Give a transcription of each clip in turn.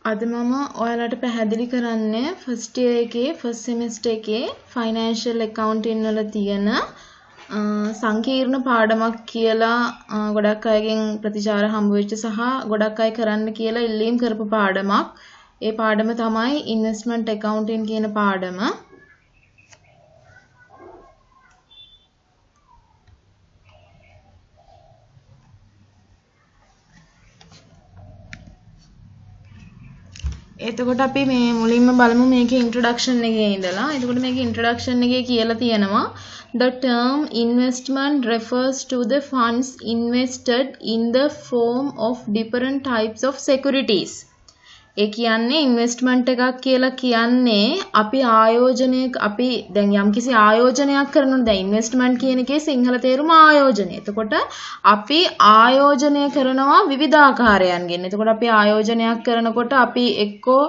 අද මම ඔයාලට පැහැදිලි කරන්නේ ෆස්ට් ඉයර් එකේ ෆස්ට් සෙමෙස්ටර් එකේ ෆයිනෑන්ෂල් ඇකවුන්ටින් වල තියෙන සංකීර්ණ පාඩමක් කියලා ගොඩක් අයගෙන් ප්‍රතිචාර හම්බ වෙච්ච සහ ගොඩක් අය කරන්න කියලා ඉල්ලීම් කරපු පාඩමක්. ඒ පාඩම තමයි ඉන්වෙස්ට්මන්ට් ඇකවුන්ටින් කියන පාඩම. එතකොට අපි මේ මුලින්ම බලමු මේකේ ඉන්ට්‍රොඩක්ෂන් එකේ ඉඳලා. එතකොට මේකේ ඉන්ට්‍රොඩක්ෂන් එකේ කියලා තියෙනවා the term investment refers to the funds invested in the form of different types of securities. ඒ කියන්නේ ඉන්වෙස්ට්මන්ට් එකක් කියලා කියන්නේ අපි දැන් යම්කිසි ආයෝජනයක් කරනවා. දැන් ඉන්වෙස්ට්මන්ට් කියන එකේ සිංහල තේරුම ආයෝජනය. එතකොට අපි ආයෝජනය කරනවා විවිධාකාරයන්ගෙන්. එතකොට අපි ආයෝජනයක් කරනකොට අපි එක්කෝ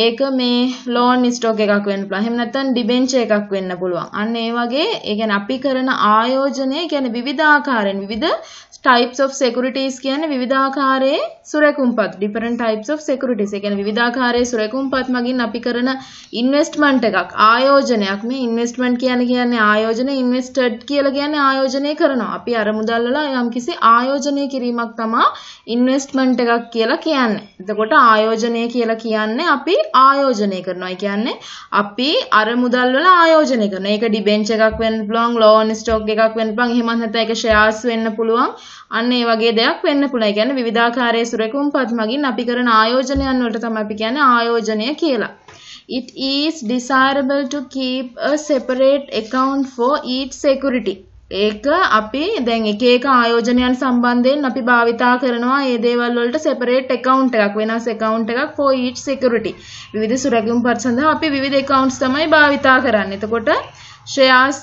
ඒක මේ ලෝන් ස්ටොක් එකක් වෙන්න පුළුවන්. එහෙම නැත්නම් ඩිබෙන්චර් එකක් වෙන්න පුළුවන්. අන්න ඒ වගේ ඒ කියන්නේ අපි කරන ආයෝජනය කියන්නේ විවිධාකාරයෙන් විවිධ types of securities කියන්නේ විවිධාකාරයේ සුරකුම්පත් different types of securities. ඒ කියන්නේ විවිධාකාරයේ සුරකුම්පත් මගින් අපි කරන ඉන්වෙස්ට්මන්ට් එකක් ආයෝජනයක්. මේ ඉන්වෙස්ට්මන්ට් කියන්නේ ආයෝජන, ඉන්වෙස්ටඩ් කියලා කියන්නේ ආයෝජනය කරනවා. අපි අරමුදල් වල යම්කිසි ආයෝජනය කිරීමක් තමයි ඉන්වෙස්ට්මන්ට් එකක් කියලා කියන්නේ. එතකොට ආයෝජනය කියලා කියන්නේ අපි ආයෝජනය කරනවා. ඒ කියන්නේ අපි අරමුදල් වල ආයෝජනය කරනවා. ඒක ඩිබෙන්චර් එකක් වෙන්න පුළුවන්, ලෝන් ස්ටොක් එකක් වෙන්න පුළුවන්, එහෙම නැත්නම් ඒක ෂෙයාර්ස් වෙන්න පුළුවන්. අන්න ඒ වගේ දෙයක් වෙන්න පුළුවන්. ඒ කියන්නේ විවිධාකාරයේ සුරකුම්පත් මගින් අපි කරන ආයෝජනයන් වලට තමයි අපි කියන්නේ ආයෝජනය කියලා. It is desirable to keep a separate account for each security. ඒක අපි දැන් එක එක ආයෝජනයන් සම්බන්ධයෙන් අපි භාවිතා කරනවා මේ දේවල් වලට separate account එකක්, වෙනස් account එකක් for each security. විවිධ සුරකුම්පත් සඳහා අපි විවිධ accounts තමයි භාවිතා කරන්නේ. එතකොට ෂෙයාර්ස්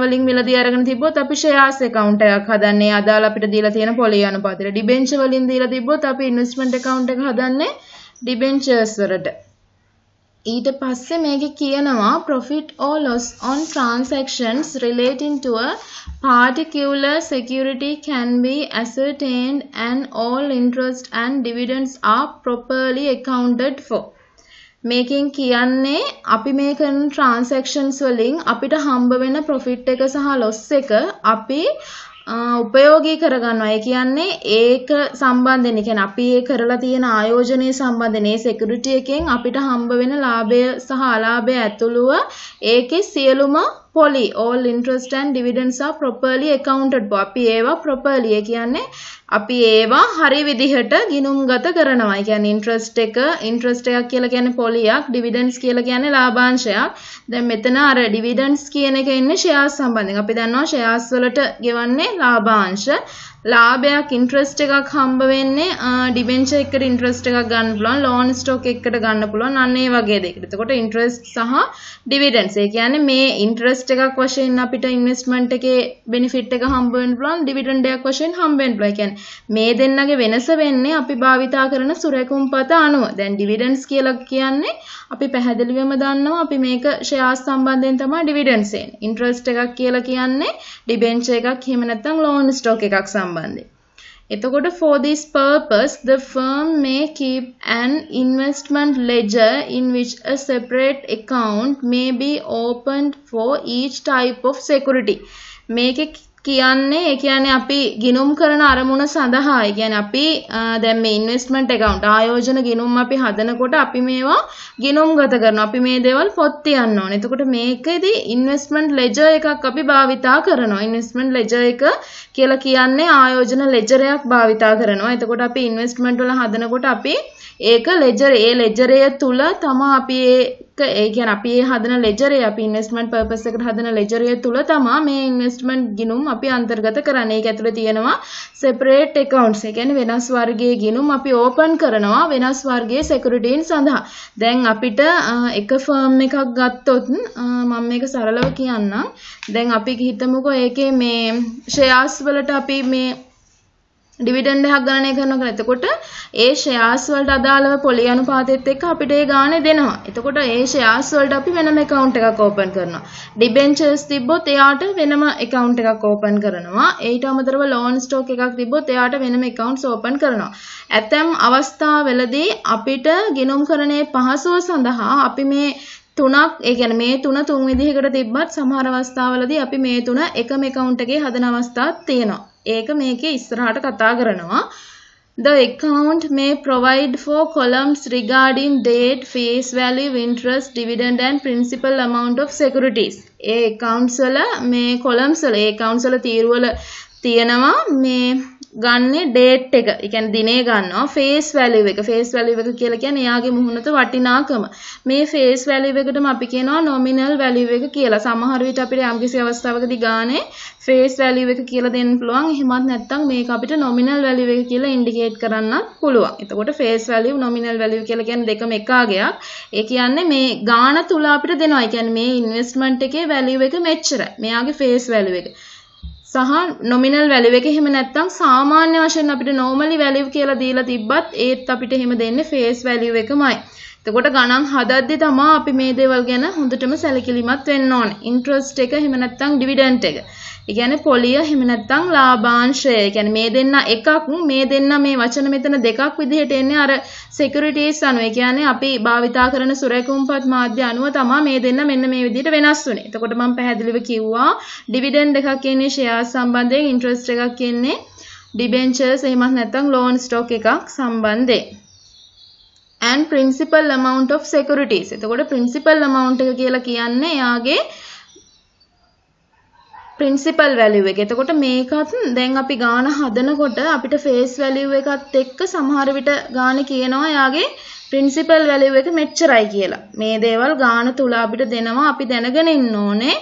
වලින් මිලදී අරගෙන තිබ්බොත් අපි ෂෙයාර්ස් account එකක් හදන්නේ අදාළ අපිට දීලා තියෙන පොලිය අනුපාතයට. ඩිබෙන්චර් වලින් දීලා තිබ්බොත් අපි ඉන්වෙස්ට්මන්ට් account එක හදන්නේ ඩිබෙන්චර්ස් වලට. ඊට පස්සේ මේකේ කියනවා profit or loss on transactions relating to a particular security can be ascertained and all interest and dividends are properly accounted for. මේකෙන් කියන්නේ අපි මේ කරන transactions වලින් අපිට හම්බ වෙන profit එක සහ loss එක අපි උපයෝගී කරගන්නවා. ඒ කියන්නේ ඒක සම්බන්ධයෙන් කියන්නේ අපි ඒ කරලා තියෙන ආයෝජනයේ සම්බන්ධයෙන් ඒ security එකෙන් අපිට හම්බ වෙන ලාභය සහ අලාභය ඇතුළුව ඒකේ සියලුම පොලි all interest and dividends are properly accounted for. අපි ඒවා properly ඒ කියන්නේ අපි ඒවා හරි විදිහට ගිණුම්ගත කරනවා. ඒ කියන්නේ interest එකක් කියලා කියන්නේ පොලියක්, dividends කියලා කියන්නේ ලාභාංශයක්. දැන් මෙතන අර dividends කියන එක ඉන්නේ shares සම්බන්ධයෙන්. අපි දන්නවා shares වලට ගෙවන්නේ ලාභාංශ. ලාභයක් interest එකක් හම්බ වෙන්නේ debenture එකට interest එකක් ගන්න පුළුවන්, loan stock එකකට ගන්න පුළුවන්. අන්න ඒ වගේ දෙයකට. එතකොට interest සහ dividends. ඒ කියන්නේ මේ interest එකක් වශයෙන් අපිට investment එකේ benefit එක හම්බ වෙන්න පුළුවන්, dividend එකක් වශයෙන් හම්බ වෙන්න පුළුවන්. ඒ කියන්නේ මේ දෙන්නගේ වෙනස වෙන්නේ අපි භාවිතා කරන සුරකුම්පත අනුව. දැන් dividends කියලා කියන්නේ අපි පැහැදිලිවම දන්නවා අපි මේක shares සම්බන්ධයෙන් තමයි dividends එන්නේ. interest එකක් කියලා කියන්නේ debenture එකක් එහෙම නැත්නම් loan stock එකක් සම්බන්ධයෙන්. එතකොට for this purpose the firm may keep an investment ledger in which a separate account may be opened for each type of security. මේක කියන්නේ අපි ගිණුම් කරන අරමුණ සඳහා ඒ කියන්නේ අපි දැන් මේ ඉන්වෙස්ට්මන්ට් account ආයෝජන ගිණුම් අපි හදනකොට අපි මේවා ගිණුම්ගත කරනවා. අපි මේ දේවල් පොත් තියන්න ඕනේ. එතකොට මේකෙදි ඉන්වෙස්ට්මන්ට් ලෙජර් එකක් අපි භාවිතා කරනවා. ඉන්වෙස්ට්මන්ට් ලෙජර් එක කියලා කියන්නේ ආයෝජන ලෙජර් එකක් භාවිතා කරනවා. එතකොට අපි ඉන්වෙස්ට්මන්ට් වල හදනකොට අපි ඒක ලෙජරය තුල තමයි අපි ඒ කියන්නේ අපි මේ හදන ලෙජරේ අපි ඉන්වෙස්ට්මන්ට් පර්පස් එකට හදන ලෙජරේ තුල තමයි මේ ඉන්වෙස්ට්මන්ට් ගිණුම් අපි අන්තර්ගත කරන්නේ. ඒක ඇතුලේ තියෙනවා separate accounts. ඒ කියන්නේ වෙනස් වර්ගයේ ගිණුම් අපි ඕපන් කරනවා වෙනස් වර්ගයේ securities සඳහා. දැන් අපිට එක ෆර්ම් එකක් ගත්තොත් මම මේක සරලව කියන්නම්. දැන් අපි හිතමුකෝ ඒකේ මේ shares වලට අපි මේ ඩිවිඩන්ඩ් එකක් ගණනය කරනවා කියලා. එතකොට ඒ ෂෙයාර්ස් වලට අදාළව පොලි අනුපාතයත් එක්ක අපිට ඒ ගාණ දෙනවා. එතකොට ඒ ෂෙයාර්ස් වලට අපි වෙනම account එකක් open කරනවා. ඩිබෙන්චර්ස් තිබ්බොත් එයාට වෙනම account එකක් open කරනවා. ඊට අමතරව loan stock එකක් තිබ්බොත් එයාට වෙනම accounts open කරනවා. ඇතැම් අවස්ථාවලදී අපිට ගිණුම්කරණයේ පහසුව සඳහා අපි මේ තුනක් ඒ කියන්නේ මේ තුන විදිහකට තිබ්බත් සමහර අවස්ථාවලදී අපි මේ තුන එකම account එකේ හදන අවස්ථාත් තියෙනවා. ඒක මේකේ ඉස්සරහට කතා කරනවා. The account may provide for columns regarding date, face value, interest, dividend and principal amount of securities. A accounts වල මේ columns වල ඒ accounts වල තීරු වල තියෙනවා මේ ගන්නේ date එක. ඒ කියන්නේ දිනේ ගන්නවා. face value එක. face value එක කියලා කියන්නේ එයාගේ මුහුණත වටිනාකම. මේ face value එකටම අපි කියනවා nominal value එක කියලා. සමහර විට අපිට යම්කිසි අවස්ථාවකදී ගානේ face value එක කියලා දෙන්න පුළුවන්. එහෙමත් නැත්නම් මේක අපිට nominal value එක කියලා indicate කරන්නත් පුළුවන්. එතකොට face value nominal value කියලා කියන්නේ දෙකම එක ආගයක්. ඒ කියන්නේ මේ ගාන තුල අපිට දෙනවා. ඒ කියන්නේ මේ investment එකේ value එක මෙච්චරයි. මෙයාගේ face value එක. සහ nominal value එක එහෙම නැත්නම් සාමාන්‍ය වශයෙන් අපිට normally value කියලා දීලා තිබ්බත් ඒත් අපිට එහෙම දෙන්නේ face value එකමයි. එතකොට ගණන් හදද්දී තමයි අපි මේ දේවල් ගැන හොඳටම සැලකිලිමත් වෙන්න ඕනේ. interest එක එහෙම නැත්නම් dividend එක. ඒ කියන්නේ පොලිය එහෙම නැත්නම් ලාභාංශය. ඒ කියන්නේ මේ දෙන්න එකක් මේ දෙන්න මේ වචන මෙතන දෙකක් විදිහට එන්නේ අර securities අනුව. ඒ කියන්නේ අපි භාවිතා කරන සුරේකුම්පත් මාධ්‍ය අනුව තමයි මේ දෙන්න මෙන්න මේ විදිහට වෙනස් වෙන්නේ. එතකොට මම පැහැදිලිව කිව්වා dividend එකක් කියන්නේ shares සම්බන්ධයෙන්, interest එකක් කියන්නේ debentures එහෙමත් නැත්නම් loan stock එකක් සම්බන්ධයෙන්. and principal amount of securities. එතකොට principal amount එක කියලා කියන්නේ යාගේ principal value එක. එතකොට මේකත් දැන් අපි ගාන හදනකොට අපිට face value එකත් එක්ක සමහර විට ගාන කියනවා යාගේ principal value එක මෙච්චරයි කියලා. මේ දේවල් ගාන තුල අපිට දෙනවා. අපි දැනගෙන ඉන්න ඕනේ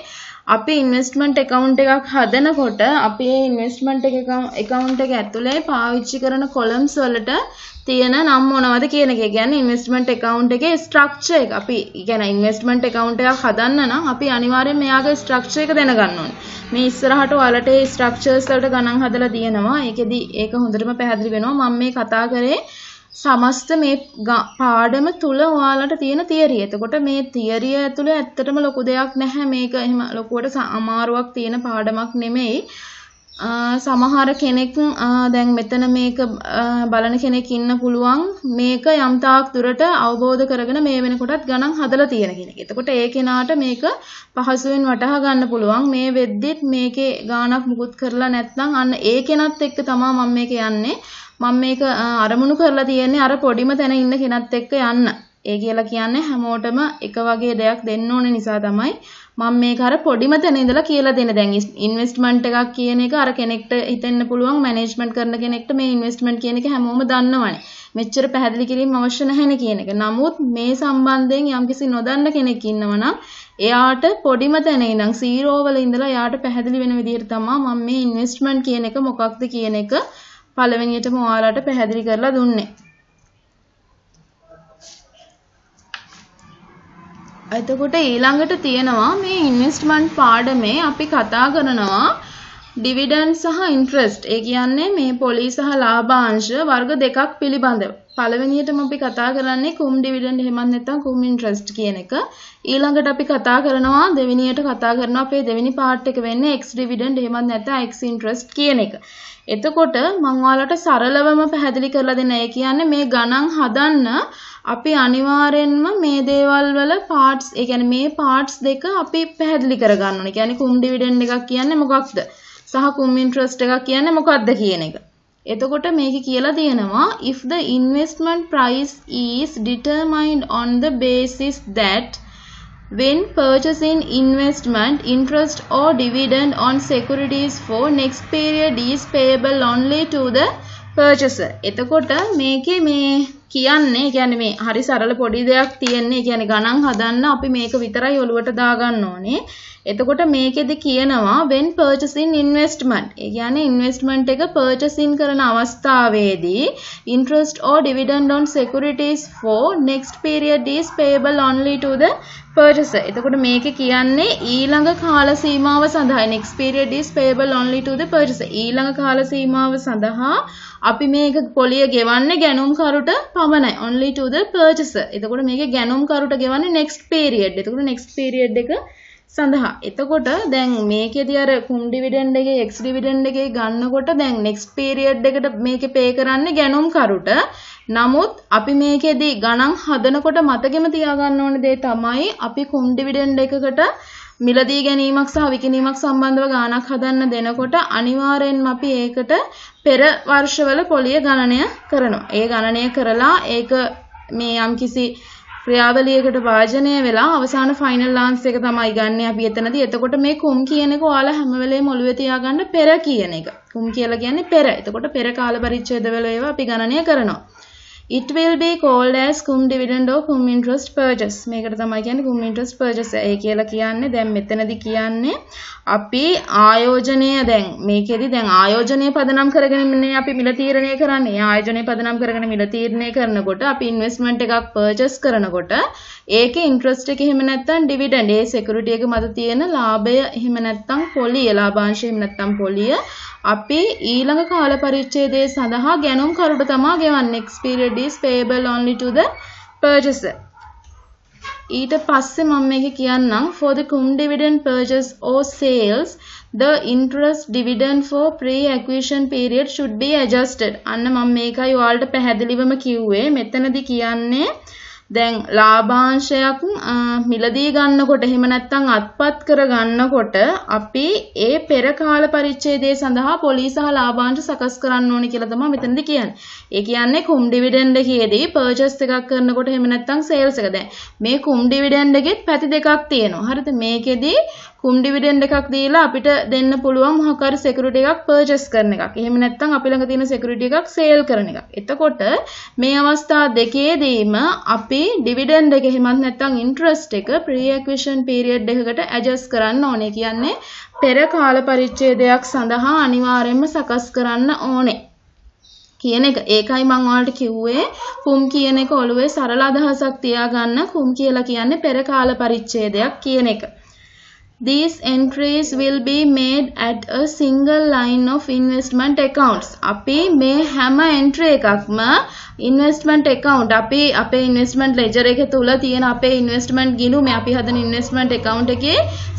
අපි investment account එකක් හදනකොට අපි මේ investment account එක ඇතුලේ පාවිච්චි කරන columns වලට තියෙන නම් මොනවද කියන එක. කියන්නේ investment account එකේ structure එක. අපි කියන්නේ investment account එකක් හදන්න නම් අපි අනිවාර්යෙන් මෙයාගේ structure එක දැනගන්න ඕනේ. මේ ඉස්සරහට ඔයාලට ඒ structures වලට ගණන් හදලා තියෙනවා. ඒකෙදි ඒක හොඳටම පැහැදිලි වෙනවා. මම මේ කතා කරේ සමස්ත මේ පාඩම තුල ඔයාලට තියෙන තියරිය. එතකොට මේ තියරිය ඇතුලේ ඇත්තටම ලොකු දෙයක් නැහැ. මේක එහෙම ලොකුවට අමාරුවක් තියෙන පාඩමක් නෙමෙයි. සමහර කෙනෙක් දැන් මෙතන මේක බලන කෙනෙක් ඉන්න පුළුවන් මේක යම් තාක් දුරට අවබෝධ කරගෙන මේ වෙනකොටත් ගණන් හදලා තියෙන කෙනෙක්. එතකොට ඒ කෙනාට මේක පහසුවෙන් වටහා ගන්න පුළුවන්. මේ වෙද්දිත් මේකේ ගාණක් මුකුත් කරලා නැත්නම් අන්න ඒ කෙනත් එක්ක තමයි මම මේක යන්නේ. මම මේක අරමුණු කරලා තියෙන්නේ අර පොඩිම තැන ඉන්න කෙනත් එක්ක යන්න. ඒ කියලා කියන්නේ හැමෝටම එක වගේ දෙයක් දෙන්න ඕන නිසා තමයි මම මේක අර පොඩිම තැන ඉඳලා කියලා දෙන්නේ. දැන් ඉන්වෙස්ට්මන්ට් එකක් කියන එක අර කෙනෙක්ට හිතෙන්න පුළුවන් මැනේජ්මන්ට් කරන කෙනෙක්ට මේ ඉන්වෙස්ට්මන්ට් කියන එක හැමෝම දන්නවනේ. මෙච්චර පැහැදිලි කිරීම අවශ්‍ය නැහැනේ කියන එක. නමුත් මේ සම්බන්ධයෙන් යම්කිසි නොදන්න කෙනෙක් ඉන්නවනම් එයාට පොඩිම තැන ඉඳන් 0 වල ඉඳලා එයාට පැහැදිලි වෙන විදිහට තමයි මම මේ ඉන්වෙස්ට්මන්ට් කියන එක මොකක්ද කියන එක පළවෙනියටම ඔයාලට පැහැදිලි කරලා දුන්නේ. එතකොට ඊළඟට තියෙනවා මේ ඉන්වෙස්ට්මන්ට් පාඩමේ අපි කතා කරනවා ඩිවිඩන්ඩ් සහ ඉන්ට්‍රස්ට්. ඒ කියන්නේ මේ පොලි සහ ලාභාංශ වර්ග දෙකක් පිළිබඳව. පළවෙනියටම අපි කතා කරන්නේ කුම් ඩිවිඩන්ඩ් එහෙමත් නැත්නම් කුම් ඉන්ට්‍රස්ට් කියන එක. ඊළඟට අපි කතා කරනවා දෙවෙනියට කතා කරනවා අපේ දෙවෙනි පාර්ට් එක වෙන්නේ x ඩිවිඩන්ඩ් එහෙමත් නැත්නම් x ඉන්ට්‍රස්ට් කියන එක. එතකොට මම ඔයාලට සරලවම පැහැදිලි කරලා දෙන්න. ඒ කියන්නේ මේ ගණන් හදන්න අපි අනිවාර්යෙන්ම මේ දේවල් වල පාර්ට්ස් ඒ කියන්නේ මේ පාර්ට්ස් දෙක අපි පැහැදිලි කරගන්න ඕනේ. කියන්නේ කුම් ඩිවිඩන්ඩ් එකක් කියන්නේ මොකක්ද? සහ කුම් ඉන්ට්‍රස්ට් එකක් කියන්නේ මොකක්ද කියන එක. එතකොට මේක කියලා තියෙනවා if the investment price is determined on the basis that when purchasing investment interest or dividend on securities for next period is payable only to the purchaser. එතකොට මේකේ මේ කියන්නේ මේ හරි සරල පොඩි දෙයක් තියෙන්නේ. කියන්නේ ගණන් හදන්න අපි මේක විතරයි ඔලුවට දාගන්න ඕනේ. එතකොට මේකෙදි කියනවා when purchasing investment. ඒ කියන්නේ investment එක purchasing කරන අවස්ථාවේදී interest or dividend on securities for next period is payable only to the purchaser. එතකොට මේක කියන්නේ ඊළඟ කාල සීමාව සඳහා next period is payable only to the purchaser. ඊළඟ කාල සීමාව සඳහා අපි මේක පොලිය ගෙවන්නේ ගැනුම්කරුට පමණයි. only to the purchaser. එතකොට මේක ගැනුම්කරුට ගෙවන්නේ next period. එතකොට next period එක සඳහා. එතකොට දැන් මේකේදී අර කුම් ඩිවිඩන්ඩ් එකේ එක්ස් ඩිවිඩන්ඩ් එකේ ගන්නකොට දැන් next period එකට මේකේ pay කරන්නේ ගැනුම්කරුට. නමුත් අපි මේකේදී ගණන් හදනකොට මතකෙම තියාගන්න ඕන දේ තමයි අපි කුම් ඩිවිඩන්ඩ් එකකට මිලදී ගැනීමක් සහ විකිණීමක් සම්බන්ධව ගාණක් හදන්න දෙනකොට අනිවාර්යෙන්ම අපි ඒකට පෙර වර්ෂවල පොලිය ගණනය කරනවා. ඒ ගණනය කරලා ඒක මේ යම්කිසි ක්‍රියාවලියකට වාජනය වෙලා අවසාන ෆයිනල් ආන්සර් එක තමයි ගන්න අපි එතනදී. එතකොට මේ කුම් කියන එක ඔයාලා හැම වෙලේම ඔළුවේ තියාගන්න පෙර කියන එක. කුම් කියලා කියන්නේ පෙර. එතකොට පෙර කාල පරිච්ඡේදවල ඒවා අපි ගණනය කරනවා. It will be called as cum dividend or cum interest purchase. මේකට තමයි කියන්නේ cum interest purchase. ඒ කියලා කියන්නේ දැන් මෙතනදී කියන්නේ අපි ආයෝජනය දැන් මේකෙදි දැන් ආයෝජනය පදනම් කරගෙන අපි මිල තීරණය කරන්නේ. ආයෝජනය පදනම් කරගෙන මිල තීරණය කරනකොට අපි ඉන්වෙස්ට්මන්ට් එකක් පර්චේස් කරනකොට ඒකේ ඉන්ට්‍රස්ට් එක එහෙම නැත්නම් ඩිවිඩන්ඩ් ඒ සිකියුරිටි එක මත තියෙන ලාභය එහෙම නැත්නම් පොලිය ලාභාංශය එහෙම නැත්නම් පොලිය අපි ඊළඟ කාල පරිච්ඡේදයේ සඳහා ගැනුම්කරුට තමයි ගෙවන්නේ. next period is payable only to the purchaser. ඊට පස්සේ මම මේක කියන්නම් for the cum dividend purchase or sales the interest dividend for pre-acquisition period should be adjusted. අන්න මම මේකයි ඔයාලට පැහැදිලිවම කිව්වේ. මෙතනදී කියන්නේ දැන් ලාභාංශයක් මිලදී ගන්නකොට එහෙම නැත්නම් අත්පත් කර ගන්නකොට අපි ඒ පෙර කාල පරිච්ඡේදයේ සඳහා පොලී සහ ලාභාංශ සකස් කරන්න ඕනේ කියලා තමයි මෙතනදී කියන්නේ. ඒ කියන්නේ කුම් ඩිවිඩන්ඩ් එකේදී පර්චේස් එකක් කරනකොට එහෙම නැත්නම් සේල්ස් එක දැන් මේ කුම් ඩිවිඩන්ඩ් එකෙත් පැති දෙකක් තියෙනවා. හරිද? මේකෙදී කුම් ඩිවිඩන්ඩ් එකක් දීලා අපිට දෙන්න පුළුවන් මොකක් හරි සිකියුරිටි එකක් පර්චේස් කරන එකක්. එහෙම නැත්නම් අපි ළඟ තියෙන සිකියුරිටි එකක් සේල් කරන එකක්. එතකොට මේ අවස්ථා දෙකේදීම අපි ඩිවිඩන්ඩ් එක එහෙමත් නැත්නම් ඉන්ට්‍රස්ට් එක pre-acquisition period එකකට ඇඩ්ජස්ට් කරන්න ඕනේ. කියන්නේ පෙර කාල පරිච්ඡේදයක් සඳහා අනිවාර්යයෙන්ම සකස් කරන්න ඕනේ කියන එක. ඒකයි මම ඔයාලට කිව්වේ කුම් කියන එක ඔළුවේ සරල අදහසක් තියාගන්න. කුම් කියලා කියන්නේ පෙර කාල පරිච්ඡේදයක් කියන එක. These entries will be made at a single line of investment accounts. අපි මේ හැම entry එකක්ම investment account අපි අපේ investment ledger එකේ තුල තියෙන අපේ investment ගිණුම අපි හදන investment account එකේ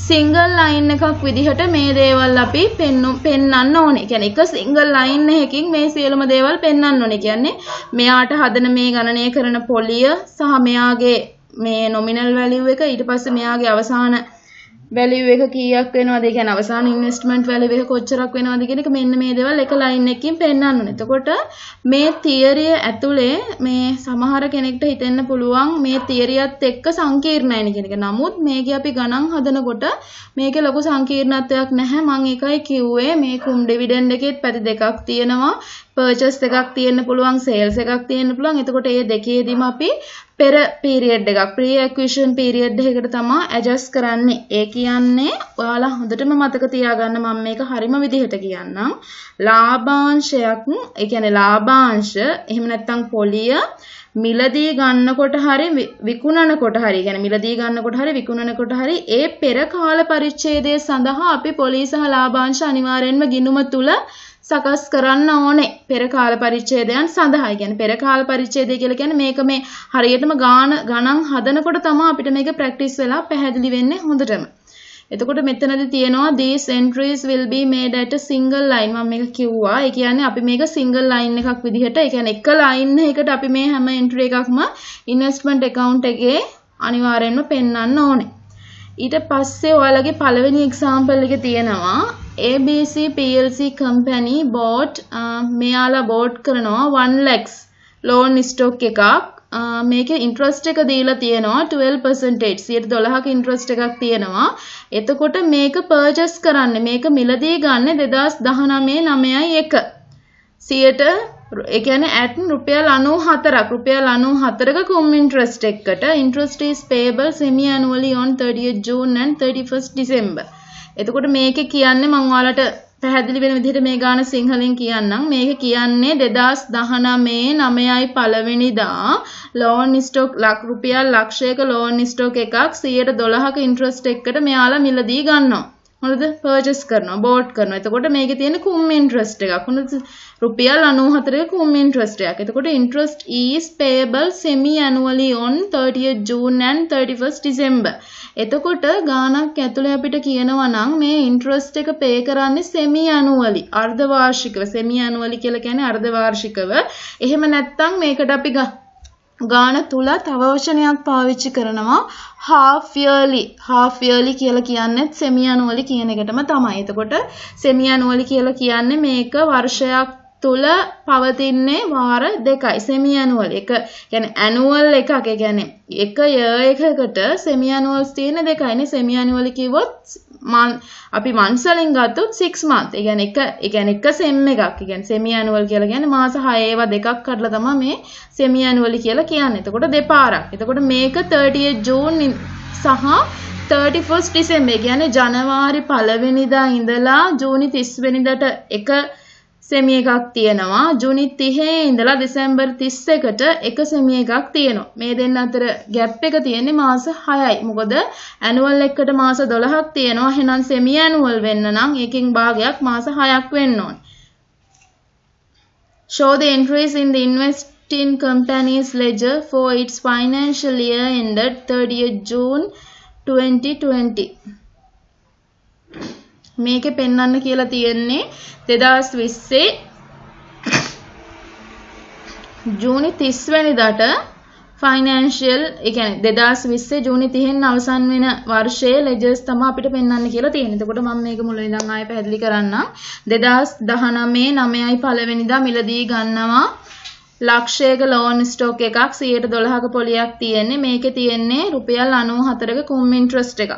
single line එකක් විදිහට මේ දේවල් අපි පෙන්වන්න ඕනේ. කියන්නේ එක single line එකකින් මේ සියලුම දේවල් පෙන්වන්න ඕනේ. කියන්නේ මෙයාට හදන මේ ගණනය කරන පොලිය සහ මෙයාගේ මේ nominal value එක ඊට පස්සේ මෙයාගේ අවසාන value එක කීයක් වෙනවද? ඒ කියන්නේ අවසාන investment value එක කොච්චරක් වෙනවද කියන එක මෙන්න මේ දේවල් එක line එකකින් පෙන්නන්න ඕනේ. එතකොට මේ theory ඇතුලේ මේ සමහර කෙනෙක්ට හිතෙන්න පුළුවන් මේ theoryයත් එක්ක සංකීර්ණයි කියන එක. නමුත් මේකේ අපි ගණන් හදනකොට මේකේ ලොකු සංකීර්ණත්වයක් නැහැ. මම ඒකයි කිව්වේ මේ කුම් dividend එකෙත් පැති දෙකක් තියෙනවා. purchase එකක් තියෙන්න පුළුවන්, sales එකක් තියෙන්න පුළුවන්. එතකොට මේ දෙකේදීම අපි පෙර period එකක් pre-acquisition period එකකට තමයි adjust කරන්නේ. ඒ කියන්නේ ඔයාලා හොඳටම මතක තියාගන්න මම මේක හරිම විදිහට කියන්නම්. ලාභාංශයක්, ඒ කියන්නේ ලාභාංශ එහෙම නැත්නම් පොලිය මිලදී ගන්නකොට හරි විකුණනකොට හරි, කියන්නේ මිලදී ගන්නකොට හරි විකුණනකොට හරි ඒ පෙර කාල පරිච්ඡේදය සඳහා අපි පොලිය සහ ලාභාංශ අනිවාර්යෙන්ම ගිණුම තුල සකස් කරන්න ඕනේ පෙර කාල පරිච්ඡේදයන් සඳහා. කියන්නේ පෙර කාල පරිච්ඡේදය කියලා කියන්නේ මේක මේ හරියටම ගණන් හදනකොට තමයි අපිට මේක ප්‍රැක්ටිස් වෙලා පැහැදිලි වෙන්නේ හොඳටම. එතකොට මෙතනදී තියෙනවා these entries will be made at a single line. මම මේක කිව්වා. ඒ කියන්නේ අපි මේක single line එකක් විදිහට, ඒ කියන්නේ එක line එකකට අපි මේ හැම entry එකක්ම investment account එකේ අනිවාර්යෙන්ම පෙන්වන්න ඕනේ. ඊට පස්සේ ඔයාලගේ පළවෙනි example එකේ තියෙනවා ABC PLC company bought මෙයාලා bought කරනවා 1 lakhs loan stock එකක්. මේකේ interest එක දීලා තියෙනවා 12%. 12ක interest එකක් තියෙනවා. එතකොට මේක purchase කරන්නේ මේක මිලදී ගන්න 2019 9.1. ඒ කියන්නේ at රුපියල් 94ක් රුපියල් 94ක කුම් ඉන්ට්‍රස්ට් එකකට interest is payable semi annually on 30th June and 31st December. එතකොට මේකේ කියන්නේ මම ඔයාලට පැහැදිලි වෙන විදිහට මේ ගාන සිංහලෙන් කියන්නම්. මේක කියන්නේ 2019 9යි පළවෙනිදා loan stock රුපියල් ලක්ෂයක loan stock එකක් 112ක interest එකකට මෙයාලා මිලදී ගන්නවා. හරිද? purchase කරනවා, bought කරනවා. එතකොට මේකේ තියෙන කුම් interest එකක්. හරිද? රුපියල් 94ක කුම් interest එකක්. එතකොට interest is payable semi annually on 30th June and 31st December. එතකොට ගානක් ඇතුලේ අපිට කියනවා නම් මේ interest එක pay කරන්නේ semi annually අර්ධ වාර්ෂිකව. semi annually කියලා කියන්නේ අර්ධ වාර්ෂිකව. එහෙම නැත්නම් මේකට අපි ගාන තුල තව වචනයක් පාවිච්චි කරනවා half yearly කියලා කියන්නේ semi annually කියන එකටම තමයි. එතකොට semi annually කියලා කියන්නේ මේක වර්ෂයක් තුල පවතින්නේ වාර දෙකයි. semi annual එක කියන්නේ annual එකක්. ඒ කියන්නේ එක year එකකට semi annuals තියෙන දෙකයිනේ. semi annually කිව්වොත් අපි months වලින් ගත්තොත් 6 month. ඒ කියන්නේ එක sem එකක්. ඒ කියන්නේ semi annual කියලා කියන්නේ මාස 6 ඒවා දෙකක් කඩලා තමයි මේ semi annually කියලා කියන්නේ. එතකොට දෙපාරක්. එතකොට මේක 30th June සහ 31st December කියන්නේ ජනවාරි 1 වෙනිදා ඉඳලා ජූනි 30 වෙනිදාට එක semi එකක් තියෙනවා. ජූනි 30 ඉඳලා දෙසැම්බර් 31ට එක semi එකක් තියෙනවා. මේ දෙන්න අතර gap එක තියෙන්නේ මාස 6යි. මොකද annual එකට මාස 12ක් තියෙනවා. එහෙනම් semi annual වෙන්න නම් එකකින් භාගයක් මාස 6ක් වෙන්න ඕනේ. Show the entries in the investing company's ledger for its financial year ended 30th June 2020. මේකේ පෙන්වන්න කියලා තියෙන්නේ 2020 ජූනි 30 වෙනිදාට ෆයිනෑන්ෂියල් ඒ කියන්නේ 2020 ජූනි 30න් අවසන් වෙන වර්ෂයේ ලෙජර්ස් තමයි අපිට පෙන්වන්න කියලා තියෙන්නේ. එතකොට මම මේක මුලින් ඉඳන් ආයෙ පැහැදිලි කරන්නම්. 2019 9යි පළවෙනිදා මිලදී ගන්නවා ලක්ෂයක loan stock එකක් 112ක පොලියක් තියෙන්නේ. මේකේ තියෙන්නේ රුපියල් 94ක කුම් interest එකක්.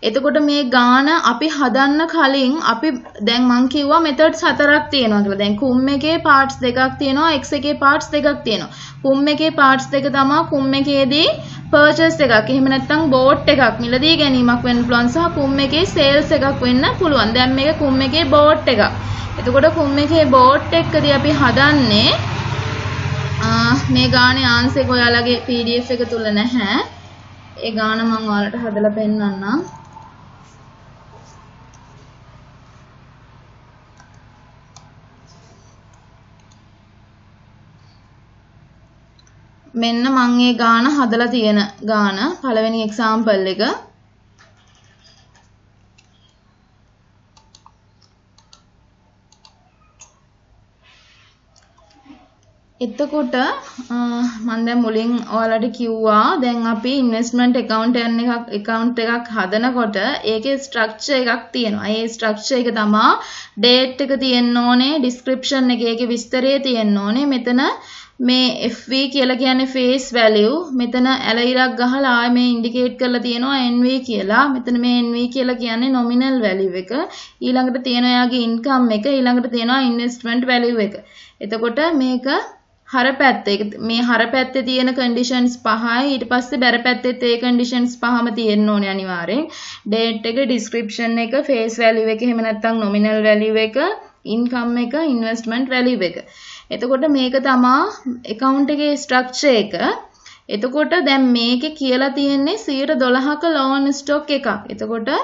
එතකොට මේ ගාන අපි හදන්න කලින් අපි දැන් මං කිව්වා methods 4ක් තියෙනවා කියලා. දැන් කුම් එකේ parts දෙකක් තියෙනවා, x එකේ parts දෙකක් තියෙනවා. කුම් එකේ parts දෙක තමයි කුම් එකේදී purchase එකක්. එහෙම නැත්නම් bought එකක් මිලදී ගැනීමක් වෙන්න පුළුවන් සහ කුම් එකේ sales එකක් වෙන්න පුළුවන්. දැන් මේක කුම් එකේ bought එකක්. එතකොට කුම් එකේ bought එකකදී අපි හදන්නේ මේ ගානේ ආන්සර් එක ඔයාලගේ PDF එක තුල නැහැ. ඒ ගාන මම ඔයාලට හදලා පෙන්නන්නම්. මෙන්න මම මේ ගාන හදලා තියෙන ගාන පළවෙනි එක්සැම්පල් එක. එතකොට මම දැන් මුලින් ඔයාලට කිව්වා දැන් අපි ඉන්වෙස්ට්මන්ට් account එකක් හදනකොට ඒකේ ස්ට්‍රක්චර් එකක් තියෙනවා. ඒ ස්ට්‍රක්චර් එක තමයි date එක තියෙන්න ඕනේ, description එකේ ඒකේ විස්තරය තියෙන්න ඕනේ. මෙතන මේ FV කියලා කියන්නේ face value. මෙතන ඇලයිරක් ගහලා ආයේ මේ indicate කරලා තියෙනවා NV කියලා. මෙතන මේ NV කියලා කියන්නේ nominal value එක. ඊළඟට තියෙන යාගේ income එක, ඊළඟට තියෙනවා investment value එක. එතකොට මේක හර පැත්තේ මේ හර පැත්තේ තියෙන conditions පහයි. ඊට පස්සේ බැර පැත්තේත් ඒ conditions පහම තියෙන්න ඕනේ අනිවාර්යෙන්. date එක, description එක, face value එක, එහෙම නැත්නම් nominal value එක, income එක, investment value එක. එතකොට මේක තමයි account එකේ structure එක. එතකොට දැන් මේකේ කියලා තියෙන්නේ 112ක loan stock එකක්. එතකොට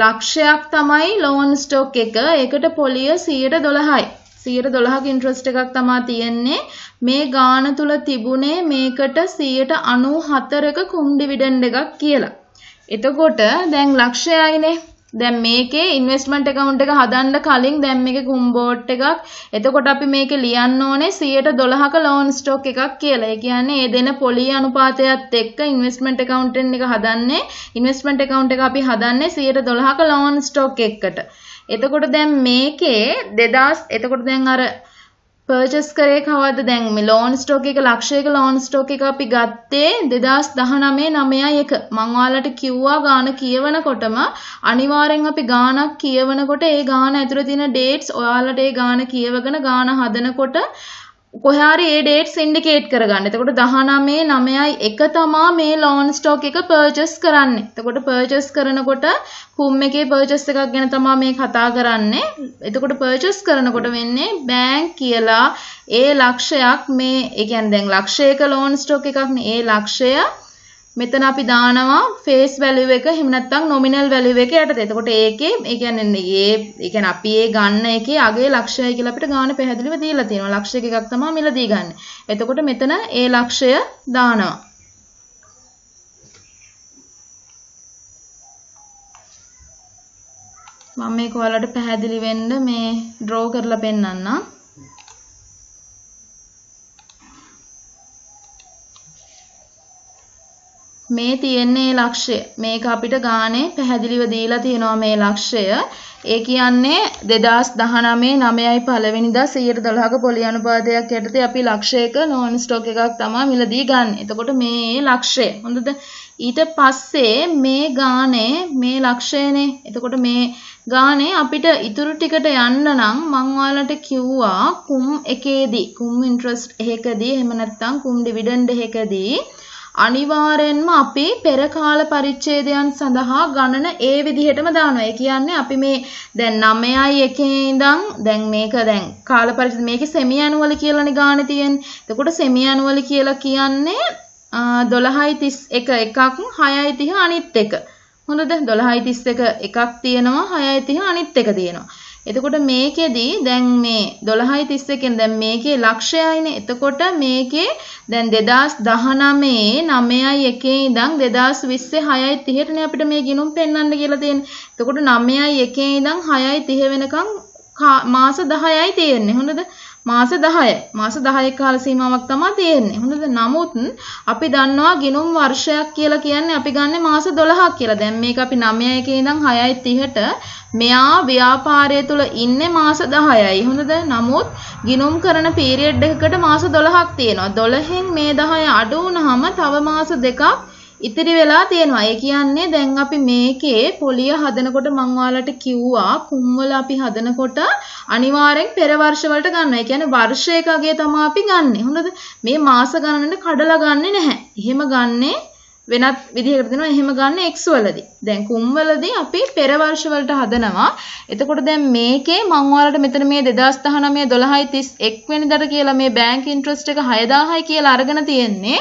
ලක්ෂයක් තමයි loan stock එක. ඒකට පොලිය 112යි. 112ක interest එකක් තමයි තියෙන්නේ. මේ ගාන තුල තිබුණේ මේකට 194ක කුම් dividend එකක් කියලා. එතකොට දැන් ලක්ෂයයිනේ. දැන් මේකේ investment account එක හදන්න කලින් දැන් මේකේ කුම් බෝට් එකක්. එතකොට අපි මේකේ ලියන්න ඕනේ 112ක loan stock එකක් කියලා. ඒ කියන්නේ ඒ දෙන පොලිය අනුපාතයත් එක්ක investment account එක හදන්නේ investment account එක අපි හදන්නේ 112ක loan stock එකකට. එතකොට දැන් මේකේ 2000 එතකොට දැන් අර purchase කරේ කවද්ද දැන් මේ loan stock එක ලක්ෂයක loan stock එක අපි ගත්තේ 2019 9යි 1 මම ඔයාලට කිව්වා ගාන කියවනකොටම අනිවාර්යෙන් අපි ගානක් කියවනකොට ඒ ගාන ඇතුලේ තියෙන dates ඔයාලට ඒ ගාන කියවගෙන ගාන හදනකොට කොහේ හරි ඒ dates indicate කරගන්න. එතකොට 19 9යි 1 තමා මේ loan stock එක purchase කරන්නේ. එතකොට purchase කරනකොට කුම් එකේ purchase එකක් ගැන තමයි මේ කතා කරන්නේ. එතකොට purchase කරනකොට වෙන්නේ bank කියලා ඒ ලක්ෂයක් මේ ඒ කියන්නේ දැන් ලක්ෂයක loan stock එකක් නේ. ඒ ලක්ෂය මෙතන අපි දානවා face value එක එහෙම නැත්නම් nominal value එක යටතේ. එතකොට ඒකේ ඒ කියන්නේ අපි ඒ ගන්න එකේ අගේ ලක්ෂයයි කියලා අපිට ගාන පැහැදිලිව දීලා තියෙනවා. ලක්ෂයක එකක් තමයි මිලදී ගන්න. එතකොට මෙතන ඒ ලක්ෂය දානවා. මම මේක ඔයාලට පැහැදිලි වෙන්න මේ draw කරලා පෙන්නන්නම්. මේ තියෙන්නේ ලක්ෂය. මේක අපිට ගානේ පැහැදිලිව දීලා තියෙනවා මේ ලක්ෂය. ඒ කියන්නේ 2019 9යි පළවෙනිදා 112ක පොලි අනුපාතයක් යටතේ අපි ලක්ෂයක loan stock එකක් තමයි මිලදී ගන්න. එතකොට මේ ලක්ෂය. හොඳද? ඊට පස්සේ මේ ගානේ මේ ලක්ෂයනේ. එතකොට මේ ගානේ අපිට ඉතුරු ටිකට යන්න නම් මම ඔයාලට කිව්වා කුම් එකේදී කුම් interest එකකදී එහෙම නැත්නම් කුම් dividend එකකදී අනිවාර්යෙන්ම අපි පෙර කාල පරිච්ඡේදයන් සඳහා ගණන ඒ විදිහටම දානවා. ඒ කියන්නේ අපි මේ දැන් 9යි 1 ඉඳන් දැන් මේක දැන් කාල පරිච්ඡේද මේකේ semi annual කියලානේ ගානේ තියෙන්නේ. එතකොට semi annual කියලා කියන්නේ 12යි 31 එකක් 6යි 30 අනිත් එක. හොඳද? 12යි 31 එකක් තියෙනවා 6යි 30 අනිත් එක තියෙනවා. එතකොට මේකෙදි දැන් මේ 12යි 31 දැන් මේකේ ලක්ෂයයිනේ. එතකොට මේකේ දැන් 2019 9යි 1 ඉඳන් 2020 6යි 30ට නේ අපිට මේ ගිණුම් පෙන්වන්න කියලා තියෙන්නේ. එතකොට 9යි 1 ඉඳන් 6යි 30 වෙනකන් මාස 10යි තියෙන්නේ. හොඳද? මාස 10යි. මාස 10 කාල සීමාවක් තමයි තියෙන්නේ. හොඳද? නමුත් අපි දන්නවා ගිණුම් වර්ෂයක් කියලා කියන්නේ අපි ගන්න මාස 12ක් කියලා. දැන් මේක අපි 9යි 1 ඉඳන් 6යි 30ට මෙයා ව්‍යාපාරය තුල ඉන්නේ මාස 10යි. හොඳද? නමුත් ගිණුම් කරන පීරියඩ් එකකට මාස 12ක් තියෙනවා. 12න් මේ 10 අඩු වුනහම තව මාස දෙකක් ඉතිරි වෙලා තියෙනවා. ඒ කියන්නේ දැන් අපි මේකේ පොලිය හදනකොට මම ඔයාලට කිව්වා කුම්වල අපි හදනකොට අනිවාර්යෙන් පෙර වර්ෂ වලට ගන්නවා. ඒ කියන්නේ වර්ෂයකගේ තමයි අපි ගන්නෙ. හොඳද? මේ මාස ගණනෙට කඩලා ගන්නෙ නැහැ. එහෙම ගන්නෙ වෙනත් විදිහකට දෙනවා. එහෙම ගන්න X වලදී. දැන් කුම්වලදී අපි පෙර වර්ෂ වලට හදනවා. එතකොට දැන් මේකේ මම ඔයාලට මෙතන මේ 2019 12යි 31 වෙනිදාට කියලා මේ බැංක් ඉන්ට්‍රස්ට් එක 6000යි කියලා අරගෙන තියෙන්නේ.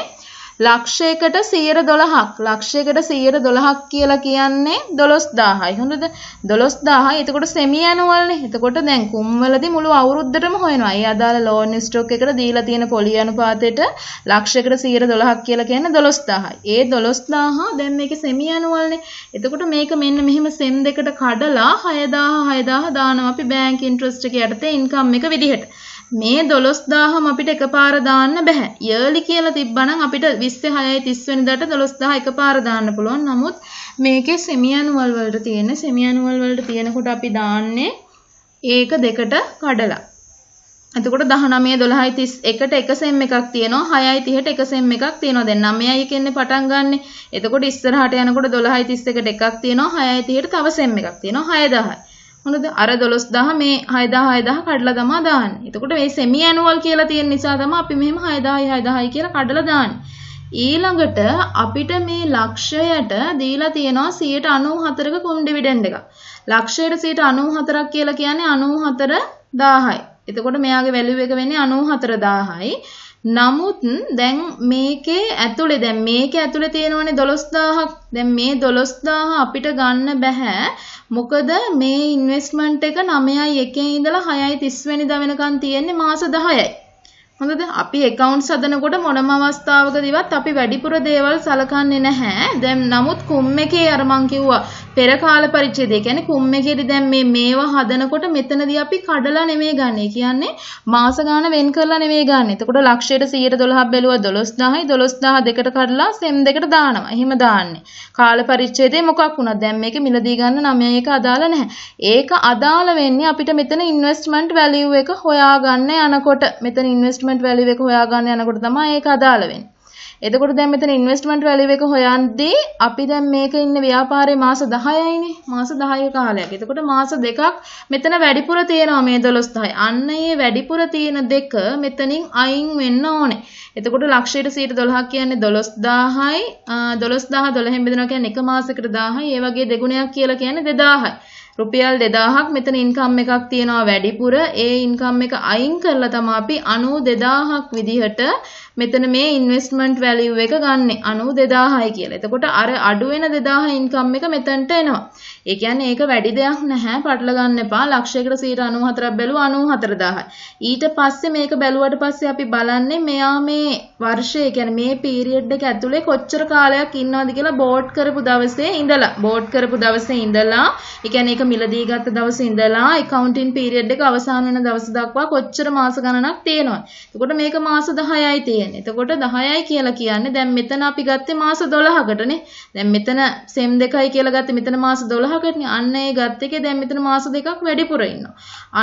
ලක්ෂයකට 112ක්. ලක්ෂයකට 112ක් කියලා කියන්නේ 12000යි. හොඳද? 12000යි. එතකොට semi annual නේ. එතකොට දැන් කුම්වලදී මුළු අවුරුද්දටම හොයනවා. ඒ අදාළ loan stock එකට දීලා තියෙන පොලි අනුපාතයට ලක්ෂයකට 112ක් කියලා කියන්නේ 12000යි. ඒ 12000 දැන් මේකේ semi annual නේ. එතකොට මේක මෙන්න මෙහෙම sem දෙකට කඩලා 6000 දානවා අපි bank interest එක යටතේ income එක විදිහට. මේ 12000ම අපිට එකපාර දාන්න බෑ. yearly කියලා තිබ්බනම් අපිට 26යි 30 වෙනිදාට 12000 එකපාර දාන්න පුළුවන්. නමුත් මේකේ semi annual වලට තියෙන semi annual වලට තියෙනකොට අපි දාන්නේ ඒක දෙකට කඩලා. එතකොට 19 12යි 31ට එක sem එකක් තියෙනවා. 6යි 30ට එක sem එකක් තියෙනවා. දැන් 9යි කියන්නේ පටන් ගන්නෙ. එතකොට ඉස්සරහට යනකොට 12යි 31ට එකක් තියෙනවා. 6යි 30ට තව sem එකක් තියෙනවා. 6000යි. හොඳද? අර 12000 මේ 6000 කඩලා තමයි දාන්නේ. එතකොට මේ semi annual කියලා තියෙන නිසා තමයි අපි මෙහෙම 6000යි කියලා කඩලා දාන්නේ. ඊළඟට අපිට මේ ලක්ෂයට දීලා තියෙනවා 94ක කුම් ඩිවිඩන්ඩ් එකක්. ලක්ෂයට 94ක් කියලා කියන්නේ 94000යි. එතකොට මෙයාගේ වැලියු එක වෙන්නේ 94000යි. නමුත් දැන් මේකේ ඇතුලේ තියෙනවනේ 12000ක්. දැන් මේ 12000 අපිට ගන්න බෑ. මොකද මේ ඉන්වෙස්ට්මන්ට් එක 9යි 1 ඉඳලා 6යි 30 වෙනිදා වෙනකන් තියෙන්නේ මාස 10යි. හොඳද? අපි accounts හදනකොට මොනම අවස්ථාවකදීවත් අපි වැඩිපුර දේවල් සලකන්නේ නැහැ. දැන් නමුත් කුම් එකේ අර මං කිව්වා පෙර කාල පරිච්ඡේදය කියන්නේ කුම් එකේදී දැන් මේවා හදනකොට මෙතනදී අපි කඩලා නෙමෙයි ගන්නෙ. කියන්නේ මාස ගාන වෙන් කරලා නෙමෙයි ගන්නෙ. එතකොට ලක්ෂයට 112ක් බැලුවා 12000යි 12000 දෙකට කඩලා සෙම් දෙකට දානවා. එහෙම දාන්නේ. කාල පරිච්ඡේදයේ මොකක් වුණත් දැන් මේකේ මිලදී ගන්න 9 එක අදාළ නැහැ. ඒක අදාළ වෙන්නේ අපිට මෙතන ඉන්වෙස්ට්මන්ට් වැලියු එක හොයාගන්න යනකොට මෙතන ඉන්වෙස්ට්මන්ට් වැලියු එක හොයාගන්න යනකොට තමයි ඒක අදාළ වෙන්නේ. එතකොට දැන් මෙතන ඉන්වෙස්ට්මන්ට් වැලියු එක හොයන්දී අපි දැන් මේක ඉන්නේ ව්‍යාපාරේ මාස 10යිනේ. මාස 10 කාලයක්. එතකොට මාස දෙකක් මෙතන වැඩිපුර තියෙනවා මේ 12000යි. අන්න ඒ වැඩිපුර තියෙන දෙක මෙතනින් අයින් වෙන්න ඕනේ. එතකොට ලක්ෂයට 12ක් කියන්නේ 12000යි. 12000 12න් බෙදනවා කියන්නේ එක මාසයකට 1000යි. ඒ වගේ දෙගුණයක් කියලා කියන්නේ 2000යි. රුපියල් 2000ක් මෙතන ඉන්කම් එකක් තියෙනවා වැඩිපුර. ඒ ඉන්කම් එක අයින් කරලා තමයි අපි 92000ක් විදිහට මෙතන මේ ඉන්වෙස්ට්මන්ට් වැලියු එක ගන්නෙ 92000යි කියලා. එතකොට අර අඩු වෙන 2000 ඉන්කම් එක මෙතනට එනවා. ඒ කියන්නේ ඒක වැඩි දෙයක් නැහැ. පටල ගන්න එපා. ලක්ෂයකට 94ක් බැලුවා 94000යි. ඊට පස්සේ මේක බැලුවට පස්සේ අපි බලන්නේ මෙයා මේ වර්ෂය කියන්නේ මේ පීරියඩ් එක ඇතුලේ කොච්චර කාලයක් ඉන්නවද කියලා බෝඩ් කරපු දවසේ ඉඳලා ඒ කියන්නේ ඒක මිලදී ගත්ත දවසේ ඉඳලා accounting period එක අවසන් වෙන දවස දක්වා කොච්චර මාස ගණනක් තියෙනවද? එතකොට මේක මාස 10යි තියෙන්නේ. එතකොට 10යි කියලා කියන්නේ දැන් මෙතන අපි ගත්තේ මාස 12කටනේ. දැන් මෙතන සෙම් 2යි කියලා ගත්තේ මෙතන මාස 12කටනේ. අන්න ඒ ගත්ත එකේ දැන් මෙතන මාස දෙකක් වැඩිපුර ඉන්නවා.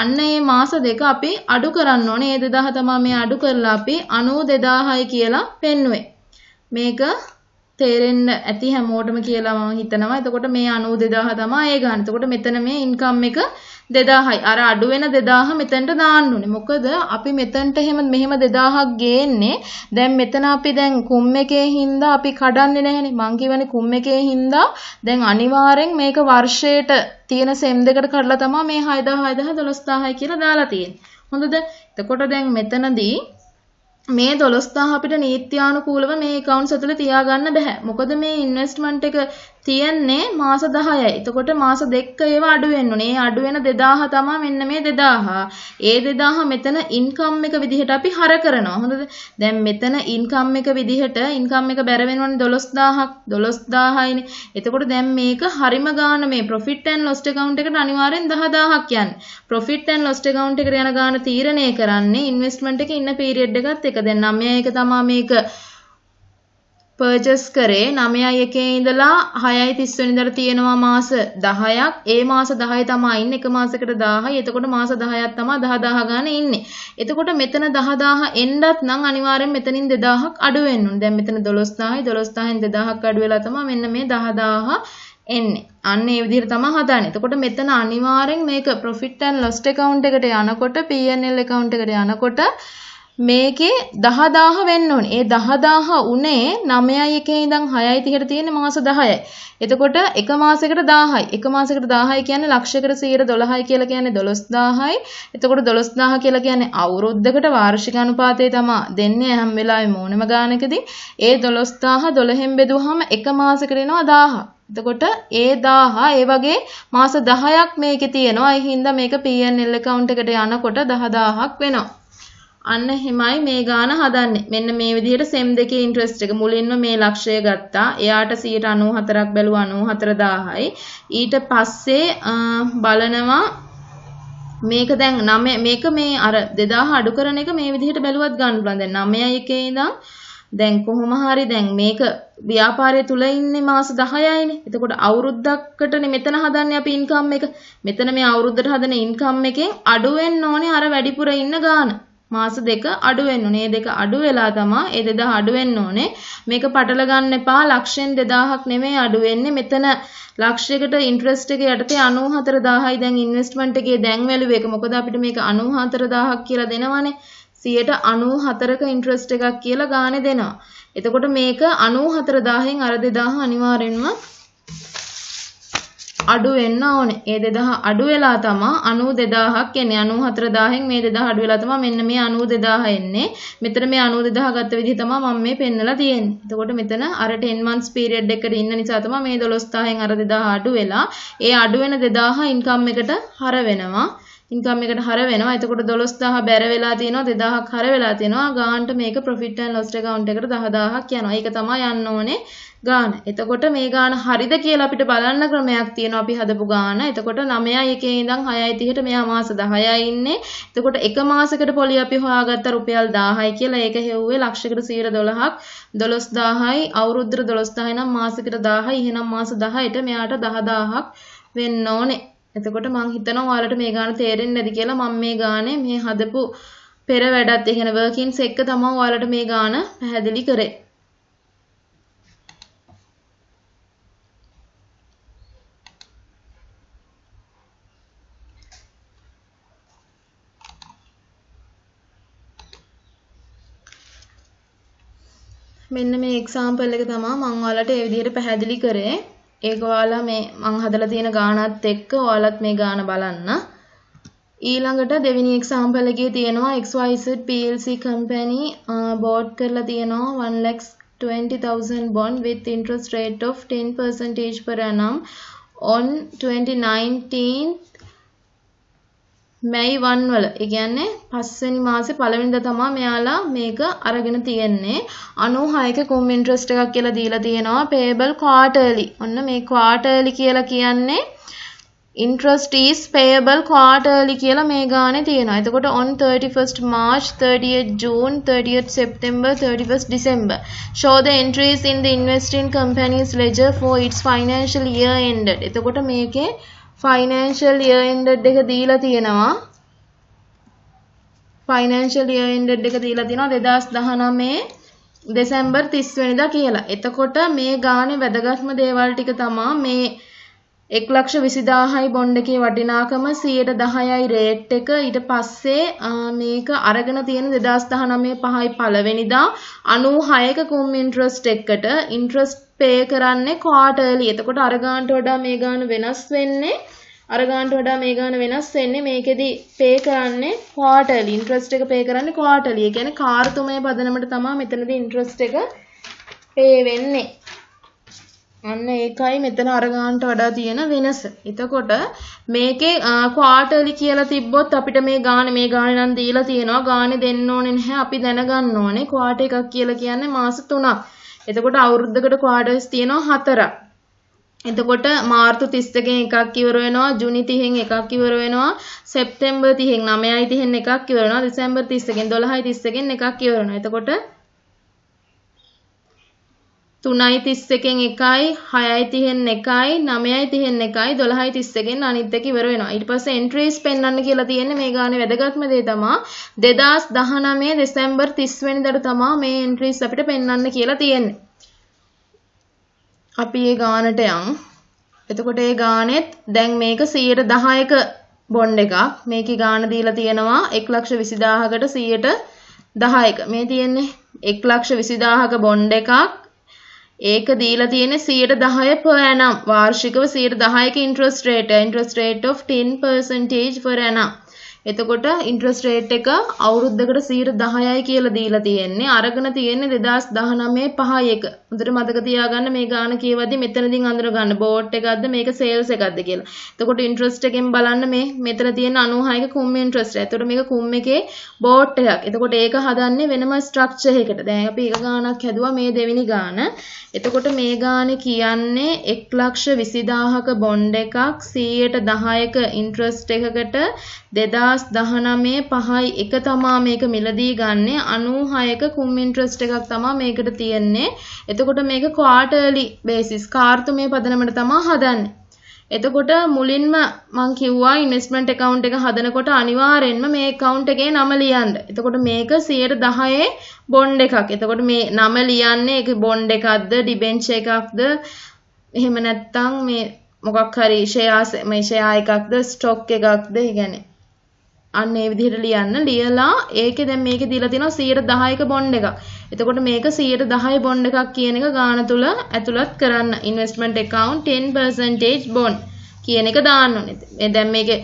අන්න ඒ මාස දෙක අපි අඩු කරන්න ඕනේ. ඒ 2000 තමයි මේ අඩු කරලා අපි 92000යි කියලා පෙන්නුවේ. මේක තේරෙන්න ඇති හැමෝටම කියලා මම හිතනවා. එතකොට මේ 92000 තමයි ඒ ගන්න. එතකොට මෙතන මේ ඉන්කම් එක 2000යි. අර අඩු වෙන 2000 මෙතනට දාන්න ඕනේ. මොකද අපි මෙතනට මෙහෙම 2000ක් ගේන්නේ. දැන් මෙතන අපි දැන් කුම් එකේ හින්දා අපි කඩන්නේ නැහැනේ. මං කියවනේ කුම් එකේ හින්දා දැන් අනිවාර්යෙන් මේක වර්ෂයට තියෙන සෙම් දෙකට කඩලා තමයි මේ 6000 12000යි කියලා දාලා තියෙන්නේ. හොඳද? එතකොට දැන් මෙතනදී මේ 12000 අපිට නීත්‍යානුකූලව මේ accounts ඇතුලේ තියාගන්න බෑ. මොකද මේ ඉන්වෙස්ට්මන්ට් එක තියෙන්නේ මාස 10යි. එතකොට මාස දෙක ඒවා අඩු වෙන්න ඕනේ. ඒ අඩු වෙන 2000 තමයි මෙන්න මේ 2000. ඒ 2000 මෙතන ඉන්කම් එක විදිහට අපි හර කරනවා. හොඳද? දැන් මෙතන ඉන්කම් එක විදිහට ඉන්කම් එක බැර වෙනවනේ 12000යිනේ. එතකොට දැන් මේක හරිම ගාන මේ profit and loss account එකට අනිවාර්යෙන් 10000ක් යන්නේ. profit and loss account එකට යන ගාන තීරණය කරන්නේ investment එකේ ඉන්න period එකත් එක. දැන් 9 එක තමයි මේක purchase කරේ 9යි එකේ ඉඳලා 6යි 30 වෙනිදාට තියෙනවා මාස 10ක්. ඒ මාස 10 තමයි ඉන්නේ. එක මාසයකට 1000යි. එතකොට මාස 10ක් තමයි 10000 ගන්න ඉන්නේ. එතකොට මෙතන 10000 එන්නත් නම් අනිවාර්යෙන් මෙතනින් 2000ක් අඩු වෙන්න ඕනේ. දැන් මෙතන 12000යි 12000න් 2000ක් අඩු වෙලා තමයි මෙන්න මේ 10000 එන්නේ. අන්න ඒ විදිහට තමයි හදාන්නේ. එතකොට මෙතන අනිවාර්යෙන් මේක profit and loss account එකට යනකොට P&L account එකට යනකොට මේකේ 10000 වෙන්න ඕනේ. ඒ 10000 උනේ 9යි එකේ ඉඳන් 6යි 30ට තියෙන මාස 10යි. එතකොට එක මාසයකට 1000යි. එක මාසයකට 1000යි කියන්නේ ලක්ෂයකට 112යි කියලා කියන්නේ 12000යි. එතකොට 12000 කියලා කියන්නේ අවුරුද්දකට වාර්ෂික අනුපාතය තමයි දෙන්නේ හැම වෙලාවෙම ඕනම ගානකදී. ඒ 12000 12න් බෙදුවහම එක මාසයකට එනවා 1000. එතකොට ඒ 1000 ඒ වගේ මාස 10ක් මේකේ තියෙනවා. ඒ හින්දා මේක P&L account එකට යනකොට 10000ක් වෙනවා. අන්න එහෙමයි මේ ගාන හදන්නේ. මෙන්න මේ විදිහට සෙම් දෙකේ ඉන්ට්‍රස්ට් එක මුලින්ම මේ ලක්ෂය ගත්තා. එයාට 94ක් බැලුවා 94000යි. ඊට පස්සේ බලනවා මේක දැන් 9 මේක මේ අර 2000 අඩු කරන එක මේ විදිහට බැලුවත් ගන්න පුළුවන්. දැන් 9යි එකේ ඉඳන් දැන් කොහොම හරි දැන් මේක ව්‍යාපාරය තුල ඉන්නේ මාස 10යිනේ. එතකොට අවුරුද්දකටනේ මෙතන හදන්නේ අපි ඉන්කම් එක. මෙතන මේ අවුරුද්දට හදන ඉන්කම් එකෙන් අඩු වෙන්න ඕනේ අර වැඩිපුර ඉන්න ගාන. මාස දෙක අඩු වෙන්න ඕනේ. මේ දෙක අඩු වෙලා තමයි ඒ 2000 අඩු වෙන්න ඕනේ. මේක පටල ගන්න එපා. ලක්ෂෙන් 2000ක් නෙමෙයි අඩු වෙන්නේ. මෙතන ලක්ෂයකට ඉන්ට්‍රස්ට් එක යටතේ 94000යි දැන් ඉන්වෙස්ට්මන්ට් එකේ දැන් වැලියු එක. මොකද අපිට මේක 94000ක් කියලා දෙනවනේ. 94ක ඉන්ට්‍රස්ට් එකක් කියලා ගානේ දෙනවා. එතකොට මේක 94000න් අර 2000 අනිවාර්යෙන්ම අඩු වෙන්න ඕනේ. ඒ 2000 අඩු වෙලා තමයි 92000ක් එන්නේ. 94000න් මේ 2000 අඩු වෙලා තමයි මෙන්න මේ 92000 එන්නේ. මෙතන මේ 92000 ගත්ත විදිහ තමයි මම මේ පෙන්නලා තියෙන්නේ. එතකොට මෙතන අර 10 months period එකකට ඉන්න නිසා තමයි මේ 12000න් අර 2000 අඩු වෙලා ඒ අඩු වෙන 2000 ඉන්කම් එකට හර වෙනවා. ඉන්කම් එකට හර වෙනවා. එතකොට 12000 බැර වෙලා තියෙනවා 2000ක් හර වෙලා තියෙනවා. ගානට මේක profit and loss account එකට 10000ක් යනවා. ඒක තමයි යන්න ඕනේ ගාන. එතකොට මේ ගාන හරිද කියලා අපිට බලන්න ක්‍රමයක් තියෙනවා අපි හදපු ගාන. එතකොට 9යි එකේ ඉඳන් 6යි 30ට මෙයා මාස 10යි ඉන්නේ. එතකොට එක මාසයකට පොලි අපි හොයාගත්ත රුපියල් 1000යි කියලා. ඒක හෙව්වේ ලක්ෂයකට 112ක් 12000යි අවුරුද්දට 12000යි නම් මාසයකට 1000යි. එහෙනම් මාස 10ට මෙයාට 10000ක් වෙන්න ඕනේ. එතකොට මම හිතනවා ඔයාලට මේ ගාන තේරෙන්නේ නැති කියලා. මම මේ ගානේ මේ හදපු පෙර වැඩත් එහෙන වර්කින්ස් එක තමයි ඔයාලට මේ ගාන පැහැදිලි කරේ. මෙන්න මේ එක්සැම්පල් එක තමයි මම ඔයාලට ඒ විදිහට පැහැදිලි කරේ. ඒක ඔයාලා මේ මම හදලා තියෙන ගානත් එක්ක ඔයාලත් මේ ගාන බලන්න. ඊළඟට දෙවෙනි එක්සැම්පල් එකේ තියෙනවා XYZ PLC company bought කරලා තියෙනවා 1,20,000 bond with interest rate of 10% per annum on 2019 May 1 වල. ඒ කියන්නේ 5 වෙනි මාසේ පළවෙනිදා තමයි මෙයාලා මේක අරගෙන තියෙන්නේ. 96ක කුම් ඉන්ට්‍රස්ට් එකක් කියලා දීලා තියෙනවා payable quarterly. ඔන්න මේ quarterly කියලා කියන්නේ interest is payable quarterly කියලා මේ ගානේ තියෙනවා. එතකොට on 31st March, 30th June, 30th September, 31st December. Show the entries in the investing company's ledger for its financial year ended. එතකොට මේකේ financial year ended එක දීලා තියෙනවා. financial year ended එක දීලා තියෙනවා 2019 දෙසැම්බර් 30 වෙනිදා කියලා. එතකොට මේ ගානේ වැදගත්ම දේවල් ටික තමයි මේ 1,20,000යි බොන්ඩ් එකේ වටිනාකම 10%යි රේට් එක. ඊට පස්සේ මේක අරගෙන තියෙන 2019 5යි පළවෙනිදා 96ක කුම් ඉන්ට්‍රස්ට් එකට ඉන්ට්‍රස්ට් පේ කරන්නේ quarterly. එතකොට අර ගානට වඩා මේ ගාන වෙනස් වෙන්නේ මේකෙදි පේ කරන්නේ quarterly. ඉන්ට්‍රස්ට් එක පේ කරන්නේ quarterly. ඒ කියන්නේ කාර්තුමය පදනමට තමයි මෙතනදී ඉන්ට්‍රස්ට් එක පේ වෙන්නේ. අන්න ඒකයි මෙතන අර ගානට වඩා තියෙන වෙනස. එතකොට මේකේ quarterly කියලා තිබ්බොත් අපිට මේ ගාන නම් දීලා තියෙනවා. ගානේ දෙන්න ඕනේ නැහැ. අපි දැනගන්න ඕනේ quarter එකක් කියලා කියන්නේ මාස 3ක්. එතකොට අවුරුද්දකට quarters තියෙනවා 4ක්. එතකොට මාර්තු 31 එකක් ඉවර වෙනවා, ජූනි 30 එකක් ඉවර වෙනවා, සෙප්තැම්බර් 30 9යි 30 එකක් ඉවර වෙනවා, දෙසැම්බර් 31 12යි 31 එකක් ඉවර වෙනවා. එතකොට 3යි 31 එකයි, 6යි 30 එකයි, 9යි 30 එකයි, 12යි 31 අනිත් එක ඉවර වෙනවා. ඊට පස්සේ entries පෙන්වන්න කියලා තියෙන්නේ මේ ගානේ වැදගත්ම දේ තමයි 2019 දෙසැම්බර් 30 වෙනිදාට තමයි මේ entries අපිට පෙන්වන්න කියලා තියෙන්නේ. අපි මේ ගානට යමු. එතකොට මේ ගානෙත් දැන් මේක 10%ක බොන්ඩ් එකක්. මේකේ ගාන දීලා තියෙනවා 1,20,000කට 10%ක. මේ තියෙන්නේ 1,20,000ක බොන්ඩ් එකක්. ඒක දීලා තියෙන්නේ 10% per annum. වාර්ෂිකව 10%ක interest rate of 10% per annum. එතකොට interest rate එක අවුරුද්දකට 10%යි කියලා දීලා තියෙන්නේ. අරගෙන තියෙන්නේ 2019 5යි එක. හොඳට මතක තියාගන්න මේ ගාන කියවද්දි මෙතනකින් අඳුර ගන්න බෝට් එකක්ද මේක sales එකක්ද කියලා. එතකොට interest එකෙන් බලන්න මේ මෙතන තියෙන 96ක කුම් interest. එතකොට මේක කුම් එකේ බෝට් එකක්. එතකොට ඒක හදන්නේ වෙනම structure එකකට. දැන් අපි එක ගානක් හැදුවා මේ දෙවෙනි ගාන. එතකොට මේ ගානේ කියන්නේ 1,20,000ක බොන්ඩ් එකක් 10%ක interest එකකට 2019 5යි එක තමා මේක මිලදී ගන්නෙ 96ක කුම් ඉන්ට්‍රස්ට් එකක් තමා මේකට තියෙන්නේ. එතකොට මේක quarterly basis කාර්තුමය පදනමට තමා හදන්නේ. එතකොට මුලින්ම මම කිව්වා ඉන්වෙස්ට්මන්ට් account එක හදනකොට අනිවාර්යෙන්ම මේ account එකේ නම ලියන්න. එතකොට මේක 10% බොන්ඩ් එකක්. එතකොට මේ නම ලියන්නේ ඒක බොන්ඩ් එකක්ද ඩිබෙන්චර් එකක්ද එහෙම නැත්නම් මේ මොකක් හරි ෂෙයා එකක්ද ස්ටොක් එකක්ද ඒ කියන්නේ අන්න ඒ විදිහට ලියන්න. ලියලා ඒකේ දැන් මේකේ දීලා තියෙනවා 10%ක බොන්ඩ් එකක්. එතකොට මේක 10% බොන්ඩ් එකක් කියන එක ගාන තුල ඇතුළත් කරන්න. ඉන්වෙස්ට්මන්ට් account 10% bond කියන එක දාන්න ඕනේ. දැන් මේකේ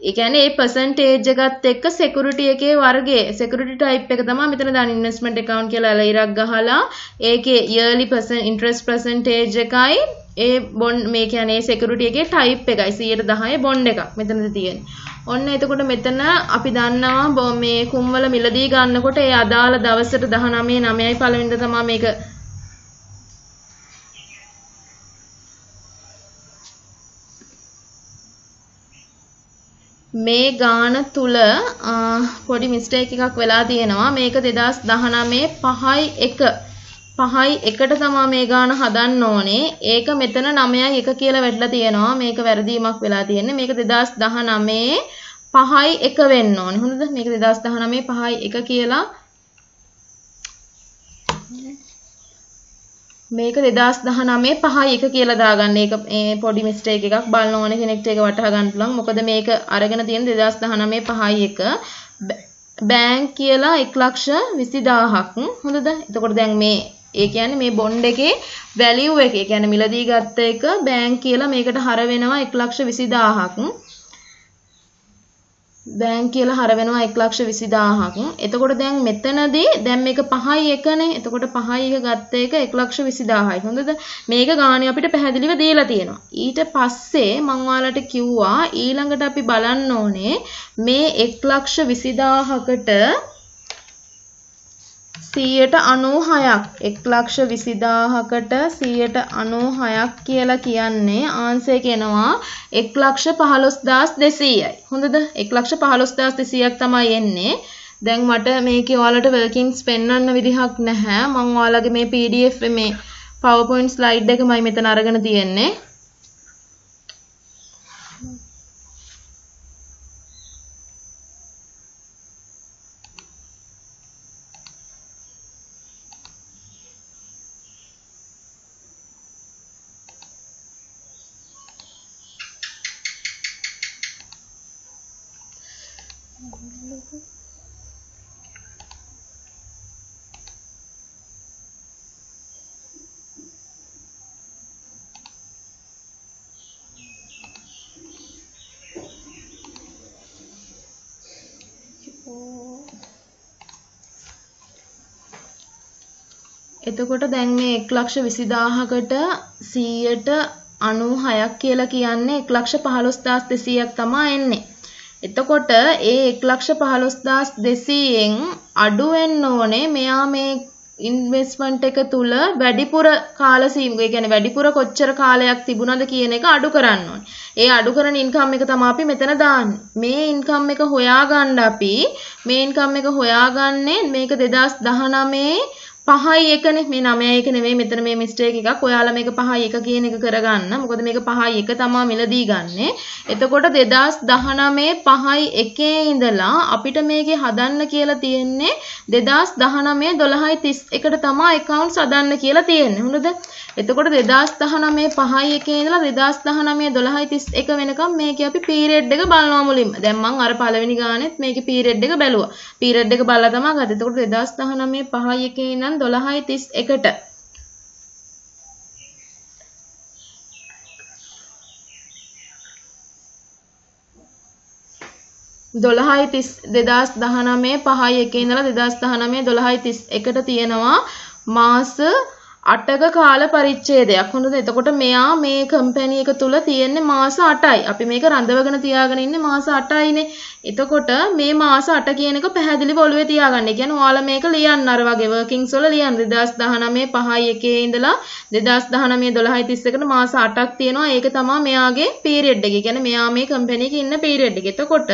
ඒ කියන්නේ ඒ percentage එකත් එක්ක security එකේ වර්ගයේ security type එක තමයි මෙතන දාන්න. investment account කියලා ලයිරක් ගහලා ඒකේ yearly interest percentage එකයි ඒ bond මේ කියන්නේ security එකේ type එකයි 10% bond එකක් මෙතනදී තියෙන්නේ. ඔන්න එතකොට මෙතන අපි දන්නවා මේ කුම්වල මිලදී ගන්නකොට ඒ අදාළ දවසට 19/9යි පළවෙනිදා තමයි මේක මේ ගාන තුල පොඩි මිස්ටේක් එකක් වෙලා තියෙනවා. මේක 2019 5යි 1ට තමයි මේ ගාන හදන්න ඕනේ. ඒක මෙතන 9යි 1 කියලා වැටලා තියෙනවා. මේක වැරදීමක් වෙලා තියෙන්නේ. මේක 2019 5යි 1 වෙන්න ඕනේ. හොඳද? මේක 2019 5යි 1 කියලා මේක 2019 5යි 1 කියලා දාගන්න. ඒක පොඩි මිස්ටේක් එකක්. බලන ඕන කෙනෙක්ට ඒක වටහා ගන්න පුළුවන්. මොකද මේක අරගෙන තියෙන 2019 5යි 1 බෑන්ක් කියලා 1,20,000ක්. හොඳද? එතකොට දැන් මේ ඒ කියන්නේ මේ බොන්ඩ් එකේ වැලියු එක. ඒ කියන්නේ මිලදී ගත්ත එක බෑන්ක් කියලා මේකට හර වෙනවා 1,20,000ක්. බෑන්ක් කියලා හර වෙනවා 1,20,000ක්. එතකොට දැන් මෙතනදී දැන් මේක 5යි එකනේ. එතකොට 5යි එක ගත්ත එක 1,20,000යි. හොඳද? මේක ගානේ අපිට පැහැදිලිව දීලා තියෙනවා. ඊට පස්සේ මම ඔයාලට කිව්වා ඊළඟට අපි බලන්න ඕනේ මේ 1,20,000කට 196ක් 1,20,000කට 196ක් කියලා කියන්නේ ආන්සර් එක එනවා 1,15,200යි. හොඳද? 1,15,200ක් තමයි එන්නේ. දැන් මට මේකේ ඔයාලට වර්කින්ග්ස් පෙන්වන්න විදිහක් නැහැ. මම ඔයාලගේ මේ PDF මේ PowerPoint slide එකමයි මෙතන අරගෙන තියෙන්නේ. එතකොට දැන් මේ 1,20,000කට 196ක් කියලා කියන්නේ 1,15,200ක් තමයි එන්නේ. එතකොට ඒ 1,15,200න් අඩු වෙන්න ඕනේ මෙයා මේ ඉන්වෙස්ට්මන්ට් එක තුල වැඩිපුර කාල සීමාව, ඒ කියන්නේ වැඩිපුර කොච්චර කාලයක් තිබුණද කියන එක අඩු කරන්න ඕනේ. ඒ අඩු කරන ඉන්කම් එක තමයි අපි මෙතන දාන්නේ. මේ ඉන්කම් එක හොයාගන්න අපි මේ ඉන්කම් එක හොයාගන්නේ මේක 2019 5යි එකනේ. මේ 9යි එක නෙවෙයි, මෙතන මේ මිස්ටේක් එකක්. ඔයාලා මේක 5යි එක කියන එක කරගන්න. මොකද මේක 5යි එක තමයි මිලදී ගන්නෙ. එතකොට 2019 5යි එකේ ඉඳලා අපිට මේකේ හදන්න කියලා තියෙන්නේ 2019 12:31ට තමයි accounts හදන්න කියලා තියෙන්නේ. හොඳද? එතකොට 2019 5යි එකේ ඉඳලා 2019 12:31 වෙනකම් මේකේ අපි පීරියඩ් එක බලනවා මුලින්ම. දැන් මම අර පළවෙනි ගානෙත් මේකේ පීරියඩ් එක බැලුවා. පීරියඩ් එක බලලා තමයි ගත්තේ. එතකොට 2019 5යි එකේ ඉඳන් 12:31ට 2019 5යි එකේ ඉඳලා 2019 12:31ට තියෙනවා මාස 8ක කාල පරිච්ඡේදයක්. හොඳද? එතකොට මෙයා මේ කම්පැනි එක තුල තියෙන්නේ මාස 8යි. අපි මේක රඳවගෙන තියාගෙන ඉන්නේ මාස 8යිනේ. එතකොට මේ මාස 8 කියන එක පැහැදිලිව ඔළුවේ තියාගන්න. ඒ කියන්නේ ඔයාලා මේක ලියන්න අර වගේ වර්කින්ග්ස් වල ලියන්න. 2019 5යි එකේ ඉඳලා 2019 12:31ට මාස 8ක් තියෙනවා. ඒක තමයි මෙයාගේ පීරියඩ් එක. ඒ කියන්නේ මෙයා මේ කම්පැනි එකේ ඉන්න පීරියඩ් එක. එතකොට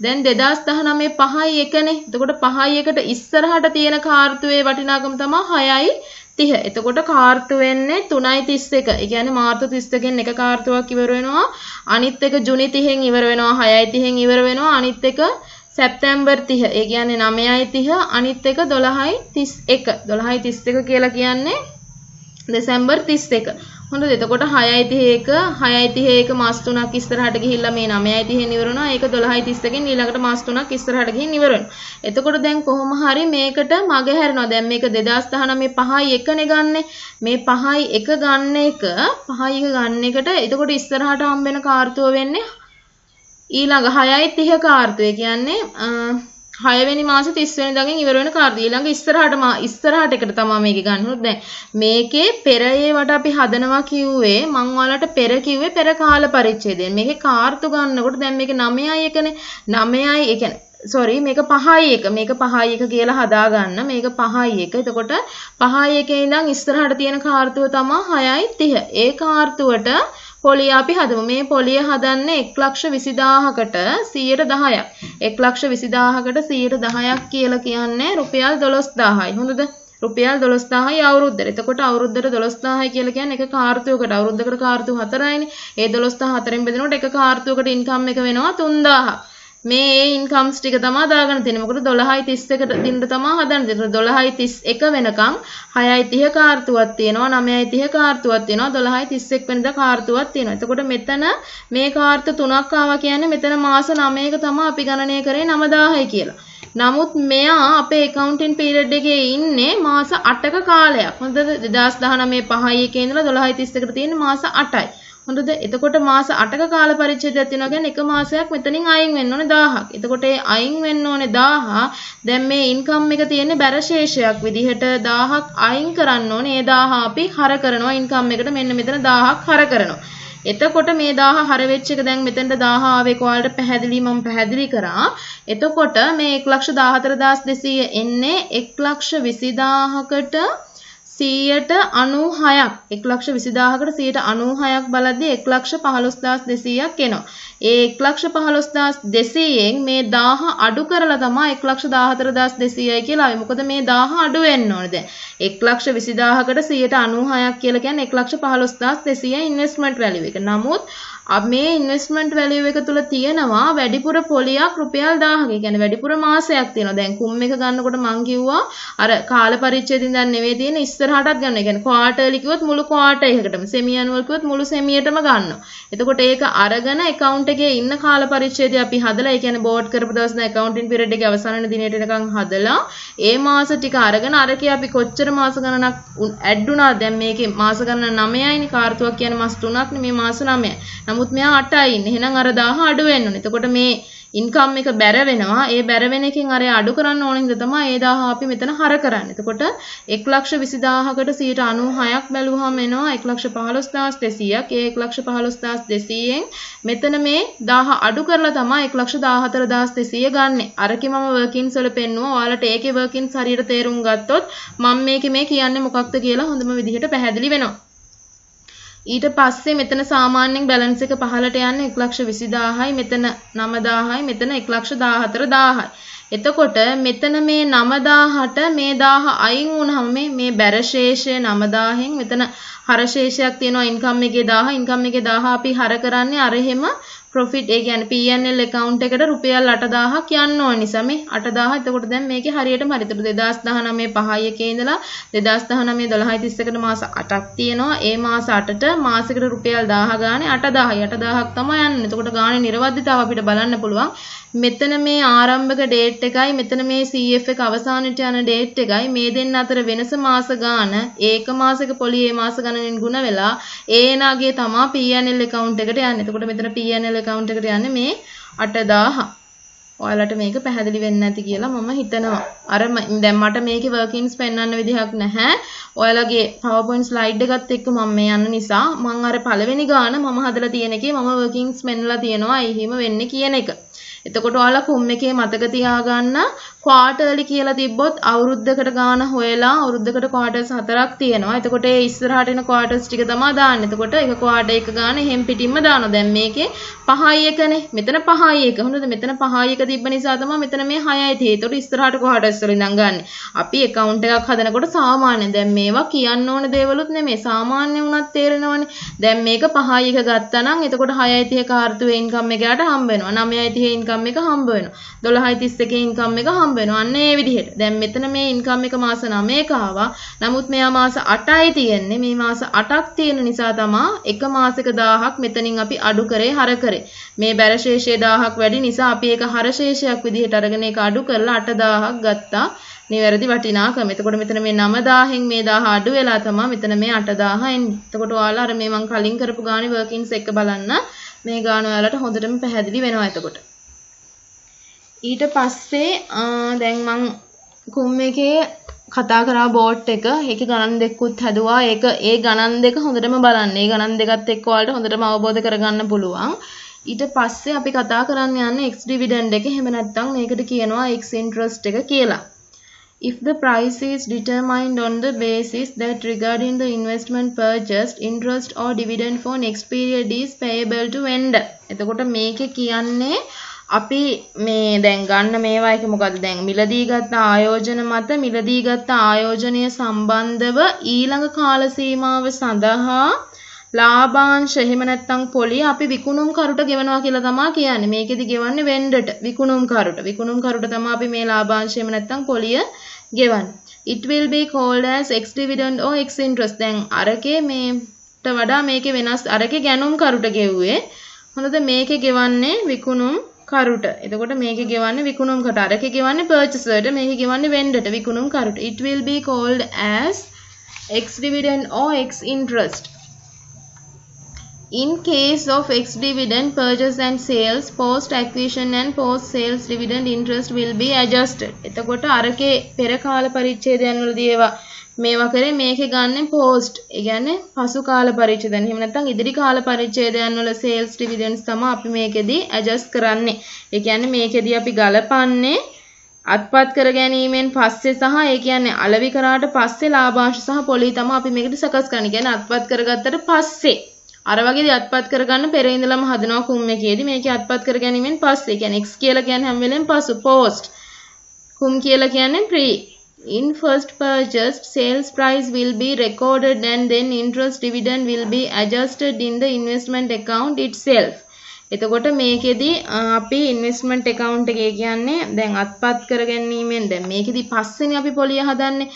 දැන් 2019 5යි එකනේ. එතකොට 5යි එකට ඉස්සරහට තියෙන කාර්තුවේ වටිනාකම තමයි 6යි 30. එතකොට කාර්තු වෙන්නේ 3.31. ඒ කියන්නේ මාර්තු 31න් එක කාර්තුවක් ඉවර වෙනවා. අනිත් එක ජුනි 30න් ඉවර වෙනවා. 6.30න් ඉවර වෙනවා. අනිත් එක සැප්තැම්බර් 30. ඒ කියන්නේ 9.30. අනිත් එක 12.31. 12.31 කියලා කියන්නේ දෙසැම්බර් 31. හොඳද? එතකොට 6.31 මාස 3ක් ඉස්සරහට ගිහිල්ලා මේ 9.30න් ඉවර වෙනවා. ඒක 12.31කින් ඊළඟට මාස 3ක් ඉස්සරහට ගිහින් ඉවර වෙනවා. එතකොට දැන් කොහොම හරි මේකට මග හැරෙනවා. දැන් මේක 2019 5යි එකනේ ගන්නෙ. මේ 5යි එක ගන්න එක 5යි එක ගන්න එකට එතකොට ඉස්සරහට හම්බ වෙන කාර්තුව වෙන්නේ ඊළඟ 6.30 කාර්තුව. ඒ කියන්නේ 6 වෙනි මාසේ 30 වෙනිදාකින් ඉවර වෙන කාර්යය ඊළඟ ඉස්සරහට එකට තමයි මේක ගන්න ඕනේ. දැන් මේකේ පෙර ඒවට අපි හදනවා කිව්වේ මම ඔයාලට පෙර කිව්වේ පෙර කාල පරිච්ඡේදයෙන්. මේකේ කාර්තු ගන්නකොට දැන් මේක 9යි එකනේ. 9යි ඒ කියන්නේ මේක 5යි එක. මේක 5යි එක කියලා හදා ගන්න. මේක 5යි එක. එතකොට 5යි එකේ ඉඳන් ඉස්සරහට තියෙන කාර්තුව තමයි 6.30. ඒ කාර්තුවට පොලිය අපි හදමු. මේ පොලිය හදන්නේ 1,20,000කට 110ක්. 1,20,000කට 110ක් කියලා කියන්නේ රුපියල් 12,000යි. හොඳද? රුපියල් 12,000යි අවුරුද්දට. එතකොට අවුරුද්දට 12,000යි කියලා කියන්නේ එක කාර්තුවකට අවුරුද්දකට කාර්තුව 4යිනේ. ඒ 12,000 4ෙන් බෙදනකොට එක කාර්තුවකට ඉන්කම් එක වෙනවා 3,000ක්. මේ ඉන්කම්ස් ටික තමයි දාගෙන තියෙන්නේ. මොකද 12.31කට දින්න තමයි හදන්නේ. 12.31 වෙනකම් 6.30 කාර්තුවක් තියෙනවා, 9.30 කාර්තුවක් තියෙනවා, 12.31 වෙනිදා කාර්තුවක් තියෙනවා. එතකොට මෙතන මේ කාර්තු තුනක් ආවා කියන්නේ මෙතන මාස 9ක තමයි අපි ගණනය කරේ 9,000යි කියලා. නමුත් මෙයා අපේ accounting period එකේ ඉන්නේ මාස 8ක කාලයක්. හොඳද? 2019 5 එකේ ඉඳලා 12:31කට තියෙන මාස 8යි. හොඳද? එතකොට මාස 8ක කාල පරිච්ඡේදයක් තියෙනවා කියන්නේ එක මාසයක් මෙතනින් අයින් වෙන්න ඕනේ 1000ක්. එතකොට ඒ අයින් වෙන්න ඕනේ 1000. දැන් මේ ඉන්කම් එක තියෙන්නේ බැරශේෂයක් විදිහට 1000ක් අයින් කරන්න ඕනේ. ඒ 1000 අපි හර කරනවා ඉන්කම් එකට මෙන්න මෙතන 1000ක් හර කරනවා. එතකොට මේ 1000 හර වෙච්ච එක දැන් මෙතෙන්ට 1000 ආවේ ඔයාලට පැහැදිලි මම පැහැදිලි කරා. එතකොට මේ 114200 එන්නේ 120000කට 196ක් 120000කට 196ක් බලද්දී 115200ක් එනවා. ඒ 115200න් මේ 1000 අඩු කරලා තමයි 114200යි කියලා ආවේ. මොකද මේ 1000 අඩු වෙන්න ඕනේ දැන්. 120000කට 196ක් කියලා කියන්නේ 115200 ඉන්වෙස්ට්මන්ට් වැලියු එක. නමුත් මේ ඉන්වෙස්ට්මන්ට් වැලියු එක තුල තියෙනවා වැඩිපුර පොලියක් රුපියල් 1000ක. ඒ කියන්නේ වැඩිපුර මාසයක් තියෙනවා. දැන් කුම් එක ගන්නකොට මං කිව්වා අර කාල පරිච්ඡේදයෙන් දැන් නෙවෙයි තියෙන්නේ ඉස්සරහටත් ගන්න. ඒ කියන්නේ ක්වාටර්ලි කිව්වොත් මුළු ක්වාටර් එකකටම, සෙමි ඇනුවල් කිව්වොත් මුළු සෙමියටම ගන්නවා. එතකොට ඒක අරගෙන account එකේ ඉන්න කාල පරිච්ඡේදය අපි හදලා, ඒ කියන්නේ බෝඩ් කරපු දවස් දැන් accounting period එකේ අවසාන වෙන දිනේට එනකන් හදලා ඒ මාස ටික අරගෙන අරකේ අපි කොච්චර මාස ගණනක් ඇඩ් වුණාද? දැන් මේකේ මාස ගණන 9යිනේ. කාර්තුවක් කියන්නේ මාස 3ක් නේ. මේ මාස 9යි. නමුත් මෙයා 8යි ඉන්නේ. එහෙනම් අර 1000 අඩු වෙන්න ඕනේ. එතකොට මේ ඉන්කම් එක බැර වෙනවා. ඒ බැර වෙන එකෙන් අර අඩු කරන්න ඕන හින්දා තමයි ඒ 1000 අපි මෙතන හර කරන්නේ. එතකොට 120000කට 196ක් බැලුවහම එනවා 115200ක්. ඒ 115200න් මෙතන මේ 1000 අඩු කරලා තමයි 114200 ගන්නෙ. අරකේ මම වර්කින්ස් වල පෙන්නුවා. ඔයාලට ඒකේ වර්කින්ස් හරියට තේරුම් ගත්තොත් මම මේකේ මේ කියන්නේ මොකක්ද කියලා හොඳම විදිහට පැහැදිලි වෙනවා. ඊට පස්සේ මෙතන සාමාන්‍යයෙන් බැලන්ස් එක පහළට යන්නේ 120000යි, මෙතන 9000යි, මෙතන 114000යි. එතකොට මෙතන මේ 9000ට මේ 1000 අයින් වුණාම මේ බැරශේෂය 9000න් මෙතන හරශේෂයක් තියෙනවා ඉන්කම් එකේ 1000. ඉන්කම් එකේ 1000 අපි හර කරන්නේ අර එහෙම ප්‍රොෆිට් ඒ කියන්නේ P&L account එකට රුපියල් 8000ක් යන්න ඕන නිසා මේ 8000. එතකොට දැන් මේකේ හරියටම හරියට 2019 5 එකේ ඉඳලා 2019 12:30කට මාස 8ක් තියෙනවා. ඒ මාස 8ට මාසෙකට රුපියල් 1000 ගානේ 8000යි 8000ක් තමයි යන්නේ. එතකොට ගානේ නිර්වද්‍යතාව අපිට බලන්න පුළුවන්. මෙතන මේ ආරම්භක ඩේට් එකයි මෙතන මේ CF එක අවසානට යන ඩේට් එකයි මේ දෙන්න අතර වෙනස මාස ගාන ඒක මාසෙක පොලියේ මාස ගණනෙන් ගුණ වෙලා ඒනාගේ තමයි P&L account එකට යන්නේ. එතකොට මෙතන P&L account එකට යන්නේ මේ 8000. ඔයාලට මේක පැහැදිලි වෙන්නේ නැති කියලා මම හිතනවා. අර දැන් මට මේකේ workings පෙන්වන්න විදිහක් නැහැ. ඔයාලගේ PowerPoint slide එකත් එක්ක මම මේ යන නිසා මම අර පළවෙනි ගාන මම හදලා තියෙන එකේ මම workings පෙන්වලා තියෙනවා. එහෙම වෙන්නේ කියන එක. එතකොට ඔයාලා කුම් එකේ මතක තියාගන්න ක්වාටර්ලි කියලා තිබ්බොත් අවුරුද්දකට ගාන හොයලා අවුරුද්දකට ක්වාටර්ස් 4ක් තියෙනවා. එතකොට ඒ ඉස්සරහට එන ක්වාටර්ස් ටික තමයි දාන්නේ. එතකොට එක ක්වාටර් එක ගාන එහෙම් පිටින්ම දානවා. දැන් මේකේ 5යි එකනේ. මෙතන 5යි එක. හොඳද? මෙතන 5යි එක තිබ්බ නිසා තමයි මෙතන මේ 6යි තියෙන්නේ. එතකොට ඉස්සරහට ක්වාටර්ස් වලින් ඉඳන් ගන්න. අපි account එකක් හදනකොට සාමාන්‍යයෙන් දැන් මේවා කියන්න ඕන දේවලුත් නෙමෙයි. සාමාන්‍ය වුණත් තේරෙනවනේ. දැන් මේක 5යි එක ගත්තා නම් එතකොට 6යි 30 කාර්තුවේ ඉන්කම් එක යට හම්බ වෙනවා. 9යි 30 ඉන්කම් එක හම්බ වෙනවා. 12යි 31 ඉන්කම් එක හම්බ වෙනවා. අන්න ඒ විදිහට. දැන් මෙතන මේ ඉන්කම් එක මාස 9ක ආවා. නමුත් මෙයා මාස 8යි තියෙන්නේ. මේ මාස 8ක් තියෙන නිසා තමයි එක මාසෙක 1000ක් මෙතනින් අපි අඩු කරේ හර කරේ. මේ බැරශේෂය 1000ක් වැඩි නිසා අපි ඒක හරශේෂයක් විදිහට අරගෙන ඒක අඩු කරලා 8000ක් ගත්තා. නිවැරදි වටිනාකම. එතකොට මෙතන මේ 9000න් මේ 1000 අඩු වෙලා තමයි මෙතන මේ 8000 එන්නේ. එතකොට ඔයාලා අර මේ මම කලින් කරපු ගානේ workings එක බලන්න. මේ ගාන ඔයාලට හොඳටම පැහැදිලි වෙනවා එතකොට. ඊට පස්සේ දැන් මං කුම් එකේ කතා කරා බෝඩ් එක. ඒකේ ගණන් දෙකකුත් හැදුවා. ඒක ඒ ගණන් දෙක හොඳටම බලන්න. ඒ ගණන් දෙකත් එක්ක ඔයාලට හොඳටම අවබෝධ කරගන්න පුළුවන්. ඊට පස්සේ අපි කතා කරන්න යන්නේ x dividend එක. එහෙම නැත්නම් මේකට කියනවා x interest එක කියලා. If the price is determined on the basis that regarding the investment purchased, interest or dividend for next period is payable to vendor. එතකොට මේකේ කියන්නේ අපි මේ දැන් ගන්න මේවා එක මොකද්ද? දැන් මිලදී ගත්ත ආයෝජන මත මිලදී ගත්ත ආයෝජනය සම්බන්ධව ඊළඟ කාල සීමාව සඳහා ලාභාංශ එහෙම නැත්නම් පොලිය අපි විකුණුම් කරුට ගෙවනවා කියලා තමයි කියන්නේ. මේකෙදි ගෙවන්නේ වෙන්ඩර්ට විකුණුම් කරුට. විකුණුම් කරුට තමයි අපි මේ ලාභාංශ එහෙම නැත්නම් පොලිය ගෙවන්නේ. It will be called as ex dividend or ex interest. දැන් අරකේ මේට වඩා මේකේ වෙනස්. අරකේ ගැනුම් කරුට ගෙව්වේ. හොඳද? මේකේ ගෙවන්නේ විකුණුම් කරුට. එතකොට මේකේ ගෙවන්නේ විකුණුම් කට. අරකේ ගෙවන්නේ purchaser ට. මේකේ ගෙවන්නේ vendor ට විකුණුම් කරුට. It will be called as ex dividend or ex interest. In case of ex dividend purchase and sales, post acquisition and post sales dividend interest will be adjusted. එතකොට අරකේ පෙර කාල පරිච්ඡේදයන් වලදී ඒවා මේවා කරේ මේකේ ගන්න post. ඒ කියන්නේ පසු කාල පරිච්ඡේදයන්. එහෙම නැත්නම් ඉදිරි කාල පරිච්ඡේදයන් වල sales dividends තමයි අපි මේකෙදී adjust කරන්නේ. ඒ කියන්නේ මේකෙදී අපි ගලපන්නේ අත්පත් කර ගැනීමෙන් පස්සේ සහ ඒ කියන්නේ අලෙවි කරාට පස්සේ ලාභාංශ සහ පොලි තමයි අපි මේකට සකස් කරන්නේ. කියන්නේ අත්පත් කරගත්තට පස්සේ අර වගේදී අත්පත් කරගන්න පෙර ඉඳලම හදනවා කුම්මේකේදී මේකේ අත්පත් කර ගැනීමෙන් පස්සේ කියන්නේ x කියලා කියන්නේ හැම වෙලෙම පසු post කුම් කියලා කියන්නේ pre. In first purchase sales price will be recorded and then interest dividend will be adjusted in the investment account itself. එතකොට මේකෙදී අපි investment account එකේ කියන්නේ දැන් අත්පත් කරගැනීමෙන් දැන් මේකෙදී පස්සේනේ අපි පොලිය හදන්නේ.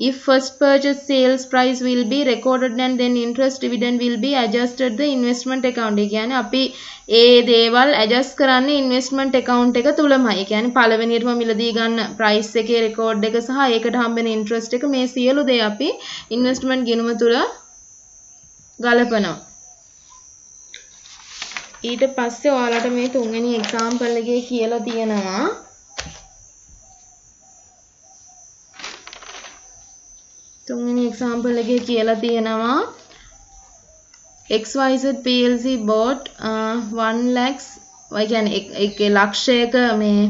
If first purchase sales price will be recorded and then interest dividend will be adjusted the investment account. ඒ කියන්නේ අපි ඒ දේවල් adjust කරන්නේ investment account එක තුලමයි. ඒ කියන්නේ පළවෙනියටම මිලදී ගන්න price එකේ record එක සහ ඒකට හම්බෙන interest එක මේ සියලු දේ අපි investment ගිණුම තුල ගලපනවා. ඊට පස්සේ ඔයාලට මේ තුන්වෙනි එක්සැම්පල් එකේ කියලා තියෙනවා XYZ PLC bought 1 lakhs ඒ කියන්නේ එක ලක්ෂයක මේ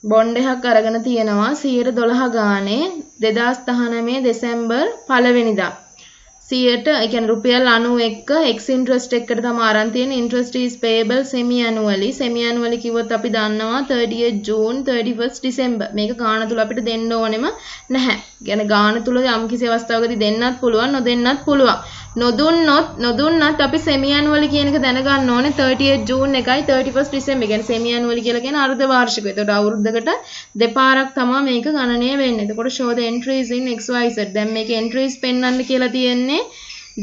බොන්ඩ් එකක් අරගෙන තියෙනවා 112 ගානේ 2019 දෙසැම්බර් 1 වෙනිදා 100ට ඒ කියන්නේ රුපියල් 91 එක්ස් ඉන්ට්‍රස්ට් එකකට තමයි අරන් තියෙන්නේ. interest is payable semi annually. semi annually කිව්වොත් අපි දන්නවා 30th June 31st December. මේක ගාණ තුල අපිට දෙන්න ඕනෙම නැහැ. කියන්නේ ගාණ තුල යම් කිසි අවස්ථාවකදී දෙන්නත් පුළුවන් නොදෙන්නත් පුළුවන්. නොදුන්නත් අපි semi annually කියන එක දැනගන්න ඕනේ 30th June එකයි 31st December. කියන්නේ semi annually කියලා කියන්නේ අර්ධ වාර්ෂිකය. ඒතකොට අවුරුද්දකට දෙපාරක් තමයි මේක ගණනය වෙන්නේ. එතකොට show the entries in XYZ. දැන් මේක entries පෙන්වන්න කියලා තියෙන්නේ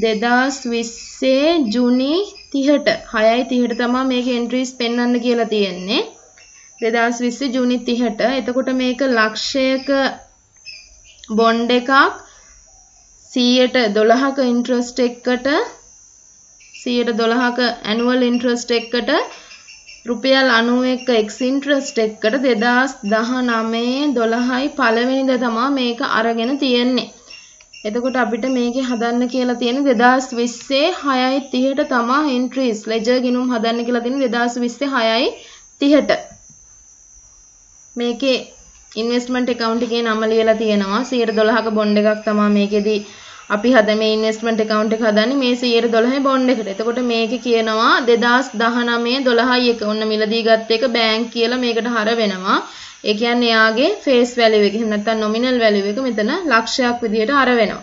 2020 ජුනි 30ට 6:30ට තමයි මේක entries පෙන්වන්න කියලා තියෙන්නේ 2020 ජුනි 30ට. එතකොට මේක ලක්ෂයක බොන්ඩ් එකක් 112ක interest එකකට 112ක annual interest එකකට රුපියල් 91 ex interest එකකට 2019 12යි 1 වෙනිදා තමයි මේක අරගෙන තියෙන්නේ. එතකොට අපිට මේකේ හදන්න කියලා තියෙන 2020 6:30ට තමයි entries ledger ගිණුම් හදන්න කියලා තියෙන 2020 6:30ට. මේකේ investment account එකේ නම ලියලා තියෙනවා 112ක බොන්ඩ් එකක් තමයි මේකෙදී අපි මේ investment account එක හදන්නේ මේ 112 බොන්ඩ් එකට. එතකොට මේකේ කියනවා 2019 12යි 1 ඔන්න මිලදී ගත්ත එක බැංක් කියලා මේකට හර වෙනවා. ඒ කියන්නේ යාගේ face value එක එහෙම නැත්නම් nominal value එක මෙතන ලක්ෂයක් විදියට අර වෙනවා.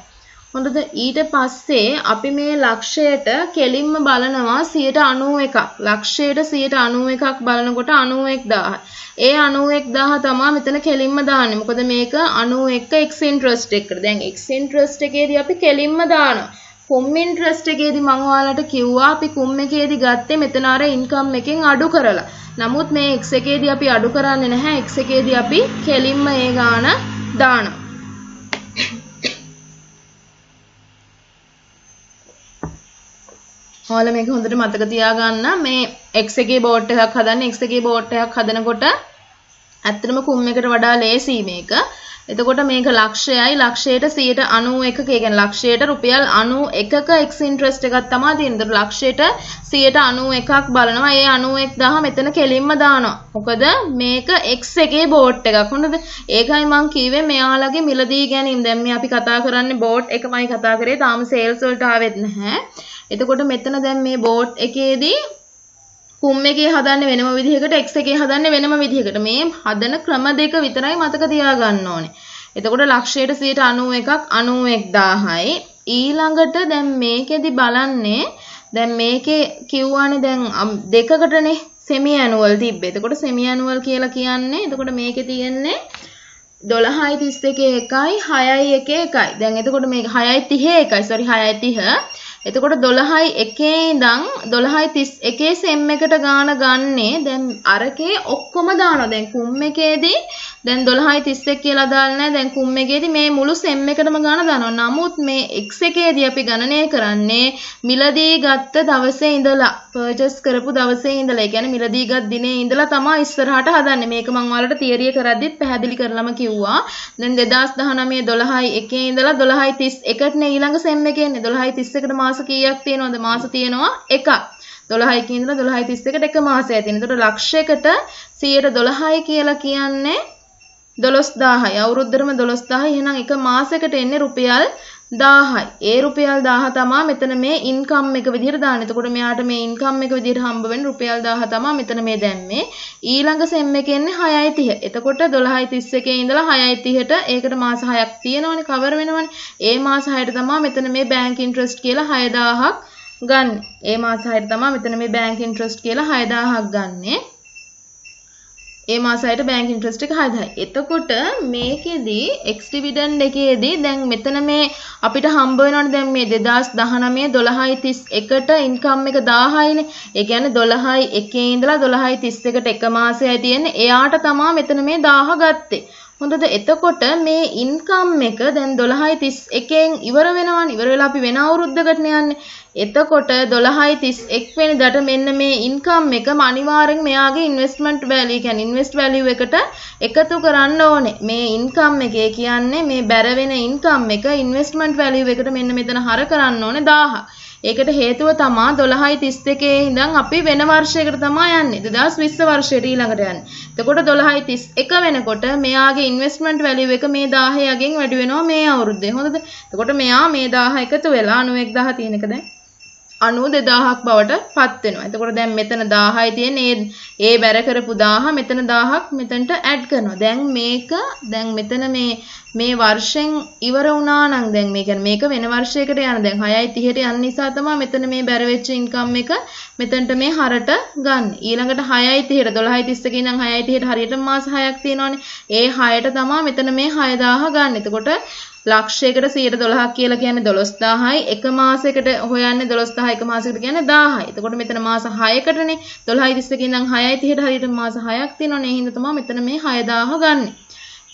හොඳද? ඊට පස්සේ අපි මේ ලක්ෂයට කෙලින්ම බලනවා 91ක්. ලක්ෂයට 91ක් බලනකොට 91000. ඒ 91000 තමයි මෙතන කෙලින්ම දාන්නේ. මොකද මේක 91 x interest එකකට. දැන් x interest එකේදී අපි කෙලින්ම දානවා. කුම් interest එකේදී මම ඔයාලට කිව්වා අපි කුම් එකේදී ගත්තේ මෙතන අර income එකෙන් අඩු කරලා. නමුත් මේ x එකේදී අපි අඩු කරන්නේ නැහැ. x එකේදී අපි කෙලින්ම ඒ ගාන දානවා. ඔයාලා මේක හොඳට මතක තියාගන්න. මේ x එකේ බෝඩ් එකක් හදන්න x එකේ බෝඩ් එකක් හදනකොට ඇත්තටම කුම් එකට වඩා ලේසි මේක. එතකොට මේක ලක්ෂයයි ලක්ෂයට 91ක ඒ කියන්නේ ලක්ෂයට රුපියල් 91ක x interest එකක් තමයි තියෙන්නේ. ඒතර ලක්ෂයට 91ක් බලනවා. ඒ 91000 මෙතන කෙලින්ම දානවා. මොකද මේක x එකේ බෝඩ් එකක්. හොඳද? ඒකයි මම කිව්වේ මෙයාලගේ මිලදී ගැනීම. දැන් මේ අපි කතා කරන්නේ බෝඩ් එකමයි කතා කරේ. තාම sales වලට ආවෙත් නැහැ. එතකොට මෙතන දැන් මේ බෝඩ් එකේදී කුම් එකේ හදන්නේ වෙනම විදිහකට x එකේ හදන්නේ වෙනම විදිහකට. මේ හදන ක්‍රම දෙක විතරයි මතක තියාගන්න ඕනේ. එතකොට ලක්ෂයට 91ක් 91000යි. ඊළඟට දැන් මේකෙදි බලන්නේ දැන් මේකේ කිව්වානේ දැන් දෙකකටනේ semi annual තිබ්බේ. එතකොට semi annual කියලා කියන්නේ එතකොට මේකේ තියෙන්නේ 12යි 31 එකයි 6යි 1 එකයි. දැන් එතකොට මේක 6යි 30 එකයි sorry 6යි 30 එතකොට 12යි 1 ඉඳන් 12යි 31 සෙම් එකට ගාන ගන්නේ දැන් අරකේ ඔක්කොම දානවා. දැන් කුම් එකේදී දැන් 12යි 31 කියලා දාලා නැහැ. දැන් කුම් එකේදී මේ මුළු සෙම් එකටම ගාන දානවා. නමුත් මේ x එකේදී අපි ගණනය කරන්නේ මිලදී ගත්ත දවසේ ඉඳලා පර්චේස් කරපු දවසේ ඉඳලා. ඒ කියන්නේ මිලදී ගත් දිනේ ඉඳලා තමයි ඉස්සරහට හදන්නේ. මේක මම ඔයාලට තියරිය කරද්දිත් පැහැදිලි කරලම කිව්වා. දැන් 2019 12යි 1 ඉඳලා 12යි 31ට නේ ඊළඟ සෙම් එකේ එන්නේ. 12යි 31ට මාස කීයක් තියෙනවද? මාස තියෙනවා එකක්. 12යි 1 ඉඳලා 12යි 31ට එක මාසයක් තියෙනවා. ඒතකොට ලක්ෂයකට 112යි කියලා කියන්නේ 12000යි. අවුරුද්දටම 12000යි. එහෙනම් එක මාසයකට එන්නේ රුපියල් 1000යි. ඒ රුපියල් 1000 තමයි මෙතන මේ ඉන්කම් එක විදිහට දාන්නේ. එතකොට මෙයාට මේ ඉන්කම් එක විදිහට හම්බ වෙන්නේ රුපියල් 1000 තමයි මෙතන මේ දැම්මේ. ඊළඟ සෙම් එකේ එන්නේ 6.30. එතකොට 12.31 ඉඳලා 6.30ට ඒකට මාස 6ක් තියෙනවනේ කවර් වෙනවනේ. ඒ මාස 6ට තමයි මෙතන මේ බැංක් ඉන්ට්‍රස්ට් කියලා 6000ක් ගන්න. ඒ මාස 6ට තමයි මෙතන මේ බැංක් ඉන්ට්‍රස්ට් කියලා 6000ක් ගන්නෙ. ඒ මාසයට බැංක් ඉන්ට්‍රස්ට් එක 6000යි. එතකොට මේකෙදී එක්ස් ඩිවිඩන්ඩ් එකේදී දැන් මෙතන මේ අපිට හම්බ වෙනවනේ දැන් මේ 2019 12.31ට ඉන්කම් එක 1000යිනේ. ඒ කියන්නේ 12.1 ඉඳලා 12.31ට එක මාසයයි තියෙන්නේ. එයාට තමයි මෙතන මේ 1000 ගත්තේ. හොඳද? එතකොට මේ ඉන්කම් එක දැන් 12.31න් ඉවර වෙනවනේ. ඉවර වෙලා අපි වෙන අවුරුද්දකට යන්නේ. එතකොට 12.31 වෙනිදාට මෙන්න මේ ඉන්කම් එකම අනිවාර්යෙන් මෙයාගේ ඉන්වෙස්ට්මන්ට් වැලියු කියන්නේ ඉන්වෙස්ට් වැලියු එකට එකතු කරන්න ඕනේ. මේ ඉන්කම් එකේ කියන්නේ මේ බැර වෙන ඉන්කම් එක ඉන්වෙස්ට්මන්ට් වැලියු එකට මෙන්න මෙතන හර කරන්න ඕනේ 1000. ඒකට හේතුව තමයි 12.31 ඉඳන් අපි වෙන වර්ෂයකට තමයි යන්නේ. 2020 වර්ෂයට ඊළඟට යන්නේ. එතකොට 12.31 වෙනකොට මෙයාගේ ඉන්වෙස්ට්මන්ට් වැලියු එක මේ 1000 යකින් වැඩි වෙනවා මේ අවුරුද්දේ. හොඳද? එතකොට මෙයා මේ 1000 එකතු වෙලා 91000 තියෙන එක දැන් 92000ක් බවට පත් වෙනවා. එතකොට දැන් මෙතන 1000යි තියෙන්නේ. ඒ බැර කරපු 1000 මෙතන 1000ක් මෙතනට ඇඩ් කරනවා. දැන් මේක දැන් මෙතන මේ වර්ෂෙන් ඉවර වුණා නම් දැන් මේ කියන්නේ මේක වෙන වර්ෂයකට යන දැන් 6.30ට යන නිසා තමයි මෙතන මේ බැර වෙච්ච ඉන්කම් එක මෙතනට මේ හරට ගන්න. ඊළඟට 6.30ට 12.31 ඉඳන් 6.30ට හරියට මාස 6ක් තියෙනවානේ. ඒ 6ට තමයි මෙතන මේ 6000 ගන්න. එතකොට ලක්ෂයකට 112ක් කියලා කියන්නේ 12000යි. එක මාසයකට හොයන්නේ 12000 එක මාසයකට කියන්නේ 1000යි. එතකොට මෙතන මාස 6කටනේ 12.31 ඉඳන් 6.30ට හරියට මාස 6ක් තියෙනවනේ. ඒ හින්දා තමයි මෙතන මේ 6000 ගන්න.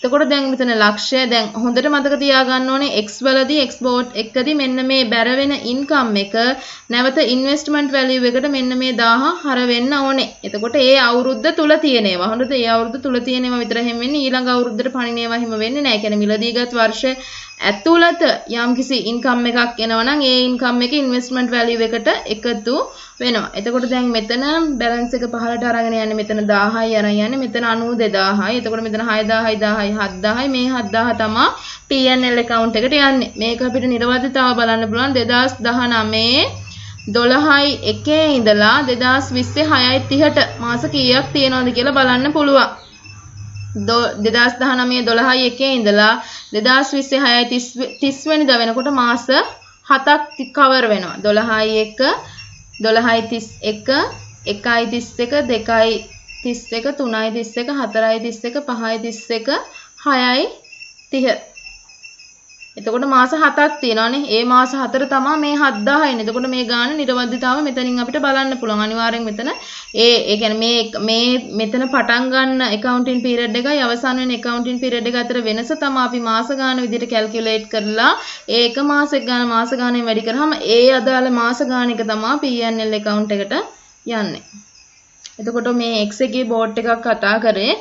එතකොට දැන් මෙතන ලක්ෂය දැන් හොඳට මතක තියාගන්න ඕනේ x වලදී x බෝඩ් එකදී මෙන්න මේ බැර වෙන ඉන්කම් එක නැවත ඉන්වෙස්ට්මන්ට් වැලියු එකට මෙන්න මේ 1000 හර වෙන්න ඕනේ. එතකොට ඒ අවුරුද්ද තුල තියෙනේවා. හොඳද? ඒ අවුරුද්ද තුල තියෙනේවා විතර හැම වෙන්නේ ඊළඟ අවුරුද්දට පණිනේවා හිම වෙන්නේ නැහැ. කියන්නේ මිලදීගත් වර්ෂය ඇතුළත යම්කිසි ඉන්කම් එකක් එනවා නම් ඒ ඉන්කම් එක ඉන්වෙස්ට්මන්ට් වැලියු එකට එකතු වෙනවා. එතකොට දැන් මෙතන බැලන්ස් එක පහළට අරගෙන යන්නේ මෙතන 1000යි අරන් යන්නේ මෙතන 92000යි. එතකොට මෙතන 6000යි 1000යි 7000යි මේ 7000 තමයි P&L account එකට යන්නේ. මේක අපිට නිර්වදිතව බලන්න පුළුවන් 2019 12යි 1 ඉඳලා 2020 6.30ට මාස කීයක් තියෙනවද කියලා බලන්න පුළුවන්. 2019 12යි 1 ඉඳලා 2020 6.30 වෙනිදා වෙනකොට මාස 7ක් කවර් වෙනවා. 12යි 1 12යි 31 1යි 31 2යි 31 3යි 31 4යි 31 5යි 31 6යි 30. එතකොට මාස 7ක් තියෙනවානේ. ඒ මාස 4 තමයි මේ 7000 එන්නේ. එතකොට මේ ගාන නිර්වදිතාව මෙතනින් අපිට බලන්න පුළුවන්. අනිවාර්යෙන් මෙතන ඒ කියන්නේ මේ මෙතන පටන් ගන්න accounting period එකයි අවසන් වෙන accounting period එක අතර වෙනස තමයි අපි මාස ගාන විදිහට calculate කරලා ඒ එක මාසෙක ගාන මාස ගානෙන් වැඩි කරාම ඒ අදාළ මාස ගාන එක තමයි P&L account එකට යන්නේ. එතකොට මේ X එකේ බෝඩ් එකක් කතා කරේ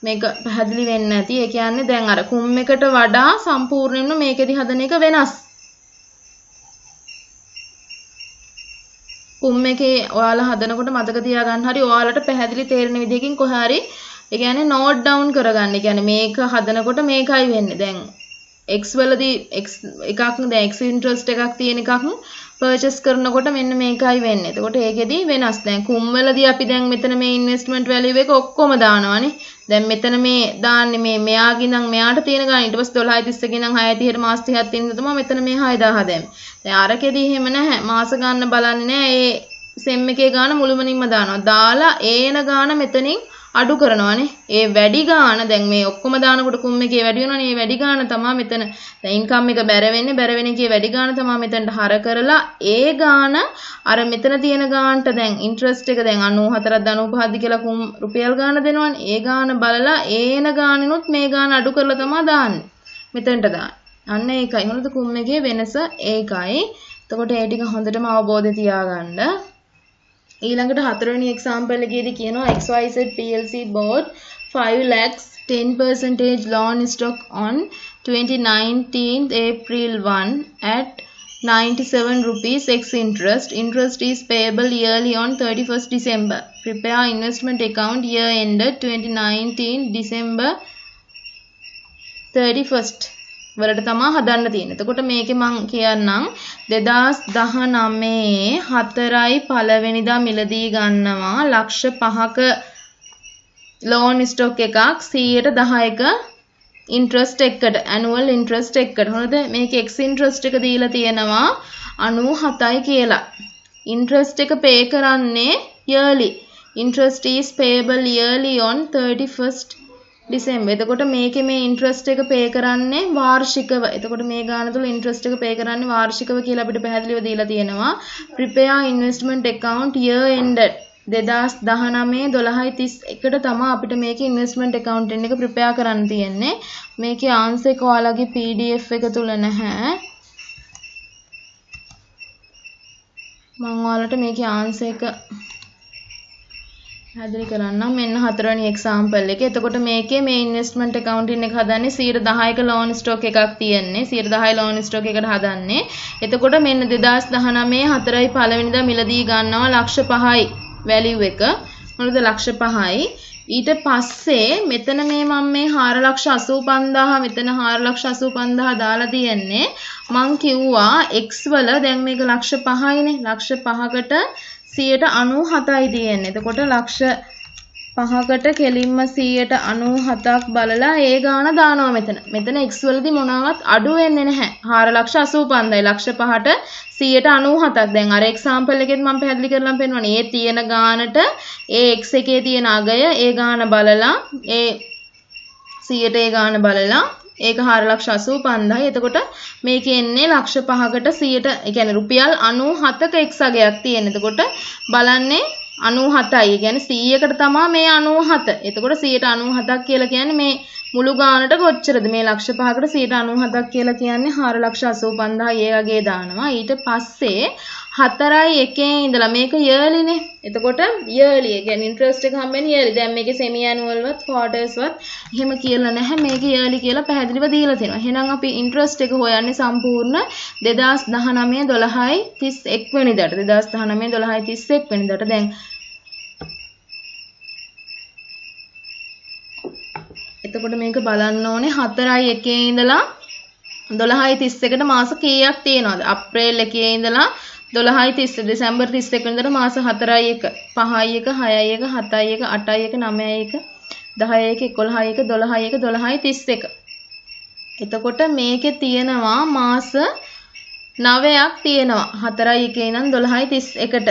මේක පැහැදිලි වෙන්නේ නැති. ඒ කියන්නේ දැන් අර කුම් එකට වඩා සම්පූර්ණයෙන්ම මේකෙදි හදන එක වෙනස්. කුම් එකේ ඔයාලා හදනකොට මතක තියාගන්න හරි ඔයාලට පැහැදිලි තේරෙන විදිහකින් කොහේ හරි ඒ කියන්නේ නෝට් ඩවුන් කරගන්න. ඒ කියන්නේ මේක හදනකොට මේකයි වෙන්නේ. දැන් x වලදී x එකක් දැන් x ඉන්ට්‍රස්ට් එකක් තියෙන එකක් පර්චේස් කරනකොට මෙන්න මේකයි වෙන්නේ. එතකොට ඒකෙදි වෙනස්. දැන් කුම් වලදී අපි දැන් මෙතන මේ ඉන්වෙස්ට්මන්ට් වැලියු එක ඔක්කොම දානවානේ. දැන් මෙතන මේ දාන්නේ මේ මෙයාගේ නම් මෙයාට තියෙන ගාන ඊට පස්සේ 12.31 ඉඳන් 6.30ට මාස 30ක් තියෙන තමයි මෙතන මේ 6000 දැම්මේ. දැන් අරකෙදි එහෙම නැහැ. මාස ගන්න බලන්නේ නැහැ. ඒ සෙම් එකේ ගාන මුළුමනින්ම දානවා. දාලා ඒන ගාන මෙතනින් අඩු කරනවානේ. ඒ වැඩි ගාන දැන් මේ ඔක්කොම දානකොට කුම් එකේ වැඩි වෙනවනේ. ඒ වැඩි ගාන තමයි මෙතන දැන් ඉන්කම් එක බැර වෙන්නේ. බැර වෙන එකේ වැඩි ගාන තමයි මෙතනට හර කරලා ඒ ගාන අර මෙතන තියෙන ගානට දැන් ඉන්ට්‍රස්ට් එක දැන් 94ක් 95ක් කියලා කුම් රුපියල් ගාන දෙනවනේ. ඒ ගාන බලලා ඒන ගානිනුත් මේ ගාන අඩු කරලා තමයි දාන්නේ. මෙතනට දාන්නේ. අන්න ඒකයි. මොනවද කුම් එකේ වෙනස ඒකයි. එතකොට ඒ ටික හොඳටම අවබෝධය තියාගන්න. ඊළඟට හතරවෙනි එක්සැම්පල් එකේදී කියනවා XYZ PLC bought 5 lakhs 10% loan stock on 2019 April 1 at 97 rupees ex interest. Interest is payable yearly on 31st December. Prepare investment account year ended 2019 December 31st. වලට තමයි හදන්න තියෙන්නේ. එතකොට මේකේ මම කියන්නම් 2019 4යි පළවෙනිදා මිලදී ගන්නවා ලක්ෂ 5ක loan stock එකක් 110ක interest එකකට annual interest එකකට. හොඳද? මේකේ ex interest එක දීලා තියෙනවා 97යි කියලා. interest එක pay කරන්නේ yearly. interest is payable yearly on 31st December. එතකොට මේකේ මේ interest එක pay කරන්නේ වාර්ෂිකව. එතකොට මේ ගාන තුල interest එක pay කරන්නේ වාර්ෂිකව කියලා අපිට පැහැදිලිව දීලා තියෙනවා. Prepare investment account year ended 2019 12:31ට තමයි අපිට මේකේ investment account එක prepare කරන්න තියෙන්නේ. මේකේ answer එක ඔයාලගේ PDF එක තුල නැහැ. මම ඔයාලට මේකේ answer එක හැදලි කරන්නම්. මෙන්න හතරවෙනි එක්සැම්පල් එක. එතකොට මේකේ මේ ඉන්වෙස්ට්මන්ට් account එක හදන්නේ 10%ක loan stock එකක් තියෙන්නේ. 10% loan stock එකකට හදන්නේ. එතකොට මෙන්න 2019 4යි පළවෙනිදා මිලදී ගන්නවා ලක්ෂ 5යි value එක. මොනවද ලක්ෂ 5යි. ඊට පස්සේ මෙතන මේ මම මේ 4,85,000 මෙතන 4,85,000 දාලා තියන්නේ. මං කිව්වා x වල දැන් මේක ලක්ෂ 5යිනේ. ලක්ෂ 5කට 97යි තියෙන්නේ. එතකොට ලක්ෂ 5කට කෙලින්ම 97ක් බලලා ඒ ගාන දානවා මෙතන. මෙතන x වලදී මොනවත් අඩු වෙන්නේ නැහැ. 4,85,000යි ලක්ෂ 5ට 97ක්. දැන් අර එක්සැම්පල් එකෙත් මම පැහැදිලි කරලා පෙන්නනවා. ඒ තියෙන ගානට ඒ x එකේ තියෙන අගය ඒ ගාන බලලා ඒ 100ට ඒ ගාන බලලා ඒක 4,85,000යි. එතකොට මේකේ එන්නේ ලක්ෂ 5කට 100ට ඒ කියන්නේ රුපියල් 97ක x අගයක් තියෙන. එතකොට බලන්නේ 97යි. ඒ කියන්නේ 100කට තමයි මේ 97. එතකොට 197ක් කියලා කියන්නේ මේ මුළු ගානට කොච්චරද? මේ ලක්ෂ 5කට 197ක් කියලා කියන්නේ 4,85,000 ඒ වගේ දානවා. ඊට පස්සේ 4යි 1 ඉඳලා මේක yearlyනේ. එතකොට yearly ඒ කියන්නේ interest එක හම්බෙන්නේ yearly. දැන් මේකේ semi annual වත් quarters වත් එහෙම කියලා නැහැ. මේක yearly කියලා පැහැදිලිව දීලා තියෙනවා. එහෙනම් අපි interest එක හොයන්නේ සම්පූර්ණ 2019 12/31 වෙනිදාට. 2019 12/31 වෙනිදාට. දැන් එතකොට මේක බලන්න ඕනේ 4යි 1 ඉඳලා 12/31ට මාස කීයක් තියෙනවද? අප්‍රේල් 1 ඉඳලා 12/30 දෙසැම්බර් 31 වෙනිදාට මාස 4යි 1 5යි 1 6යි 1 7යි 1 8යි 1 9යි 1 10යි 1 11යි 1 12යි 1 12/31. එතකොට මේකේ තියෙනවා මාස 9ක් තියෙනවා 4යි 1 ඉඳන් 12/31ට.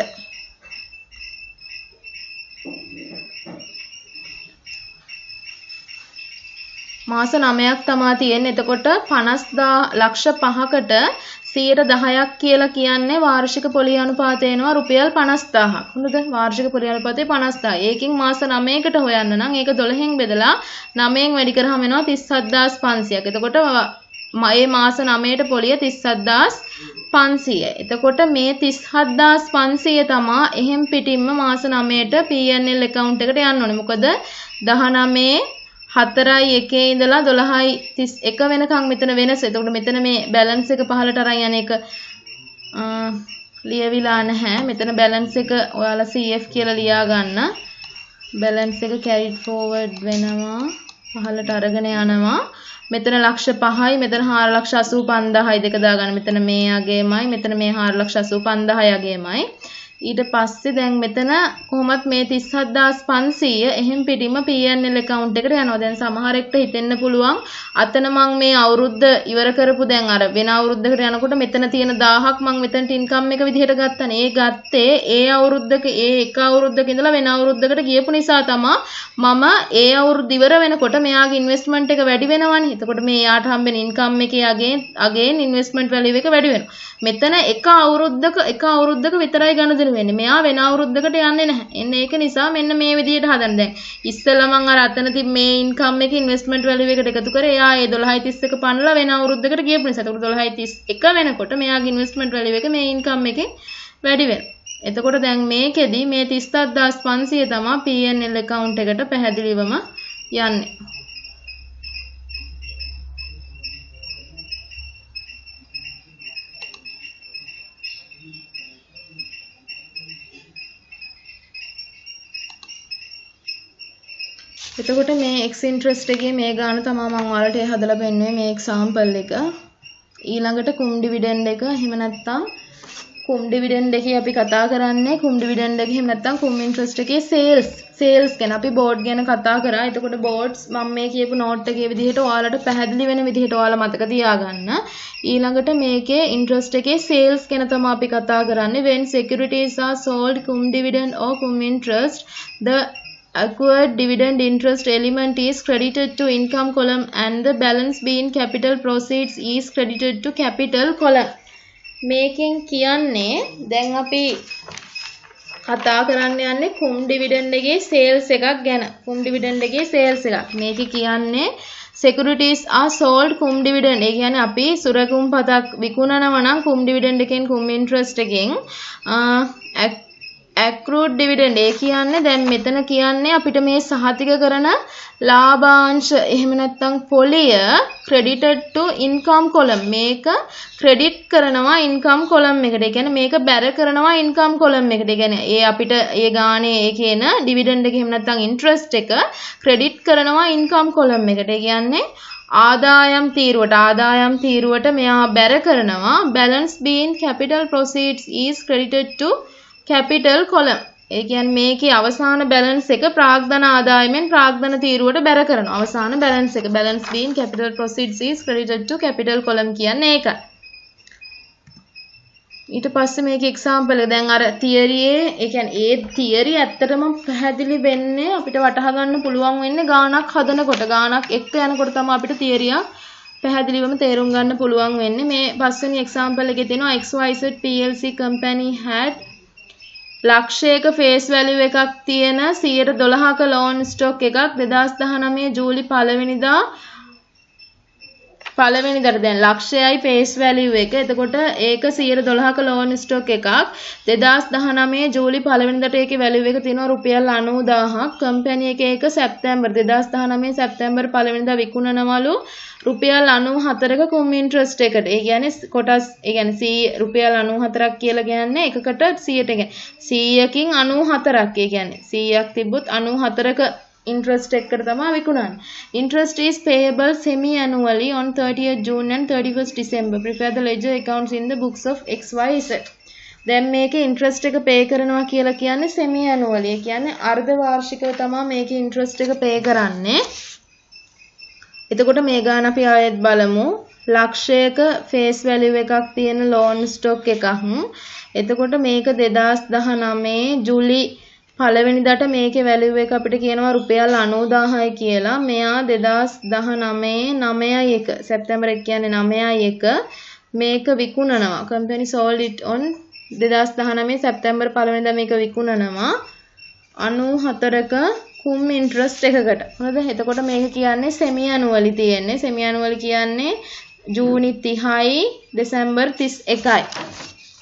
මාස 9ක් තමයි තියෙන්නේ. එතකොට 50,000 ලක්ෂ 5කට 10%ක් කියලා කියන්නේ වාර්ෂික පොලි අනුපාතය එනවා රුපියල් 50,000ක්. හොඳද? වාර්ෂික පොලි අනුපාතය 50,000. ඒකෙන් මාස 9කට හොයන්න නම් ඒක 12න් බෙදලා 9න් වැඩි කරාම එනවා 37,500ක්. එතකොට මේ මාස 9ට පොලිය 37,500යි. එතකොට මේ 37,500 තමයි එහෙම් පිටින්ම මාස 9ට P&L account එකට යන්න ඕනේ. මොකද 19 4යි 1 ඉඳලා 12/31 වෙනකන් මෙතන වෙනස. එතකොට මෙතන මේ බැලන්ස් එක පහලට අරන් යන එක ලියවිලා නැහැ. මෙතන බැලන්ස් එක ඔයාලා CF කියලා ලියා ගන්න. බැලන්ස් එක carried forward වෙනවා. පහලට අරගෙන යනවා. මෙතන ලක්ෂ 5යි මෙතන 4,85,000යි දෙක දාගන්න. මෙතන මේ අගේමයි මෙතන මේ 4,85,000යි අගේමයි. ඊට පස්සේ දැන් මෙතන කොහොමත් මේ 37500 එහෙම් පිටින්ම P&L account එකට යනවා. දැන් සමහරෙක්ට හිතෙන්න පුළුවන් අතන මම මේ අවුරුද්ද ඉවර කරපු දැන් අර වෙන අවුරුද්දකට යනකොට මෙතන තියෙන 1000ක් මම මෙතනට ඉන්කම් එක විදිහට ගත්තනේ. ඒ ගත්තේ ඒ අවුරුද්දක ඒ එක අවුරුද්දක ඉඳලා වෙන අවුරුද්දකට ගියපු නිසා තමයි මම ඒ අවුරුද්ද ඉවර වෙනකොට මෙයාගේ ඉන්වෙස්ට්මන්ට් එක වැඩි වෙනවනේ. එතකොට මේ යාට හම්බෙන ඉන්කම් එකේ අගේන් ඉන්වෙස්ට්මන්ට් වැලියු එක වැඩි වෙනවා. මෙතන එක අවුරුද්දක විතරයි ගනුදෙනු වෙන්නේ. මෙයා වෙන අවුරුද්දකට යන්නේ නැහැ. එන්න ඒක නිසා මෙන්න මේ විදිහට හදන්න. දැන් ඉස්සෙල්ලා මම අර අතන තිබ්බ මේ ඉන්කම් එකේ ඉන්වෙස්ට්මන්ට් වැලියු එකට එකතු කරේ. එයා ඒ 12.31 පනලා වෙන අවුරුද්දකට ගියපු නිසා. එතකොට 12.31 වෙනකොට මෙයාගේ ඉන්වෙස්ට්මන්ට් වැලියු එක මේ ඉන්කම් එකෙන් වැඩි වෙනවා. එතකොට දැන් මේකෙදි මේ 37500 තමයි P&L account එකට පැහැදිලිවම යන්නේ. එතකොට මේ x interest එකේ මේ ගාන තමයි මම ඔයාලට හදලා පෙන්නුවේ මේ example එක. ඊළඟට කුම් dividend එක එහෙම නැත්නම් කුම් dividend එකේ අපි කතා කරන්නේ කුම් dividend එකේ එහෙම නැත්නම් කුම් interest එකේ sales ගැන අපි board ගැන කතා කරා. එතකොට boards මම මේ කියපු note එකේ විදිහට ඔයාලට පැහැදිලි වෙන විදිහට ඔයාලා මතක තියාගන්න. ඊළඟට මේකේ interest එකේ sales ගැන තමයි අපි කතා කරන්නේ. When securities are sold cum dividend or cum interest, the acquired dividend interest element is credited to income column and the balance being capital proceeds is credited to capital column. මේකෙන් කියන්නේ දැන් අපි කතා කරන්න යන්නේ කුම් dividend එකේ sales එකක් ගැන. කුම් dividend එකේ sales එකක්. මේකේ කියන්නේ securities are sold කුම් dividend. ඒ කියන්නේ අපි සුරකුම් පතක් විකුණනවා නම් කුම් dividend එකෙන් කුම් interest එකෙන් accrued dividend ඒ කියන්නේ දැන් මෙතන කියන්නේ අපිට මේ සහතික කරන ලාභාංශ එහෙම නැත්නම් පොලිය credited to income column මේක credit කරනවා income column එකට. ඒ කියන්නේ මේක බැර කරනවා income column එකට. ඒ කියන්නේ ඒ අපිට ඒ ගානේ ඒ කියන dividend එක එහෙම නැත්නම් interest එක credit කරනවා income column එකට. ඒ කියන්නේ ආදායම් තීරුවට මෙයා බැර කරනවා balance being capital proceeds is credited to capital column. ඒ කියන්නේ මේකේ අවසාන balance එක ප්‍රාග්ධන ආදායමෙන් ප්‍රාග්ධන තීරුවට බැර කරනවා. අවසාන balance එක balance being capital proceeds is credited to capital column කියන්නේ ඒකයි. ඊට පස්සේ මේකේ example එක දැන් අර theory ඒ කියන්නේ ඒ theory ඇත්තටම පැහැදිලි වෙන්නේ අපිට වටහා ගන්න පුළුවන් වෙන්නේ ගාණක් හදනකොට ගාණක් එක්ක යනකොට තමයි අපිට theory පැහැදිලිවම තේරුම් ගන්න පුළුවන් වෙන්නේ. මේ පස්වෙනි example එකේ තියෙනවා XYZ PLC company had ලක්ෂයක face value එකක් තියෙන 112ක loan stock එකක් 2019 ජූලි 1 වෙනිදාට දැන් ලක්ෂයයි face value එක. එතකොට ඒක 112ක loan stock එකක් 2019 ජූලි 1 වෙනිදාට ඒකේ value එක තියෙනවා රුපියල් 90000ක්. company එකේ ඒක සැප්තැම්බර් 2019 සැප්තැම්බර් 1 වෙනිදා විකුණනවලු රුපියල් 94ක කුම් interest එකට. ඒ කියන්නේ කොටස් ඒ කියන්නේ රුපියල් 94ක් කියලා කියන්නේ එකකට 100ට කියන්නේ 100කින් 94ක්. ඒ කියන්නේ 100ක් තිබ්බොත් 94ක interest එකට තමයි විකුණන්නේ. Interest is payable semi-annually on 30th June and 31st December. Prepare the ledger accounts in the books of XYZ. දැන් මේකේ interest එක pay කරනවා කියලා කියන්නේ semi-annually. ඒ කියන්නේ අර්ධ වාර්ෂිකව තමයි මේකේ interest එක pay කරන්නේ. එතකොට මේ ගාන අපි ආයෙත් බලමු. ලක්ෂයක face value එකක් තියෙන loan stock එකක්. එතකොට මේක 2019 ජූලි 1 වෙනිදාට මේකේ value එක අපිට කියනවා රුපියල් 90000යි කියලා. මෙයා 2019 සැප්තැම්බර් 1 කියන්නේ 9/1 මේක විකුණනවා. company sold it on 2019 සැප්තැම්බර් 1 වෙනිදා මේක විකුණනවා 94ක කුම් interest එකකට. හරිද? එතකොට මේක කියන්නේ semi annually තියෙන්නේ. semi annually කියන්නේ ජූනි 30යි දෙසැම්බර් 31යි.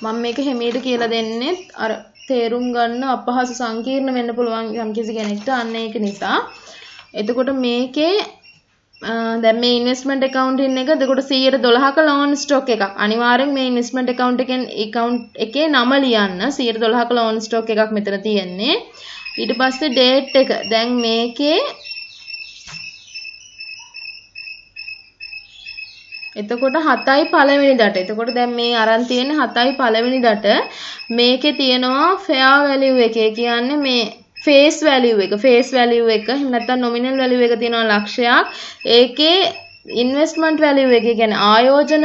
මම මේක හැමීට කියලා දෙන්නේ අර තේරුම් ගන්න අපහසු සංකීර්ණ වෙන්න පුළුවන් යම්කිසි කෙනෙක්ට. අන්න ඒක නිසා. එතකොට මේකේ දැන් මේ investment accounting එක එතකොට 112ක loan stock එකක්. අනිවාර්යෙන් මේ investment account එකේ නම ලියන්න. 112ක loan stock එකක් මෙතන තියෙන්නේ. ඊට පස්සේ date එක. දැන් මේකේ එතකොට 7යි පළවෙනිදට. එතකොට දැන් මේ අරන් තියෙන්නේ 7යි පළවෙනිදට. මේකේ තියෙනවා fair value එක. ඒ කියන්නේ මේ face value එක. face value එක. එහෙම නැත්නම් nominal value එක තියෙනවා ලක්ෂයක්. ඒකේ investment value එක කියන්නේ ආයෝජන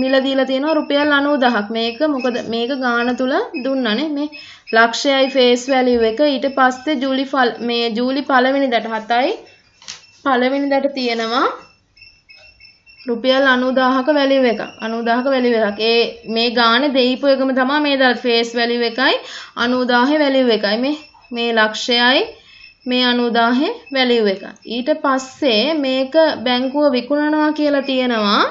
මිල දීලා තියෙනවා රුපියල් 90000ක්. මේක මොකද මේක ගාන තුල දුන්නානේ මේ ලක්ෂයයි face value එක. ඊට පස්සේ ජූලි පළවෙනිදට 7යි පළවෙනිදට තියෙනවා රුපියල් 90000ක value එකක්. 90000ක value එකක්. මේ ගානේ දෙයිපු එකම තමයි මේ දාලා face value එකයි 90000 value එකයි. මේ ලක්ෂයයි මේ 90000 value එක. ඊට පස්සේ මේක බැංකුව විකුණනවා කියලා තියෙනවා.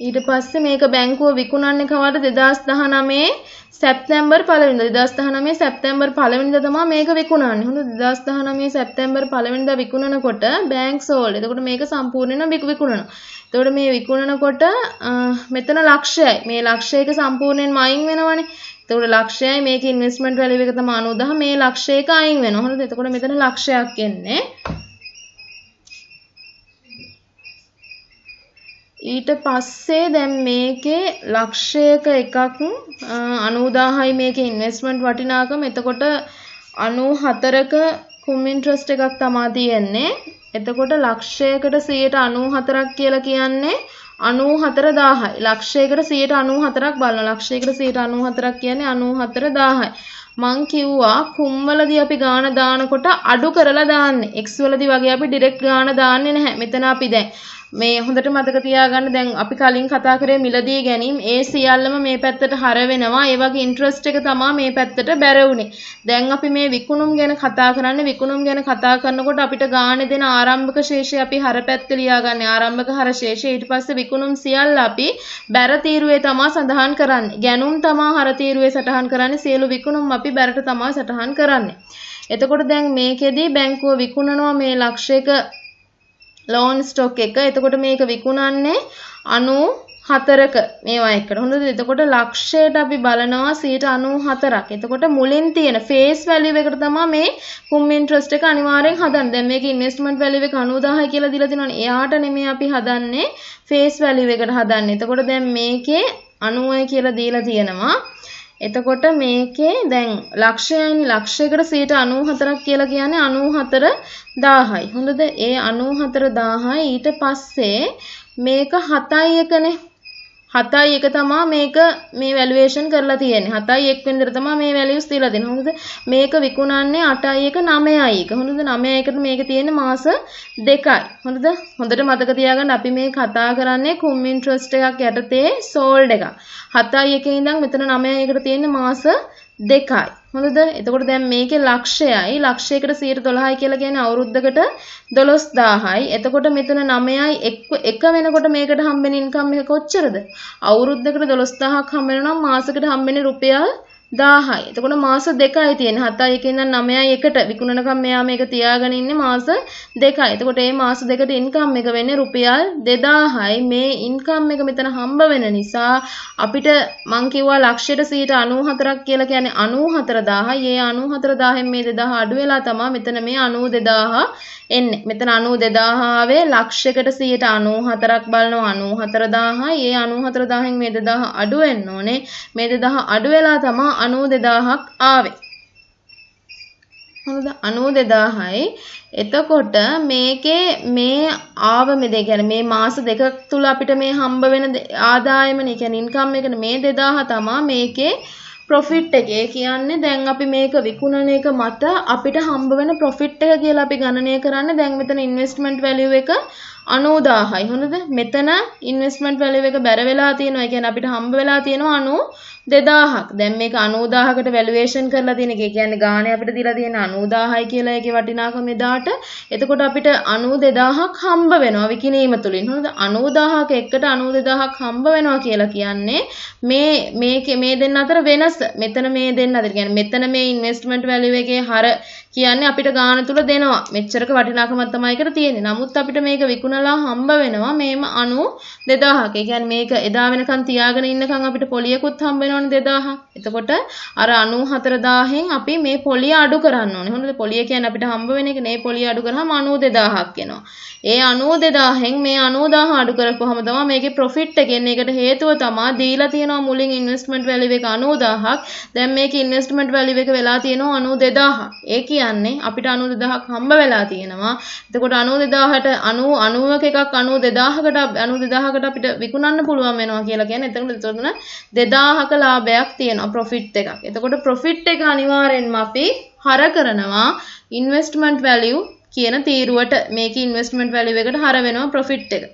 ඊට පස්සේ මේක බැංකුව විකුණන්නේ කවද 2019 සැප්තැම්බර් 1 වෙනිදා 2019 සැප්තැම්බර් 1 වෙනිදා තමයි මේක විකුණන්නේ. හොඳ 2019 සැප්තැම්බර් 1 වෙනිදා විකුණනකොට බැංක් සෝල්ඩ්. එතකොට මේක සම්පූර්ණයෙන්ම විකුණනවා. එතකොට මේ විකුණනකොට මෙතන ලක්ෂයයි. මේ ලක්ෂයක සම්පූර්ණයෙන්ම අයින් වෙනවනේ. එතකොට ලක්ෂයයි මේකේ ඉන්වෙස්ට්මන්ට් වැලියු එක තමයි 90000. මේ ලක්ෂයක අයින් වෙනවා. හොඳද? එතකොට මෙතන ලක්ෂයක් එන්නේ. ඊට පස්සේ දැන් මේකේ ලක්ෂයක එකක් 90000යි මේකේ ඉන්වෙස්ට්මන්ට් වටිනාකම. එතකොට 94ක කුම් ඉන්ට්‍රස්ට් එකක් තමයි තියෙන්නේ. එතකොට ලක්ෂයකට 94ක් කියලා කියන්නේ 94000යි. ලක්ෂයකට 94ක් බලනවා. ලක්ෂයකට 94ක් කියන්නේ 94000යි. මං කිව්වා කුම්වලදී අපි ගාන දානකොට අඩු කරලා දාන්නේ. x වලදී වගේ අපි ඩිරෙක්ට් ගාන දාන්නේ නැහැ. මෙතන අපි දැන් මේ හොඳට මතක තියාගන්න දැන් අපි කලින් කතා කරේ මිලදී ගැනීම ඒ සියල්ලම මේ පැත්තට හර වෙනවා. ඒ වගේ ඉන්ට්‍රස්ට් එක තමයි මේ පැත්තට බැර වුනේ. දැන් අපි මේ විකුණුම් ගැන කතා කරන්නේ. විකුණුම් ගැන කතා කරනකොට අපිට ගානේ දෙන ආරම්භක ශේෂය අපි හර පැත්ත ලියාගන්නේ. ආරම්භක හර ශේෂය. ඊට පස්සේ විකුණුම් සියල්ල අපි බැර තීරුවේ තමයි සඳහන් කරන්නේ. ගැනුම් තමයි හර තීරුවේ සටහන් කරන්නේ. සියලු විකුණුම් අපි බැරට තමයි සටහන් කරන්නේ. එතකොට දැන් මේකෙදී බැංකුව විකුණනවා මේ ලක්ෂයක loan stock එක. එතකොට මේක විකුණන්නේ 94ක මේවා එකට. හොඳද? එතකොට ලක්ෂයට අපි බලනවා 94ක්. එතකොට මුලින් තියෙන face value එකට තමයි මේ කුම් ඉන්ට්‍රස්ට් එක අනිවාර්යෙන් හදන්නේ. දැන් මේකේ investment value එක 90000යි කියලා දීලා තිනවනේ. එයාට නෙමෙයි අපි හදන්නේ face value එකට හදන්නේ. එතකොට දැන් මේකේ 90යි කියලා දීලා තියෙනවා. එතකොට මේකේ දැන් ලක්ෂයයිනි ලක්ෂයකට 94ක් කියලා කියන්නේ 94000යි. හොඳද? ඒ 94000යි ඊට පස්සේ මේක 7යි එකනේ. 7යි එක තමයි මේක මේ වැලුවේෂන් කරලා තියෙන්නේ. 7යි 1 වෙනිදට තමයි මේ වැලියුස් දීලා දෙන්නේ. හොඳද? මේක විකුණන්නේ 8යි එක 9යි එක. හොඳද? 9යි එකට මේක තියෙන්නේ මාස 2යි. හොඳද? හොඳට මතක තියාගන්න අපි මේ කතා කරන්නේ කුම් ඉන්ට්‍රස්ට් එකක් යටතේ සෝල්ඩ් එකක්. 7යි එකේ ඉඳන් මෙතන 9යි එකට තියෙන්නේ මාස 2යි. හොඳද? එතකොට දැන් මේකේ ලක්ෂයයි ලක්ෂයකට 112යි කියලා කියන්නේ අවුරුද්දකට 12000යි. එතකොට මෙතන 9යි 1 වෙනකොට මේකට හම්බෙන ඉන්කම් එක කොච්චරද? අවුරුද්දකට 12000ක් හම්බ වෙනවා නම් මාසෙකට හම්බෙන්නේ රුපියල් 1000යි. එතකොට මාස 2යි තියෙන්නේ. 7යි එකේ ඉඳන් 9යි එකට විකුණනකම් මෙයා මේක තියාගෙන ඉන්නේ මාස 2යි. එතකොට මේ මාස දෙකට ඉන්කම් එක වෙන්නේ රුපියල් 2000යි. මේ ඉන්කම් එක මෙතන හම්බ වෙන නිසා අපිට මං කිව්වා ලක්ෂයට 94ක් කියලා කියන්නේ 94000යි. ඒ 94000න් මේ 2000 අඩු වෙලා තමයි මෙතන මේ 92000 එන්නේ. මෙතන 92000 ආවේ ලක්ෂයකට 94ක් බලනවා 94000යි. ඒ 94000න් මේ 2000 අඩු වෙන්න ඕනේ. මේ 2000 අඩු වෙලා තමයි 92000ක් ආවේ. හොඳද? 92000යි. එතකොට මේකේ මේ ආව මේ කියන්නේ මේ මාස දෙක තුල අපිට මේ හම්බ වෙන ආදායමනේ කියන්නේ ඉන්කම් එකනේ මේ 2000 තමයි මේකේ ප්‍රොෆිට් එක. ඒ කියන්නේ දැන් අපි මේක විකුණන එක මත අපිට හම්බ වෙන ප්‍රොෆිට් එක කියලා අපි ගණනය කරන්නේ. දැන් මෙතන ඉන්වෙස්ට්මන්ට් වැලියු එක 90000යි. හොඳද? මෙතන ඉන්වෙස්ට්මන්ට් වැලියු එක බැර වෙලා තියෙනවා. ඒ කියන්නේ අපිට හම්බ වෙලා තියෙනවා 92000ක්. දැන් මේක 90000කට වැලුවේෂන් කරලා තියෙන එක. ඒ කියන්නේ ගාණේ අපිට දීලා තියෙන 90000යි කියලා ඒකේ වටිනාකම එදාට. එතකොට අපිට 92000ක් හම්බ වෙනවා විකිණීම තුලින්. හොඳද? 90000ක එකට 92000ක් හම්බ වෙනවා කියලා කියන්නේ මේ දෙන්න අතර වෙනස. මෙතන මේ දෙන්න අතර කියන්නේ මෙතන මේ ඉන්වෙස්ට්මන්ට් වැලියු එකේ හර කියන්නේ අපිට ගාණ තුල දෙනවා. මෙච්චරක වටිනාකමක් තමයි ඒකට තියෙන්නේ. නමුත් අපිට මේක විකුණන විකුණලා හම්බ වෙනවා මේම 92,000ක. ඒ කියන්නේ මේක එදා වෙනකන් තියාගෙන ඉන්නකන් අපිට පොලියකුත් හම්බ වෙනවනේ 2000. එතකොට අර 94,000න් අපි මේ පොලිය අඩු කරන්න ඕනේ. හොඳද? පොලිය කියන්නේ අපිට හම්බ වෙන එක නේ. පොලිය අඩු කරාම 92,000ක් එනවා. ඒ 92,000න් මේ 90,000 අඩු කරපුවාම තමයි මේකේ ප්‍රොෆිට් එක එන්නේ. ඒකට හේතුව තමයි දීලා තියෙනවා මුලින් ඉන්වෙස්ට්මන්ට් වැලියු එක 90,000ක්. දැන් මේකේ ඉන්වෙස්ට්මන්ට් වැලියු එක වෙලා තියෙනවා 92,000. ඒ කියන්නේ අපිට 92,000ක් හම්බ වෙලා තියෙනවා. එතකොට 92,000ට 90ක එකක් 92,000කට අපිට විකුණන්න පුළුවන් වෙනවා කියලා කියන්නේ. එතකොට 2,000ක ලාභයක් තියෙනවා ප්‍රොෆිට් එකක්. එතකොට ප්‍රොෆිට් එක අනිවාර්යෙන්ම අපි හර කරනවා ඉන්වෙස්ට්මන්ට් වැලියු කියන තීරුවට. මේකේ ඉන්වෙස්ට්මන්ට් වැලියු එකට හර වෙනවා ප්‍රොෆිට් එක.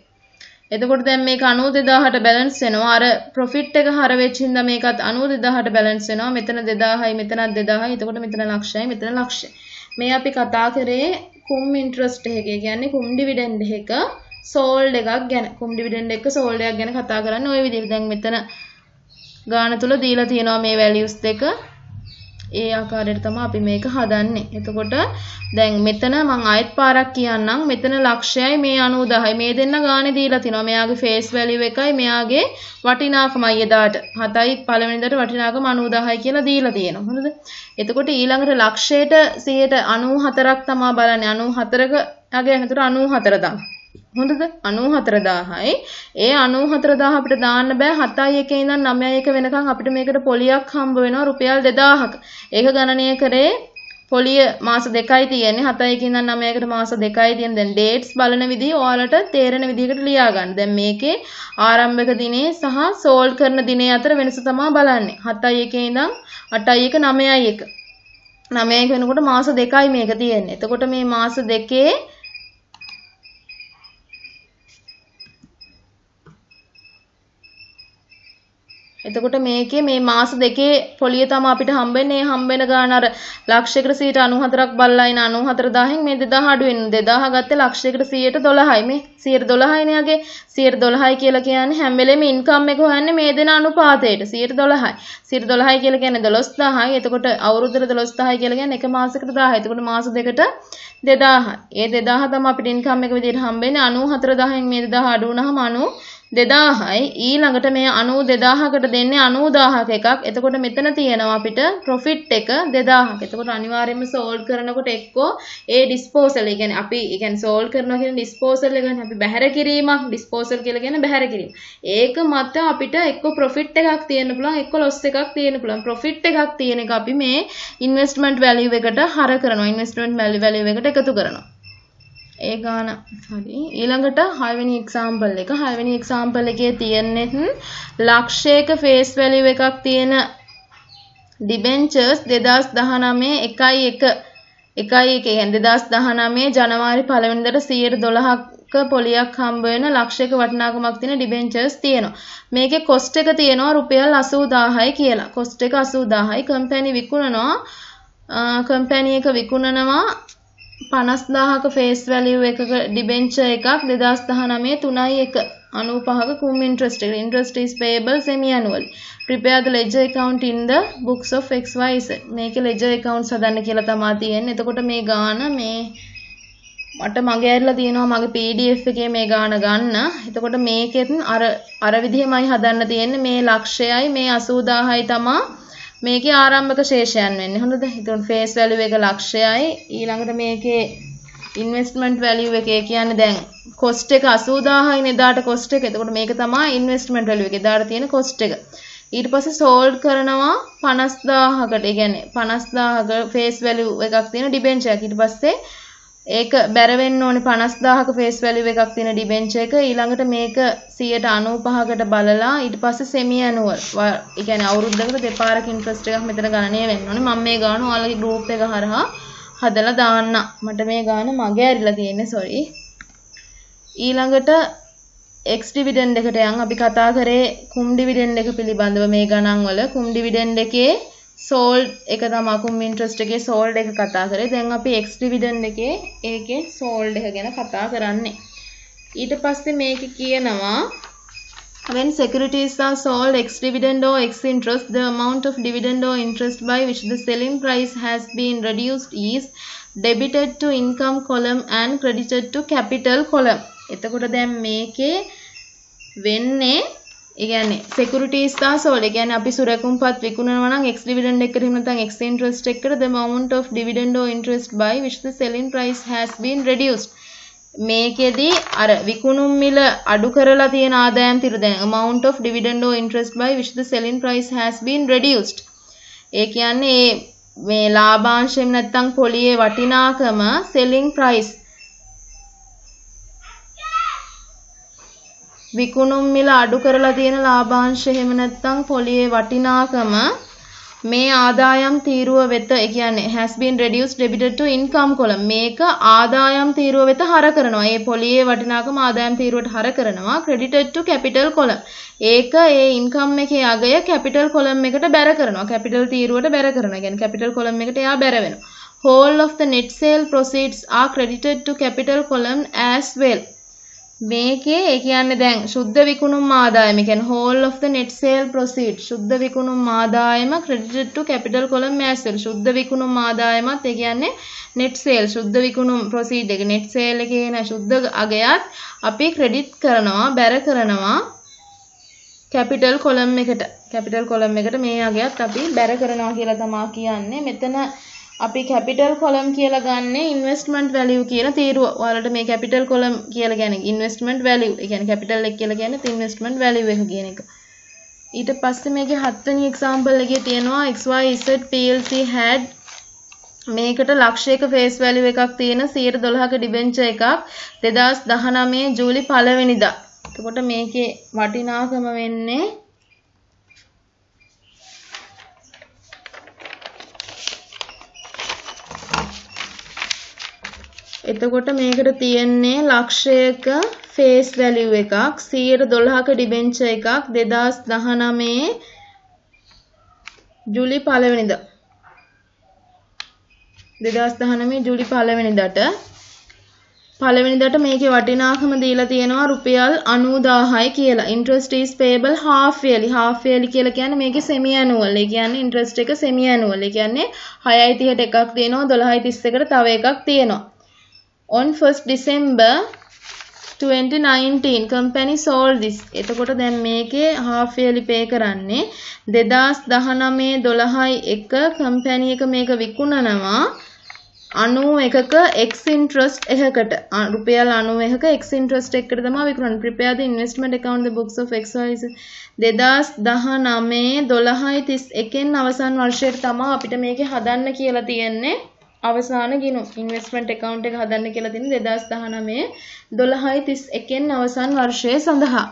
එතකොට දැන් මේක 92,000ට බැලන්ස් වෙනවා. අර ප්‍රොෆිට් එක හර වෙච්ච හින්දා මේකත් 92,000ට බැලන්ස් වෙනවා. මෙතන 2,000යි මෙතනත් 2,000යි. එතකොට මෙතන ලක්ෂයයි මෙතන ලක්ෂයයි. මේ අපි කතා කරේ කුම් ඉන්ට්‍රස්ට් එක. ඒ කියන්නේ කුම් ඩිවිඩන්ඩ් එක සෝල්ඩ් එකක් ගැන. කුම් ඩිවිඩන්ඩ් එක සෝල්ඩ් එකක් ගැන කතා කරන්නේ ওই විදිහට. දැන් මෙතන ගාන තුල දීලා තියෙනවා මේ වැලියුස් දෙක. ඒ ආකාරයට තමයි අපි මේක හදන්නේ. එතකොට දැන් මෙතන මම ආයෙත් පාරක් කියන්නම්. මෙතන ලක්ෂයයි මේ 90,000යි මේ දෙන්න ගානේ දීලා තිනවා. මෙයාගේ ෆේස් වැලියු එකයි මෙයාගේ වටිනාකමයි එදාට 7යි පළවෙනිදාට වටිනාකම 90,000යි කියලා දීලා තියෙනවා. හොඳද? එතකොට ඊළඟට ලක්ෂයට 94ක් තමයි බලන්නේ. 94ක යගේ එතකොට 94 තමයි. හොඳද? 94,000යි. ඒ 94,000 අපිට දාන්න බෑ 7යි 1 ඉඳන් 9යි 1 වෙනකන් අපිට මේකට පොලියක් හම්බ වෙනවා රුපියල් 2,000ක. ඒක ගණනය කරේ පොලිය මාස 2යි තියෙන්නේ. 7යි 1 ඉඳන් 9යි 1ට මාස 2යි තියෙන. දැන් ඩේට්ස් බලන විදිහ ඔයාලට තේරෙන විදිහකට ලියා ගන්න. දැන් මේකේ ආරම්භක දිනේ සහ සෝල්ඩ් කරන දිනේ අතර වෙනස තමයි බලන්නේ. 7යි 1 ඉඳන් 8යි 1 9යි 1. 9යි 1 වෙනකොට මාස 2යි මේක තියෙන්නේ. එතකොට මේ මාස 2 එතකොට මේකේ මේ මාස දෙකේ පොලිය තමයි අපිට හම්බෙන්නේ. හම්බෙන ගාන අර ලක්ෂයකට 94ක් බල්ලා ඉන 94,000න් මේ 2,000 අඩු වෙන 2,000 ගත්තේ ලක්ෂයකට 12යි. මේ 12යි නේ. 12යි කියලා කියන්නේ හැම වෙලෙම ඉන්කම් එක හොයන්නේ මේ දෙන අනුපාතයට 12යි. 12යි කියලා කියන්නේ 12,000යි. එතකොට අවුරුද්දට 12,000යි කියලා කියන්නේ එක මාසයකට 1000යි. එතකොට මාස දෙකට 2,000යි. ඒ 2,000 තමයි අපිට ඉන්කම් එක විදිහට හම්බෙන්නේ. 94,000න් මේ 2,000 අඩු වුණාම 92,000යි. ඊළඟට මේ 92,000කට දෙන්නේ 90,000ක එකක්. එතකොට මෙතන තියෙනවා අපිට ප්‍රොෆිට් එක 2,000ක. එතකොට අනිවාර්යයෙන්ම සෝල්ඩ් කරනකොට එක්කෝ ඒ ඩිස්පෝසල්, ඒ කියන්නේ අපි ඒ කියන්නේ සෝල්ඩ් කරනවා කියන්නේ ඩිස්පෝසල් එක කියන්නේ අපි බැහැර කිරීමක්. ඩිස්පෝසල් කියලා කියන්නේ බැහැර කිරීම. ඒක මත අපිට එක්කෝ ප්‍රොෆිට් එකක් තියෙන්න පුළුවන්, එක්කෝ ලොස් එකක් තියෙන්න පුළුවන්. ප්‍රොෆිට් එකක් තියෙන එක අපි මේ ඉන්වෙස්ට්මන්ට් වැලියු එකට හර කරනවා. ඉන්වෙස්ට්මන්ට් වැලියු එකට එකතු කරනවා. ඒ ගාන හරි. ඊළඟට 6 වෙනි එක්සැම්පල් එක. 6 වෙනි එක්සැම්පල් එකේ තියෙන්නේ ලක්ෂයක ෆේස් වැලියු එකක් තියෙන ඩිබෙන්චර්ස් 2019 1 කියන්නේ 2019 ජනවාරි 1 වෙනිදාට 112ක පොලියක් හම්බ වෙන ලක්ෂයක වටිනාකමක් තියෙන ඩිබෙන්චර්ස් තියෙනවා. මේකේ කොස්ට් එක තියෙනවා රුපියල් 80000යි කියලා. කොස්ට් එක 80000යි. කම්පැනි විකුණනවා. කම්පැනි එක විකුණනවා 50,000ක ෆේස් වැලියු එකක ඩිබෙන්චර් එකක් 2019 3.1 95ක කුම් ඉන්ට්‍රස්ට් එක. Interest is payable semi annually. Prepare the ledger account in the books of XYZ. මේකේ ledger accounts හදන්න කියලා තමයි තියෙන්නේ. එතකොට මේ ගාන මේ මට මගේ ඇරලා තියෙනවා මගේ PDF එකේ මේ ගාන ගන්න. එතකොට මේකෙත් අර විදිහමයි හදන්න තියෙන්නේ. මේ ලක්ෂයයි මේ 80000යි තමයි මේකේ ආරම්භක ශේෂයන් වෙන්නේ. හොඳද? එතකොට ෆේස් වැලියු එක ලක්ෂයයි. ඊළඟට මේකේ ඉන්වෙස්ට්මන්ට් වැලියු එක කියන්නේ දැන් කොස්ට් එක 80000යි නේ දාට කොස්ට් එක. එතකොට මේක තමයි ඉන්වෙස්ට්මන්ට් වැලියු එක. දාට තියෙන කොස්ට් එක. ඊට පස්සේ සෝල්ඩ් කරනවා 50000කට. ඒ කියන්නේ 50000ක ෆේස් වැලියු එකක් තියෙන ඩිබෙන්චර් එකක්. ඊට පස්සේ ඒක බැර වෙන්න ඕනේ 50000ක ෆේස් වැලියු එකක් තියෙන ඩිබෙන්චර් එක. ඊළඟට මේක 95කට බලලා ඊට පස්සේ සෙමි ඇනුවල්. ඒ කියන්නේ අවුරුද්දකට දෙපාරක ඉන්ට්‍රස්ට් එකක් මෙතන ගණනය වෙන්න ඕනේ. මම මේ ගාන ඔයාලගේ ගෲප් එක හරහා හදලා දාන්න. මට මේ ගාන මගේ ඇරිලා තියෙන්නේ සෝරි. ඊළඟට X ඩිවිඩන්ඩ් එකට යන් අපි කතා කරේ කුම් ඩිවිඩන්ඩ් එක පිළිබඳව මේ ගණන් වල. කුම් ඩිවිඩන්ඩ් එකේ සෝල්ඩ් එක තමයි කුම් ඉන්ට්‍රස්ට් එකේ සෝල්ඩ් එක කතා කරේ. දැන් අපි X ඩිවිඩන්ඩ් එකේ ඒකේ සෝල්ඩ් එක ගැන කතා කරන්නේ. ඊට පස්සේ මේක කියනවා when securities are sold ex dividend or ex interest, the amount of dividend or interest by which the selling price has been reduced is debited to income column and credited to capital column. එතකොට දැන් මේකේ වෙන්නේ ඒ කියන්නේ securities සහ sold. ඒ කියන්නේ අපි සුරකුම්පත් විකුණනවා නම් x dividend එකකට එහෙම නැත්නම් x interest එකකට the amount of dividend or interest by which the selling price has been reduced. මේකෙදි අර විකුණුම් මිල අඩු කරලා තියෙන ආදායම් తీරු දැන් amount of dividend or interest by which the selling price has been reduced. ඒ කියන්නේ මේ ලාභාංශයෙන් නැත්නම් පොලියේ වටිනාකම selling price විකුණුම් මිල අඩු කරලා තියෙන ලාභාංශ එහෙම නැත්නම් පොලියේ වටිනාකම මේ ආදායම් තීරුව වෙත ඒ කියන්නේ has been reduced debited to income column මේක ආදායම් තීරුව වෙත හර කරනවා. ඒ පොලියේ වටිනාකම ආදායම් තීරුවට හර කරනවා credited to capital column. ඒක ඒ income එකේ අගය capital column එකට බැර කරනවා. capital තීරුවට බැර කරනවා. කියන්නේ capital column එකට එයා බැර වෙනවා. whole of the net sale proceeds are credited to capital column as well. මේකේ ඒ කියන්නේ දැන් සුද්ධ විකුණුම් ආදායම කියන්නේ whole of the net sale proceeds සුද්ධ විකුණුම් ආදායම credited to capital column as well. සුද්ධ විකුණුම් ආදායමත් ඒ කියන්නේ net sale සුද්ධ විකුණුම් proceed එක net sale එකේ එන සුද්ධ අගයත් අපි credit කරනවා බැර කරනවා capital column එකට. capital column එකට මේ අගයත් අපි බැර කරනවා කියලා තමයි කියන්නේ. මෙතන අපි capital column කියලා ගන්නෙ investment value කියන තීරුව. ඔයාලට මේ capital column කියලා කියන්නේ investment value. ඒ කියන්නේ capital එක කියලා කියන්නේ investment value එක කියන එක. ඊට පස්සේ මේකේ 7 වෙනි example එකේ තියෙනවා XYZ PLC had මේකට ලක්ෂයක face value එකක් තියෙන 112ක debenture එකක් 2019 ජූලි 1 වෙනිදා. එතකොට මේකේ වටිනාකම වෙන්නේ එතකොට මේකට තියෙන්නේ ලක්ෂයක face value එකක් 112ක debenture එකක් 2019 ජූලි 1 වෙනිදා 2019 ජූලි 1 වෙනිදාට මේකේ වටිනාකම දීලා තියෙනවා රුපියල් 90000යි කියලා. interest is payable half yearly කියලා කියන්නේ මේකේ semi annual. ඒ කියන්නේ interest එක semi annual. ඒ කියන්නේ 6.30ට එකක් තියෙනවා 12.31ට තව එකක් තියෙනවා. On 1st December 2019 company sold this. එතකොට දැන් මේකේ half yearly pay කරන්නේ 2019 12.1 company එක මේක විකුණනවා 91ක x interest එකකට රුපියල් 91ක x interest එකකට තමයි විකුණන්නේ. prepare the investment account the books of XYZ 2019 12.31න් අවසන් වර්ෂයට තමයි අපිට මේකේ හදන්න කියලා තියෙන්නේ. අවසාන ගිණුම් investment account එක හදන්න කියලා තියෙන්නේ 2019 12.31න් අවසන් වර්ෂය සඳහා.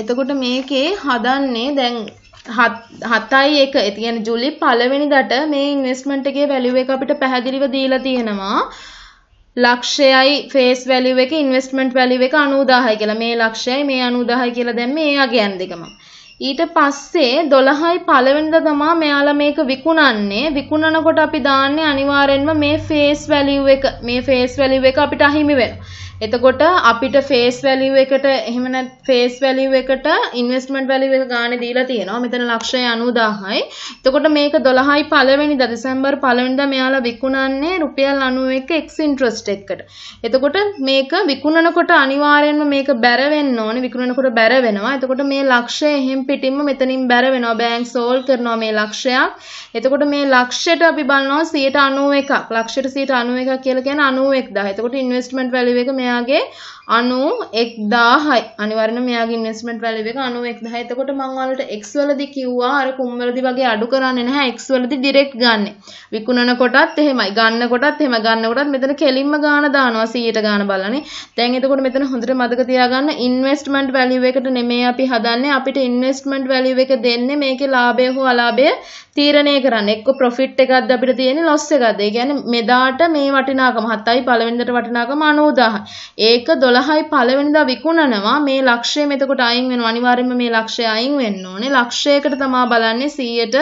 එතකොට මේකේ හදන්නේ දැන් 7.1 ඒ කියන්නේ ජූලි 1 වෙනිදාට මේ investment එකේ value එක අපිට පැහැදිලිව දීලා තියෙනවා. ලක්ෂයයි face value එක investment value එක 90000යි කියලා. මේ ලක්ෂයයි මේ 90000යි කියලා දැන් මේ අගයන් දෙකම. ඊට පස්සේ 12.1 වෙනිදා තමයි මෙයාලා මේක විකුණන්නේ. විකුණනකොට අපි දාන්නේ අනිවාර්යෙන්ම මේ face value එක. මේ face value එක අපිට අහිමි වෙනවා. එතකොට අපිට face value එකට එහෙම නැත් face value එකට investment value එක ගානේ දීලා තියෙනවා. මෙතන ලක්ෂය 90000යි. එතකොට මේක 12.1 වෙනිදා දෙසැම්බර් 1 වෙනිදා මෙයාලා විකුණන්නේ රුපියල් 91 x interest එකකට. එතකොට මේක විකුණනකොට අනිවාර්යෙන්ම මේක බැර වෙන්න ඕනේ. විකුණනකොට බැර වෙනවා. එතකොට මේ ලක්ෂය එහෙම් පිටින්ම මෙතනින් බැර වෙනවා. බැංක් සෝල්ව් කරනවා මේ ලක්ෂයක්. එතකොට මේ ලක්ෂයට අපි බලනවා 91ක්. ලක්ෂයට 91ක් කියලා කියන්නේ 91000. එතකොට investment value එක මෙයාගේ 91000යි. අනිවාර්යෙන්ම මෙයාගේ investment value එක 91000යි. එතකොට මම ඔයාලට x වලදී කිව්වා අර කුම් වලදී වගේ අඩු කරන්නේ නැහැ. x වලදී direct ගන්නෙ. විකුණන කොටත් එහෙමයි. ගන්න කොටත් එහෙම ගන්න කොටත් මෙතන කෙලින්ම ගාන දානවා 100ට ගාන බලන්නේ. දැන් එතකොට මෙතන හොඳට මතක තියාගන්න investment value එකට නෙමෙයි අපි හදන්නේ. අපිට investment value එක දෙන්නේ මේකේ ලාභය හෝ අලාභය තීරණය කරන්න. එක්ක profit එකක්ද අපිට තියෙන්නේ loss එකක්ද. ඒ කියන්නේ මෙදාට මේ වටිනාකම 7යි 1 වෙනිදාට වටිනාකම 90000යි. ඒක 12.1 වෙනිදා විකුණනවා. මේ ලක්ෂය මෙතකොට අයින් වෙනවා. අනිවාර්යයෙන්ම මේ ලක්ෂය අයින් වෙන්න ඕනේ. ලක්ෂයකට තමයි බලන්නේ 100ට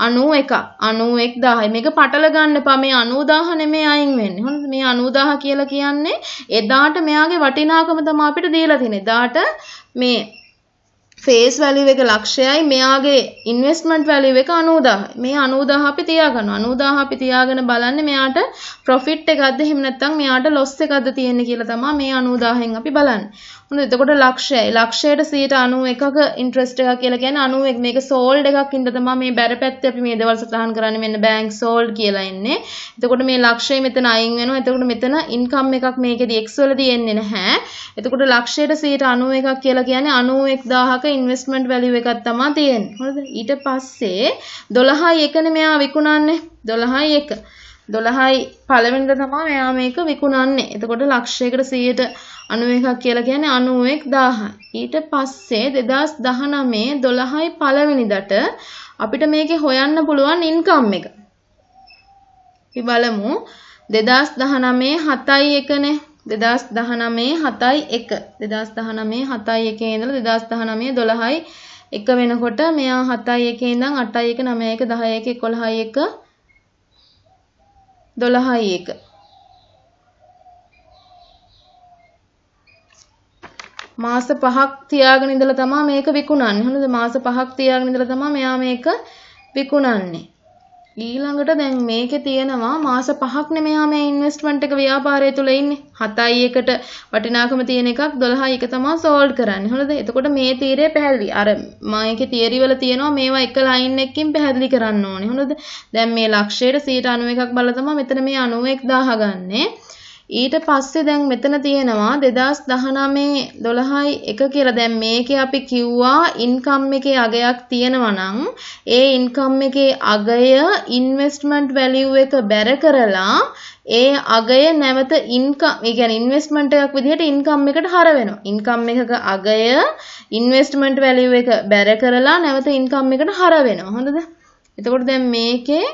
91ක් 91000යි. මේක පටල ගන්න එපා. මේ 90000 නෙමෙයි අයින් වෙන්නේ. හොඳද? මේ 90000 කියලා කියන්නේ එදාට මෙයාගේ වටිනාකම තමයි අපිට දීලා තියෙන්නේ. එදාට මේ ෆේස් වැලියු එක ලක්ෂයයි මෙයාගේ ඉන්වෙස්ට්මන්ට් වැලියු එක 90000යි. මේ 90000 අපි තියාගන්නවා. 90000 අපි තියාගෙන බලන්නේ මෙයාට ප්‍රොෆිට් එකක්ද එහෙම නැත්නම් මෙයාට ලොස් එකක්ද තියෙන්නේ කියලා තමයි මේ 90000න් අපි බලන්නේ. හොඳයි. එතකොට ලක්ෂයයි. ලක්ෂයට 91ක ඉන්ට්‍රස්ට් එකක් කියලා කියන්නේ 91 මේක සෝල්ඩ් එකක් ඉඳ තමයි මේ බැර පැත්තේ අපි මේ දේවල් සටහන් කරන්නේ මෙන්න බැංක් සෝල්ඩ් කියලා එන්නේ. එතකොට මේ ලක්ෂය මෙතන අයින් වෙනවා. එතකොට මෙතන ඉන්කම් එකක් මේකෙදි X වලදී එන්නේ නැහැ. එතකොට ලක්ෂයට 91ක් කියලා කියන්නේ 91000ක ඉන්වෙස්ට්මන්ට් වැලියු එකක් තමයි තියෙන්නේ. හරිද? ඊට පස්සේ 12යි 1නේ මෙයා විකුණන්නේ. 12යි 1. 12යි පළවෙනිද තමයි මෙයා මේක විකුණන්නේ. එතකොට ලක්ෂයකට 91ක් කියලා කියන්නේ 91000. ඊට පස්සේ 2019 12යි පළවෙනිදට අපිට මේකේ හොයන්න පුළුවන් ඉන්කම් එක. අපි බලමු 2019 7යි 1නේ. 2019 7යි 1. 2019 7යි 1 ඉඳලා 2019 12යි 1 වෙනකොට මෙයා 7යි 1 ඉඳන් 8යි 1 9යි 1 10යි 1 11යි 1 12යි 1. මාස 5ක් තියාගෙන ඉඳලා තමයි මේක විකුණන්නේ. හරිද? මාස 5ක් තියාගෙන ඉඳලා තමයි මෙයා මේක විකුණන්නේ. ඊළඟට දැන් මේකේ තියෙනවා මාස 5ක්නේ මෙයා මේ ඉන්වෙස්ට්මන්ට් එක ව්‍යාපාරය තුල ඉන්නේ. 7යි 1ට වටිනාකම තියෙන එකක් 12යි 1 තමයි සෝල්ඩ් කරන්නේ. හරිද? එතකොට මේ තීරය පැහැදිලි. අර මේකේ තියරි වල තියෙනවා මේවා එක ලයින් එකකින් පැහැදිලි කරන්න ඕනේ. හරිද? දැන් මේ ලක්ෂයට 91ක් බලලා තමයි මෙතන මේ 91000 ගන්නෙ. ඊට පස්සේ දැන් මෙතන තියෙනවා 2019 12යි 1 කියලා. දැන් මේකේ අපි කිව්වා ඉන්කම් එකේ අගයක් තියෙනවා නම් ඒ ඉන්කම් එකේ අගය ඉන්වෙස්ට්මන්ට් වැලියු එක බැර කරලා ඒ අගය නැවත ඉන්කම් ඒ කියන්නේ ඉන්වෙස්ට්මන්ට් එකක් විදිහට ඉන්කම් එකට හර වෙනවා. ඉන්කම් එකක අගය ඉන්වෙස්ට්මන්ට් වැලියු එක බැර කරලා නැවත ඉන්කම් එකට හර වෙනවා. හොඳද? එතකොට දැන් මේකේ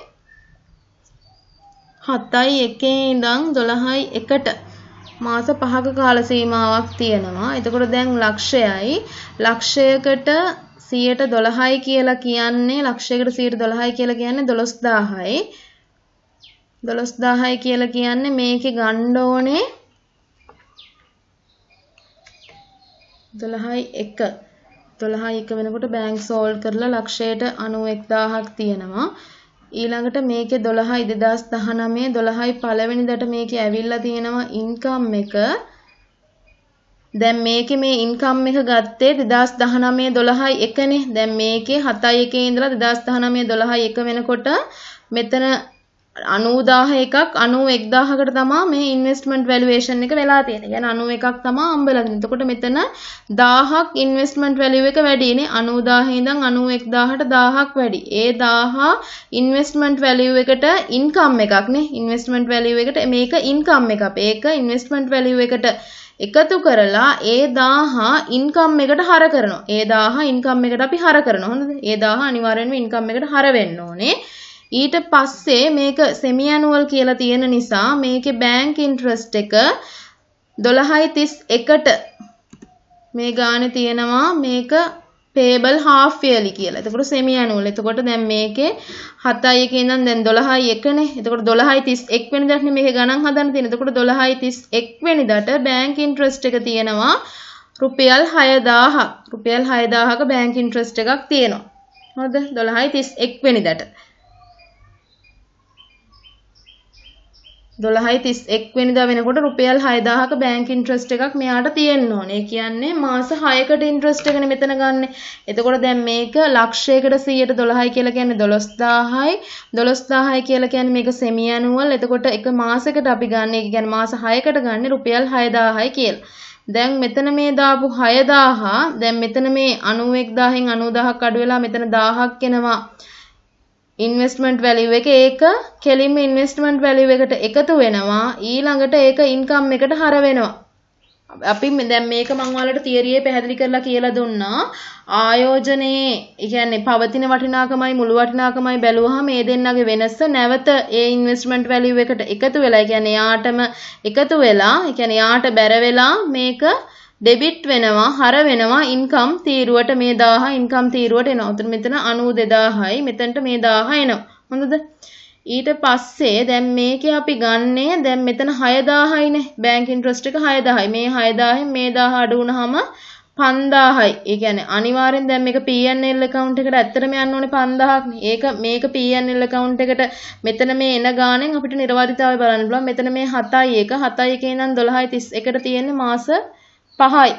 7යි 1 ඉඳන් 12යි 1ට මාස 5ක කාල සීමාවක් තියෙනවා. එතකොට දැන් ලක්ෂයයි ලක්ෂයකට 112යි කියලා කියන්නේ ලක්ෂයකට 112යි කියලා කියන්නේ 12000යි. 12000යි කියලා කියන්නේ මේකේ ගන්න ඕනේ 12යි 1. 12යි 1 වෙනකොට බැංක් සෝල්ඩ් කරලා ලක්ෂයට 91000ක් තියෙනවා. ඊළඟට මේකේ 12යි 2019 12යි පළවෙනිදට මේකේ ඇවිල්ලා තියෙනවා ඉන්කම් එක. දැන් මේකේ මේ ඉන්කම් එක ගත්තේ 2019 12යි 1නේ. දැන් මේකේ 7යි 1 ඉඳලා 2019 12යි 1 වෙනකොට මෙතන 90000 එකක් 91000කට තමයි මේ ඉන්වෙස්ට්මන්ට් වැලුවේෂන් එක වෙලා තියෙන්නේ. يعني 91ක් තමයි හම්බෙලා තියෙන්නේ. එතකොට මෙතන 1000ක් ඉන්වෙස්ට්මන්ට් වැලියු එක වැඩිනේ. 90000 ඉඳන් 91000ට 1000ක් වැඩි. ඒ 1000 ඉන්වෙස්ට්මන්ට් වැලියු එකට ඉන්කම් එකක් නේ. ඉන්වෙස්ට්මන්ට් වැලියු එකට මේක ඉන්කම් එකක්. ඒක ඉන්වෙස්ට්මන්ට් වැලියු එකට එකතු කරලා ඒ 1000 ඉන්කම් එකට හර කරනවා. ඒ 1000 ඉන්කම් එකට අපි හර කරනවා. හොඳද? ඒ 1000 අනිවාර්යෙන්ම ඉන්කම් එකට හර වෙන්න ඕනේ. ඊට පස්සේ මේක සෙමි ඇනුවල් කියලා තියෙන නිසා මේකේ බැංක් ඉන්ට්‍රස්ට් එක 12.31ට මේ ගානේ තියෙනවා මේක payable half yearly කියලා. එතකොට semi annual. එතකොට දැන් මේකේ 7යි 1 ඉඳන් දැන් 12යි 1නේ. එතකොට 12.31 වෙනිදාටනේ මේකේ ගණන් හදන්න තියෙන්නේ. එතකොට 12.31 වෙනිදාට බැංක් ඉන්ට්‍රස්ට් එක තියෙනවා රුපියල් 6000ක්. රුපියල් 6000ක බැංක් ඉන්ට්‍රස්ට් එකක් තියෙනවා. හරිද? 12.31 වෙනිදාට 12.31 වෙනිදා වෙනකොට රුපියල් 6000ක බැංක් ඉන්ට්‍රස්ට් එකක් මෙයාට තියෙන්න ඕනේ. ඒ කියන්නේ මාස 6කට ඉන්ට්‍රස්ට් එකනේ මෙතන ගන්න. එතකොට දැන් මේක ලක්ෂයකට 112යි කියලා කියන්නේ 12000යි. 12000යි කියලා කියන්නේ මේක සෙමි ඇනුවල්. එතකොට එක මාසයකට අපි ගන්න. ඒ කියන්නේ මාස 6කට ගන්න රුපියල් 6000යි කියලා. දැන් මෙතන මේ දාපු 6000 දැන් මෙතන මේ 91000න් 90000ක් අඩු වෙලා මෙතන 1000ක් එනවා. ඉන්වෙස්ට්මන්ට් වැලියු එක ඒක කෙලින්ම ඉන්වෙස්ට්මන්ට් වැලියු එකට එකතු වෙනවා. ඊළඟට ඒක ඉන්කම් එකට හර වෙනවා. අපි දැන් මේක මම ඔයාලට තියරියේ පැහැදිලි කරලා කියලා දුන්නා. ආයෝජනයේ ඒ කියන්නේ පවතින වටිනාකමයි මුළු වටිනාකමයි බැලුවහම මේ දෙන්නගේ වෙනස නැවත ඒ ඉන්වෙස්ට්මන්ට් වැලියු එකට එකතු වෙලා ඒ කියන්නේ යාටම එකතු වෙලා ඒ කියන්නේ යාට බැර වෙලා මේක ඩෙබිට් වෙනවා හර වෙනවා ඉන්කම් තීරුවට මේ 1000 ඉන්කම් තීරුවට එනවා. උතන මෙතන 92000යි මෙතනට මේ 1000 එනවා. හොඳද? ඊට පස්සේ දැන් මේකේ අපි ගන්නේ දැන් මෙතන 6000යිනේ බැංක් ඉන්ට්‍රස්ට් එක 6000යි. මේ 6000න් මේ 1000 අඩු වුණාම 5000යි. ඒ කියන්නේ අනිවාර්යෙන් දැන් මේක P&L account එකට ඇත්තටම යන්න ඕනේ 5000ක් නේ. ඒක මේක P&L account එකට මෙතන මේ එන ගාණෙන් අපිට නිර්වාදිතාවය බලන්න පුළුවන්. මෙතන මේ 7යි එක 7යි එකේ ඉඳන් 12.31ට තියෙන්නේ මාස 5යි.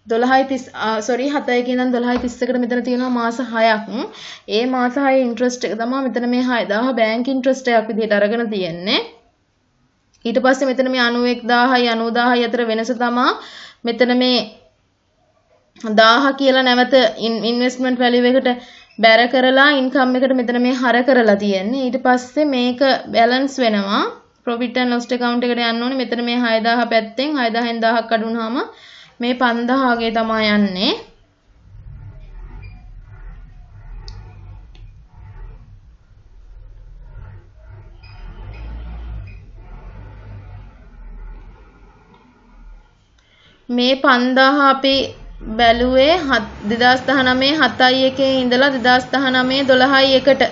7 එකේ ඉඳන් 12.31කට මෙතන තියෙනවා මාස 6ක්. ඒ මාස 6 ඉන්ට්‍රස්ට් එක තමයි මෙතන මේ 6000 බැංක් ඉන්ට්‍රස්ට් එකක් විදිහට අරගෙන තියෙන්නේ. ඊට පස්සේ මෙතන මේ 91000යි 90000යි අතර වෙනස තමයි මෙතන මේ 1000 කියලා නැවත ඉන්වෙස්ට්මන්ට් වැලියු එකට බැර කරලා ඉන්කම් එකට මෙතන මේ හර කරලා තියෙන්නේ. ඊට පස්සේ මේක බැලන්ස් වෙනවා. ප්‍රොෆිට් ඇන්ඩ් ලොස් account එකට යන්න ඕනේ. මෙතන මේ 6000 පැත්තෙන් 6000න් 1000ක් අඩු වුනහම මේ 5000 ගේ තමයි යන්නේ. මේ 5000 අපි බැලුවේ 2019 7යි එකේ ඉඳලා 2019 12යි එකට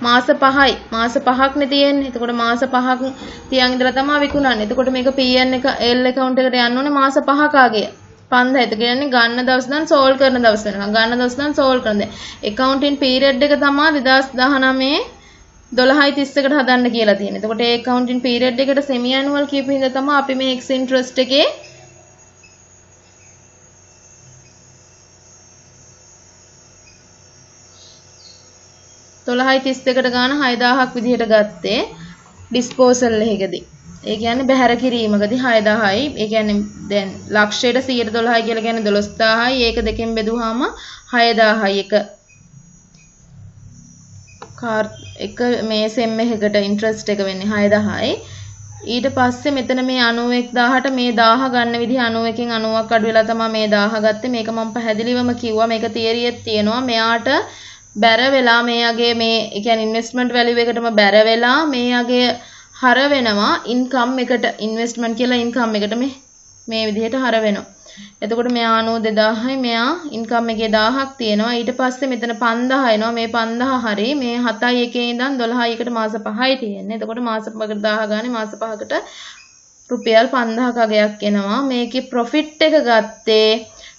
මාස 5යි. මාස 5ක් නේ තියෙන්නේ. එතකොට මාස 5ක් තියන් ඉඳලා තමයි විකුණන්නේ. එතකොට මේක P&L account එකට යන්න ඕනේ මාස 5ක ආගේ. 5000. ඒ කියන්නේ ගන්න දවස් නම් සෝල්ව් කරන දවස් වෙනවා. ගන්න දවස් නම් සෝල්ව් කරන දේ. accounting period එක තමයි 2019 12.31කට හදන්න කියලා තියෙන්නේ. එතකොට ඒ accounting period එකට semi annual කියපු හින්දා තමයි අපි මේ x interest එකේ $12.31කට ගාන 6000ක් විදිහට ගත්තේ ඩිස්පෝසල් එකකදී. ඒ කියන්නේ බැහැර කිරීමකදී 6000යි. ඒ කියන්නේ දැන් ලක්ෂයට 112යි කියලා කියන්නේ 12000යි. ඒක දෙකෙන් බෙදුවාම 6000යි. එක මේ සෙම් එකකට ඉන්ට්‍රස්ට් එක වෙන්නේ 6000යි. ඊට පස්සේ මෙතන මේ 91000ට මේ 1000 ගන්න විදිහ 91කින් 90ක් අඩු වෙලා තමයි මේ 1000 ගත්තේ. මේක මම පැහැදිලිවම කිව්වා. මේක තියරියෙත් තියෙනවා. මෙයාට බැර වෙලා මෙයාගේ මේ ඒ කියන්නේ ඉන්වෙස්ට්මන්ට් වැලියු එකටම බැර වෙලා මෙයාගේ හර වෙනවා ඉන්කම් එකට ඉන්වෙස්ට්මන්ට් කියලා ඉන්කම් එකට මේ විදිහට හර වෙනවා. එතකොට මෙයා 92000යි මෙයා ඉන්කම් එකේ 1000ක් තියෙනවා. ඊට පස්සේ මෙතන 5000 එනවා. මේ 5000 හරි මේ 7යි එකේ ඉඳන් 12යි එකට මාස 5යි තියෙන්නේ. එතකොට මාස 5කට 1000 ගානේ මාස 5කට රුපියල් 5000ක අගයක් එනවා. මේකේ ප්‍රොෆිට් එක ගත්තේ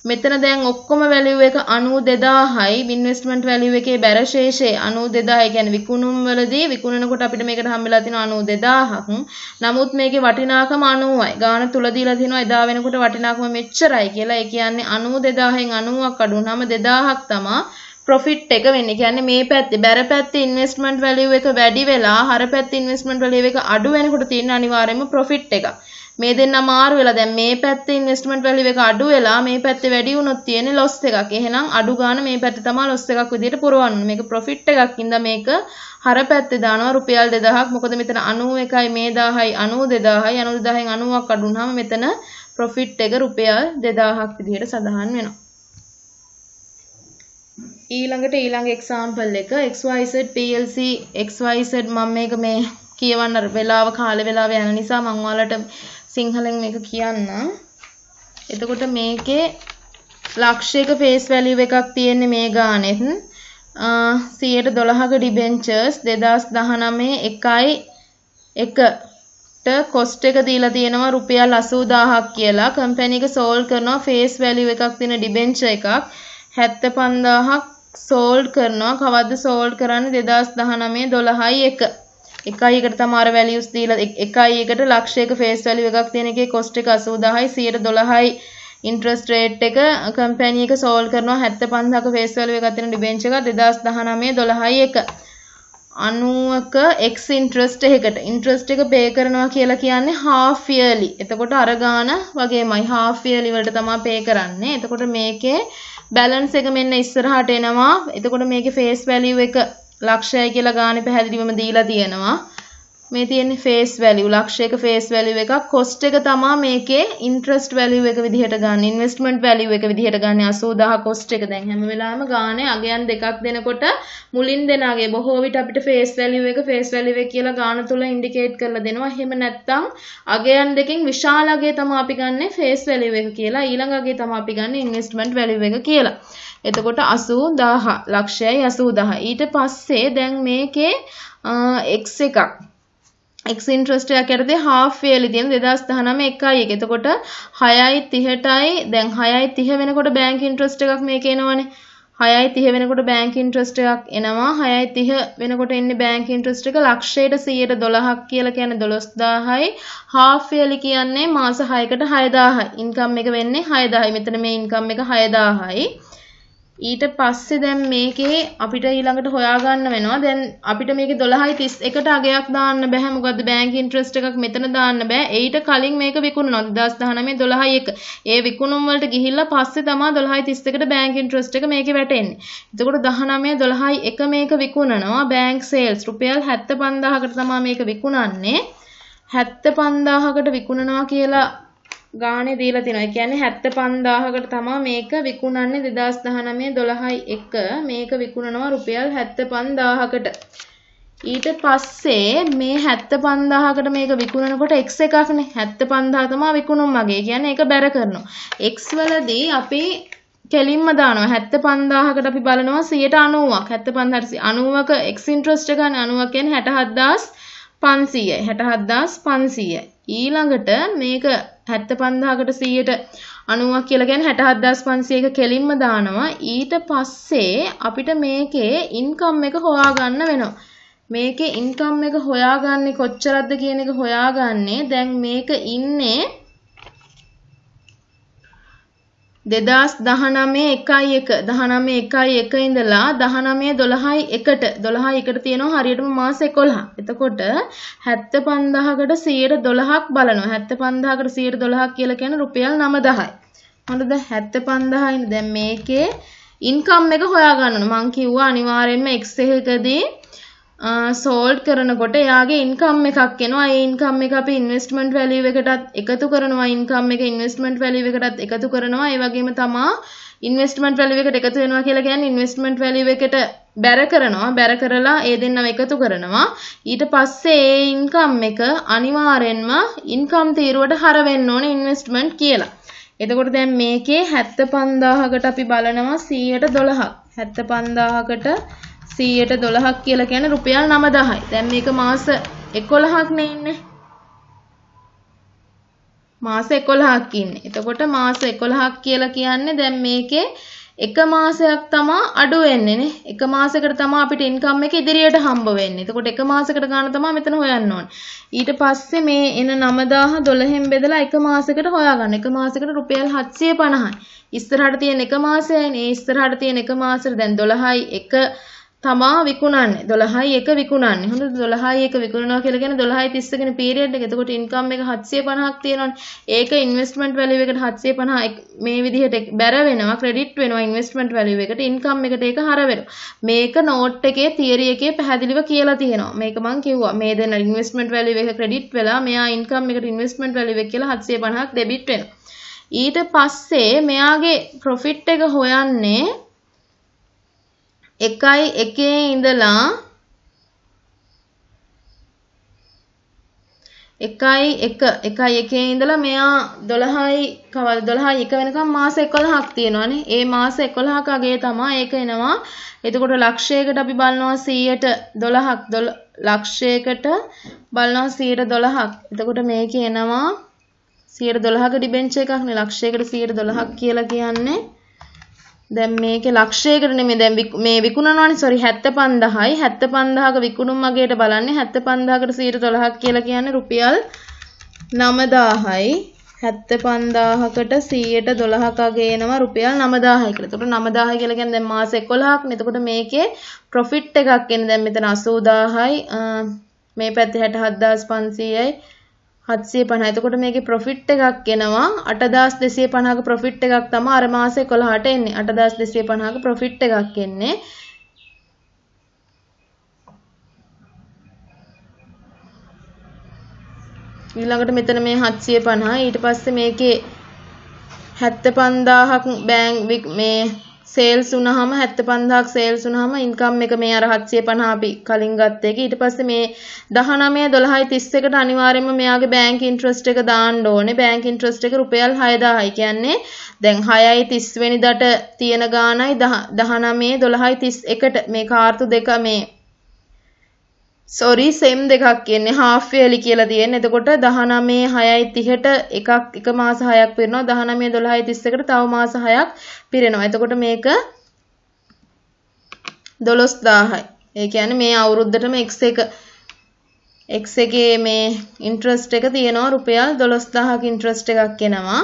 මෙතන දැන් ඔක්කොම වැලියු එක 92000යි ඉන්වෙස්ට්මන්ට් වැලියු එකේ බැර ශේෂය 92000 කියන්නේ විකුණුම් වලදී විකුණනකොට අපිට මේකට හම්බෙලා තියෙනවා 92000ක්. නමුත් මේකේ වටිනාකම 90යි. ගාන තුල දීලා තියෙනවා එදා වෙනකොට වටිනාකම මෙච්චරයි කියලා. ඒ කියන්නේ 92000න් 90ක් අඩු වුනහම 2000ක් තමයි ප්‍රොෆිට් එක වෙන්නේ. කියන්නේ මේ පැත්තේ බැර පැත්තේ ඉන්වෙස්ට්මන්ට් වැලියු එක වැඩි වෙලා හර පැත්තේ ඉන්වෙස්ට්මන්ට් වැලියු එක අඩු වෙනකොට තියෙන අනිවාර්යයෙන්ම ප්‍රොෆිට් එකක්. මේ දෙන්න මාරු වෙලා දැන් මේ පැත්තේ ඉන්වෙස්ට්මන්ට් වැලියු එක අඩු වෙලා මේ පැත්තේ වැඩි වුණොත් තියෙන්නේ ලොස් එකක්. එහෙනම් අඩු ගන්න මේ පැත්තේ තමයි ලොස් එකක් විදිහට පුරවන්න. මේක ප්‍රොෆිට් එකක් ඉඳලා මේක හර පැත්තේ දානවා රුපියල් 2000ක්. මොකද මෙතන 91යි මේ 1000යි 92000යි 92000න් 90ක් අඩු වුනහම මෙතන ප්‍රොෆිට් එක රුපියල් 2000ක් විදිහට සඳහන් වෙනවා. ඊළඟ එක්සැම්පල් එක XYZ PLC XYZ මම මේක මේ කියවන්න වෙලාව කාලේ යන නිසා මම ඔයාලට සිංහලෙන් මේක කියන්න. එතකොට මේකේ ලක්ෂයක ෆේස් වැලියු එකක් තියෙන්නේ මේ ගානෙත් 112ක ඩිබෙන්චර්ස් 2019 1ට කොස්ට් එක දීලා තියෙනවා රුපියල් 80000ක් කියලා. කම්පැනි එක සෝල්ඩ් කරනවා ෆේස් වැලියු එකක් තියෙන ඩිබෙන්චර් එකක් 75000ක් සෝල්ඩ් කරනවා. කවද්ද සෝල්ඩ් කරන්නේ 2019 12යි 1. එකයි එකට තමයි අර වැලියුස් දීලා එකයි එකට ලක්ෂයක ෆේස් වැලියු එකක් තියෙන එකේ කොස්ට් එක 80000යි 112යි ඉන්ට්‍රස්ට් රේට් එක කම්පැනි එක සෝල්ඩ් කරනවා 75000ක ෆේස් වැලියු එකක් තියෙන ඩිබෙන්චර් එක 2019 12යි 1 90ක x ඉන්ට්‍රස්ට් එකකට ඉන්ට්‍රස්ට් එක පේ කරනවා කියලා කියන්නේ half yearly. එතකොට අර ගාන වගේමයි half yearly වලට තමයි පේ කරන්නේ. එතකොට මේකේ බැලන්ස් එක මෙන්න ඉස්සරහට එනවා. එතකොට මේකේ ෆේස් වැලියු එක ලක්ෂයයි කියලා ගානේ පැහැදිලිවම දීලා තියෙනවා. මේ තියෙන්නේ ෆේස් වැලියු ලක්ෂයක ෆේස් වැලියු එකක්. කොස්ට් එක තමයි මේකේ ඉන්ට්‍රස්ට් වැලියු එක විදිහට ගන්න. ඉන්වෙස්ට්මන්ට් වැලියු එක විදිහට ගන්න 80000 කොස්ට් එක. දැන් හැම වෙලාවෙම ගානේ අගයන් දෙකක් දෙනකොට මුලින් දෙන අගේ බොහෝ විට අපිට ෆේස් වැලියු එක කියලා ගාන තුල ඉන්ඩිකේට් කරලා දෙනවා. එහෙම නැත්නම් අගයන් දෙකෙන් විශාල අගය තමයි අපි ගන්නෙ ෆේස් වැලියු එක කියලා. ඊළඟ අගය තමයි අපි ගන්නෙ ඉන්වෙස්ට්මන්ට් වැලියු එක කියලා. එතකොට 80000 ලක්ෂයයි 80000. ඊට පස්සේ දැන් මේකේ x එකක් x ඉන්ට්‍රස්ට් එකක් යටතේ half yearly තියෙන 2019 1යි 1. එතකොට 6යි 30ටයි දැන් 6යි 30 වෙනකොට බැංක් ඉන්ට්‍රස්ට් එකක් මේකේ එනවනේ. 6යි 30 වෙනකොට බැංක් ඉන්ට්‍රස්ට් එකක් එනවා. 6යි 30 වෙනකොට එන්නේ බැංක් ඉන්ට්‍රස්ට් එක ලක්ෂයට 112ක් කියලා කියන්නේ 12000යි. half yearly කියන්නේ මාස 6කට 6000යි. ඉන්කම් එක වෙන්නේ 6000යි. මෙතන මේ ඉන්කම් එක 6000යි. ඊට පස්සේ දැන් මේකේ අපිට ඊළඟට හොයාගන්න වෙනවා. දැන් අපිට මේකේ 12.31ට අගයක් දාන්න බෑ. මොකද බැංක් ඉන්ට්‍රස්ට් එකක් මෙතන දාන්න බෑ. ඊට කලින් මේක විකුණනවා 2019 12.1. ඒ විකුණුම් වලට ගිහිල්ලා පස්සේ තමයි 12.31ට බැංක් ඉන්ට්‍රස්ට් එක මේකේ වැටෙන්නේ. එතකොට 19 12.1 මේක විකුණනවා. බැංක් සේල්ස් රුපියල් 75000කට තමයි මේක විකුණන්නේ. 75000කට විකුණනවා කියලා ගානේ දීලා තිනවා. ඒ කියන්නේ 75000කට තමයි මේක විකුණන්නේ 2019 12.1 මේක විකුණනවා රුපියල් 75000කට. ඊට පස්සේ මේ 75000කට මේක විකුණනකොට x එකක්නේ 75000 තමයි විකුණුම් මගේ. කියන්නේ ඒක බැර කරනවා. x වලදී අපි කෙලින්ම දානවා 75000කට අපි බලනවා 90ක් 75000ක x ඉන්ට්‍රස්ට් එක ගන්න 90ක් කියන්නේ 67500යි 67500යි. ඊළඟට මේක 75000කට 90ක් කියලා කියන්නේ 67500ක කෙලින්ම දානවා. ඊට පස්සේ අපිට මේකේ ඉන්කම් එක හොයාගන්න වෙනවා. මේකේ ඉන්කම් එක හොයාගන්නේ කොච්චරද කියන එක හොයාගන්නේ දැන් මේක ඉන්නේ 2019 ඉඳලා 19 12ට තියෙනවා හරියටම මාස 11. එතකොට 75000කට 112ක් බලනවා. 75000කට 112ක් කියලා කියන්නේ රුපියල් 9000යි. හරිද? 75000 ඉන්නේ. දැන් මේකේ ඉන්කම් එක හොයාගන්න ඕන. මං කිව්වා අනිවාර්යෙන්ම x එකකදී සෝල්ඩ් කරනකොට එයාගේ ඉන්කම් එකක් එනවා. ඒ ඉන්කම් එක අපි ඉන්වෙස්ට්මන්ට් වැලියු එකටත් එකතු කරනවා. ඉන්කම් එක ඉන්වෙස්ට්මන්ට් වැලියු එකටත් එකතු කරනවා. ඒ වගේම තමයි ඉන්වෙස්ට්මන්ට් වැලියු එකට එකතු වෙනවා කියලා කියන්නේ ඉන්වෙස්ට්මන්ට් වැලියු එකට බැර කරනවා. බැර කරලා ඒ දෙන්නම එකතු කරනවා. ඊට පස්සේ ඒ ඉන්කම් එක අනිවාර්යෙන්ම ඉන්කම් තීරුවට හර වෙන්න ඕනේ ඉන්වෙස්ට්මන්ට් කියලා. එතකොට දැන් මේකේ 75000කට අපි බලනවා 112ක්. 75000කට 112ක් කියලා කියන්නේ රුපියල් 9000යි. දැන් මේක මාස 11ක් නේ ඉන්නේ. මාස 11ක් ඉන්නේ. එතකොට මාස 11ක් කියලා කියන්නේ දැන් මේකේ එක මාසයක් තමයි අඩු වෙන්නේ නේ. එක මාසයකට තමයි අපිට ඉන්කම් එක ඉදිරියට හම්බ වෙන්නේ. එතකොට එක මාසයකට ගන්න තමයි මෙතන හොයන්න ඕනේ. ඊට පස්සේ මේ එන 9000 12න් බෙදලා එක මාසයකට හොයාගන්න. එක මාසයකට රුපියල් 750යි. ඉස්සරහට තියෙන එක මාසයයි. ඒ ඉස්සරහට තියෙන එක මාසෙට දැන් 12යි 1 තමා විකුණන්නේ 12යි 1 විකුණන්නේ. හොඳද? 12යි 1 විකුණනවා කියලා කියන්නේ 12යි 30 කෙන පීරියඩ් එක. එතකොට ඉන්කම් එක 750ක් තියෙනවනේ. ඒක ඉන්වෙස්ට්මන්ට් වැලියු එකට 750 මේ විදිහට බැර වෙනවා, ක්‍රෙඩිට් වෙනවා ඉන්වෙස්ට්මන්ට් වැලියු එකට. ඉන්කම් එකට ඒක හර වෙනවා. මේක නෝට් එකේ තියරි එකේ පැහැදිලිව කියලා තියෙනවා. මේක මම කිව්වා. මේ දෙන ඉන්වෙස්ට්මන්ට් වැලියු එක ක්‍රෙඩිට් වෙලා මෙයා ඉන්කම් එකට ඉන්වෙස්ට්මන්ට් වැලියු එක කියලා 750ක් ඩෙබිට් වෙනවා. ඊට පස්සේ මෙයාගේ ප්‍රොෆිට් එක හොයන්නේ 1.1 ඉඳලා 1.1 ඉඳලා මෙයා 12යි 1 වෙනකම් මාස 11ක් තියෙනවානේ. ඒ මාස 11ක අගේ තමයි ඒක එනවා. එතකොට ලක්ෂයකට අපි බලනවා 112ක් ලක්ෂයකට බලනවා 112ක්. එතකොට මේක එනවා 112ක ඩිබෙන්චර් එකක් නේ. ලක්ෂයකට 112ක් කියලා කියන්නේ දැන් මේකේ ලක්ෂයකට නෙමෙයි දැන් මේ විකුණනවානේ සෝරි 75000යි 75000ක විකුණුම් අගයට බලන්නේ 75000කට 112ක් කියලා කියන්නේ රුපියල් 9000යි 75000කට 112ක් අගේ එනවා රුපියල් 9000යි කියලා. එතකොට 9000 කියලා කියන්නේ දැන් මාස 11ක් නේ. එතකොට මේකේ ප්‍රොෆිට් එකක් එන්නේ දැන් මෙතන 80000යි මේ පැත්තේ 67500යි 750. එතකොට මේකේ ප්‍රොෆිට් එකක් එනවා 8250ක ප්‍රොෆිට් එකක් තමයි අර මාස 11ට එන්නේ. 8250ක ප්‍රොෆිට් එකක් එන්නේ. ඊළඟට මෙතන මේ 750 ඊට පස්සේ මේකේ 75000ක් බැංක් මේ සේල්ස් වුණාම 75000ක් සේල්ස් වුණාම ඉන්කම් එක මේ අර 750 අපි කලින් ගත්ත එක. ඊට පස්සේ මේ 19 12යි 31ට අනිවාර්යයෙන්ම මෙයාගේ බැංක් ඉන්ට්‍රස්ට් එක දාන්න ඕනේ. බැංක් ඉන්ට්‍රස්ට් එක රුපියල් 6000යි. කියන්නේ දැන් 6යි 30 වෙනිදාට තියෙන ගාණයි 19 12යි 31ට මේ කාර්තු දෙක මේ සෙම් දෙකක් කියන්නේ half yearly කියලා තියෙන්නේ. එතකොට 19 6යි 30ට එක මාස 6ක් පිරෙනවා. 19 12යි 31ට තව මාස 6ක් පිරෙනවා. එතකොට මේක 12000යි. ඒ කියන්නේ මේ අවුරුද්දටම X එකේ මේ ඉන්ට්‍රස්ට් එක තියෙනවා රුපියල් 12000ක ඉන්ට්‍රස්ට් එකක් එනවා.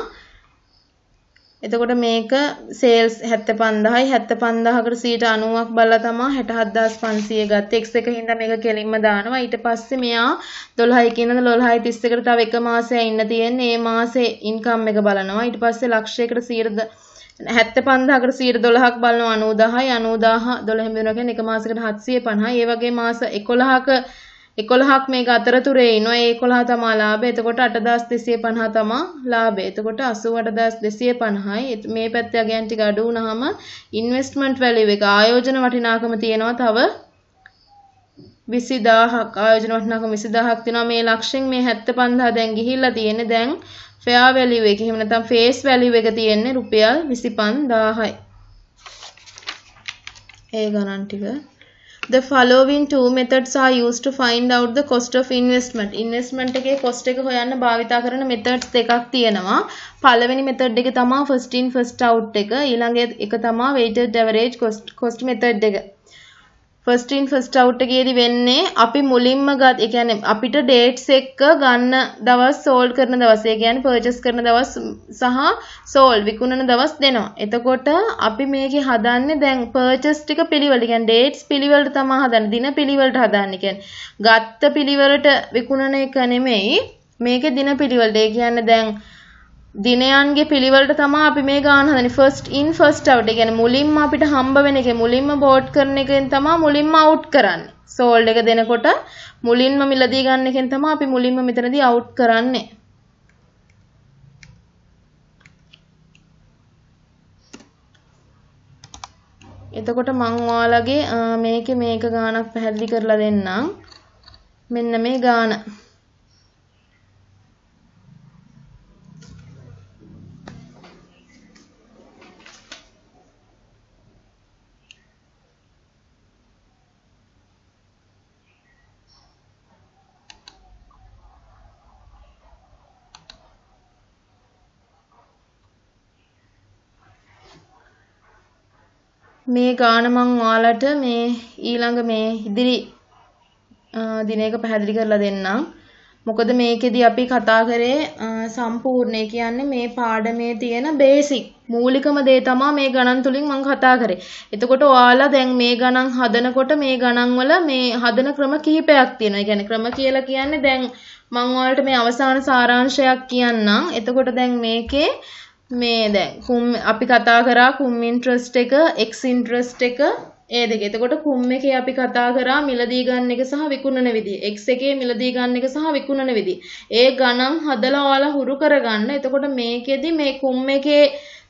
එතකොට මේක සේල්ස් 75000යි 75000කට 90ක් බලලා තමයි 67500 ගත්තේ. X එක හින්දා මේක කෙලින්ම දානවා. ඊට පස්සේ මෙයා 12යි කියනද 12යි 31කට තව එක මාසයක් ඉන්න තියෙන්නේ. මේ මාසේ ඉන්කම් එක බලනවා. ඊට පස්සේ ලක්ෂයකට 75000කට 12ක් බලනවා 90000යි 90000 12 වෙනවා කියන්නේ එක මාසයකට 750යි. ඒ වගේ මාස 11ක් මේක අතරතුරේ ඉනවා. ඒ 11 තමයි ලාභය. එතකොට 8250 තමයි ලාභය. එතකොට 88250යි. මේ පැත්තේ අගයන් ටික අඩු වුණාම ඉන්වෙස්ට්මන්ට් වැලියු එක ආයෝජන වටිනාකම තියෙනවා තව 20000ක්. ආයෝජන වටිනාකම 20000ක් තියෙනවා. මේ ලක්ෂයෙන් මේ 75000 දැන් ගිහිල්ලා තියෙන්නේ. දැන් ෆෙයා වැලියු එක එහෙම නැත්නම් ෆේස් වැලියු එක තියෙන්නේ රුපියල් 25000යි. ඒ ගණන් ටික The following two methods are used to find out the cost of investment. Investment එකේ cost එක හොයන්න භාවිතා කරන methods දෙකක් තියෙනවා. පළවෙනි method එක තමයි first in first out එක. ඊළඟ එක තමයි weighted average cost method එක. first in first out එකේදී වෙන්නේ අපි මුලින්ම ඒ කියන්නේ අපිට dates එක ගන්න දවස් sold කරන දවස්. ඒ කියන්නේ purchase කරන දවස් සහ sold විකුණන දවස් දෙනවා. එතකොට අපි මේකේ හදන්නේ දැන් purchase ටික පිළිවෙලට. කියන්නේ dates පිළිවෙලට තමයි හදන්නේ. දින පිළිවෙලට හදන්නේ. කියන්නේ ගත්ත පිළිවෙලට විකුණන එක නෙමෙයි. මේකේ දින පිළිවෙලට. ඒ කියන්නේ දැන් දිනයන්ගේ පිළිවෙලට තමයි අපි මේ ගාන හදන්නේ. first in first out. ඒ කියන්නේ මුලින්ම අපිට හම්බ වෙන එක මුලින්ම බෝඩ් කරන එකෙන් තමයි මුලින්ම out කරන්නේ. sold එක දෙනකොට මුලින්ම මිලදී ගන්න එකෙන් තමයි අපි මුලින්ම මෙතනදී out කරන්නේ. එතකොට මම ඔයාලගේ මේකේ මේක ගානක් පැහැදිලි කරලා දෙන්නම්. මෙන්න මේ ගාන මේ ගාන මම ඔයාලට මේ ඊළඟ මේ ඉදිරි දිනයක පැහැදිලි කරලා දෙන්නම්. මොකද මේකෙදි අපි කතා කරේ සම්පූර්ණ කියන්නේ මේ පාඩමේ තියෙන බේසික් මූලිකම දේ තමයි මේ ගණන් තුලින් මම කතා කරේ. එතකොට ඔයාලා දැන් මේ ගණන් හදනකොට මේ ගණන් වල මේ හදන ක්‍රම කිහිපයක් තියෙනවා. ඒ කියන්නේ ක්‍රම කියලා කියන්නේ දැන් මම ඔයාලට මේ අවසාන සාරාංශයක් කියන්නම්. එතකොට දැන් මේකේ මේ දැන් අපි කතා කරා කුම් ඉන්ට්‍රස්ට් එක x ඉන්ට්‍රස්ට් එක ඒ දෙක. එතකොට කුම් එකේ අපි කතා කරා මිලදී ගන්න එක සහ විකුණන විදිය. x එකේ මිලදී ගන්න එක සහ විකුණන විදිය. ඒ ගණන් හදලා ඔයාලා හුරු කරගන්න. එතකොට මේකෙදි මේ කුම් එකේ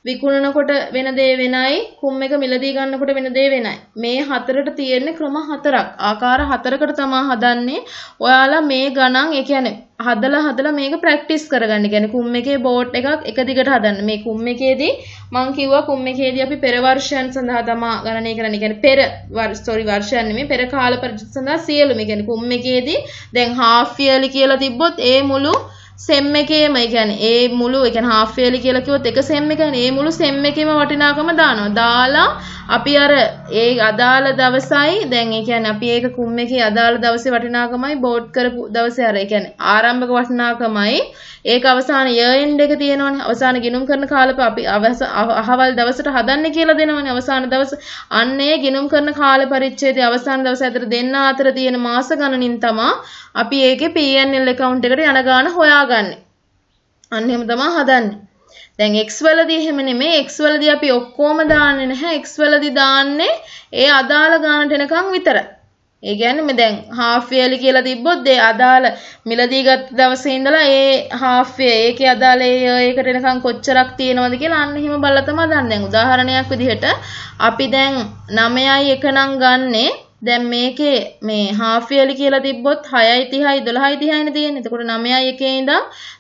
විකුණනකොට වෙන දේ වෙනයි කුම් එක මිලදී ගන්නකොට වෙන දේ වෙනයි. මේ හතරට තියෙන ක්‍රම හතරක්. ආකාර හතරකට තමයි හදන්නේ. ඔයාලා මේ ගණන් ඒ කියන්නේ හදලා මේක ප්‍රැක්ටිස් කරගන්න. කියන්නේ කුම් එකේ බෝඩ් එකක් එක දිගට හදන්න. මේ කුම් එකේදී මම කිව්වා කුම් එකේදී අපි පෙර වර්ෂයන් සඳහා තමයි ගණනය කරන්නේ. කියන්නේ වර්ෂයන් නෙමෙයි පෙර කාල පරිච්ඡේද සඳහා සියලුම. කියන්නේ කුම් එකේදී දැන් half yearly කියලා තිබ්බොත් ඒ මුළු සෙම් එකේම ඒ කියන්නේ ඒ මුළු ඒ කියන්නේ half yearly කියලා කිව්වොත් එක සෙම් එකනේ ඒ මුළු සෙම් එකේම වටිනාකම දානවා. දාලා අපි අර ඒ අදාළ දවසයි දැන් ඒ කියන්නේ අපි ඒක කුම් එකේ අදාළ දවසේ වටිනාකමයි බෝඩ් කරපු දවසේ අර ඒ කියන්නේ ආරම්භක වටිනාකමයි ඒක අවසාන year end එක තියෙනවනේ. අවසාන ගිණුම් කරන කාලෙක අපි අහවල් දවසට හදන්නේ කියලා දෙනවනේ අවසාන දවස. අන්න ඒ ගිණුම් කරන කාල පරිච්ඡේදයේ අවසාන දවස අතර දෙන්න අතර තියෙන මාස ගණනින් තමයි අපි ඒකේ P&L account එකට යන ගාන හොයාගන්නේ. අන්න එහෙම තමයි හදන්නේ. දැන් x වලදී එහෙම නෙමෙයි. x වලදී අපි ඔක්කොම දාන්නේ නැහැ. x වලදී දාන්නේ ඒ අදාළ ගානට එනකන් විතරයි. ඒ කියන්නේ මේ දැන් half yearly කියලා තිබ්බොත් ඒ අදාළ මිලදී ගත්ත දවසේ ඉඳලා ඒ half year ඒකේ අදාළ ඒකට එනකන් කොච්චරක් තියෙනවද කියලා අන්න එහෙම බලලා තමයි දන්නේ. දැන් උදාහරණයක් විදිහට අපි දැන් 9යි 1 නම් ගන්නේ දැන් මේකේ මේ half yearly කියලා තිබ්බොත් 6යි 30යි 12යි 30යිනේ තියෙන්නේ. එතකොට 9යි 1 ඉඳන්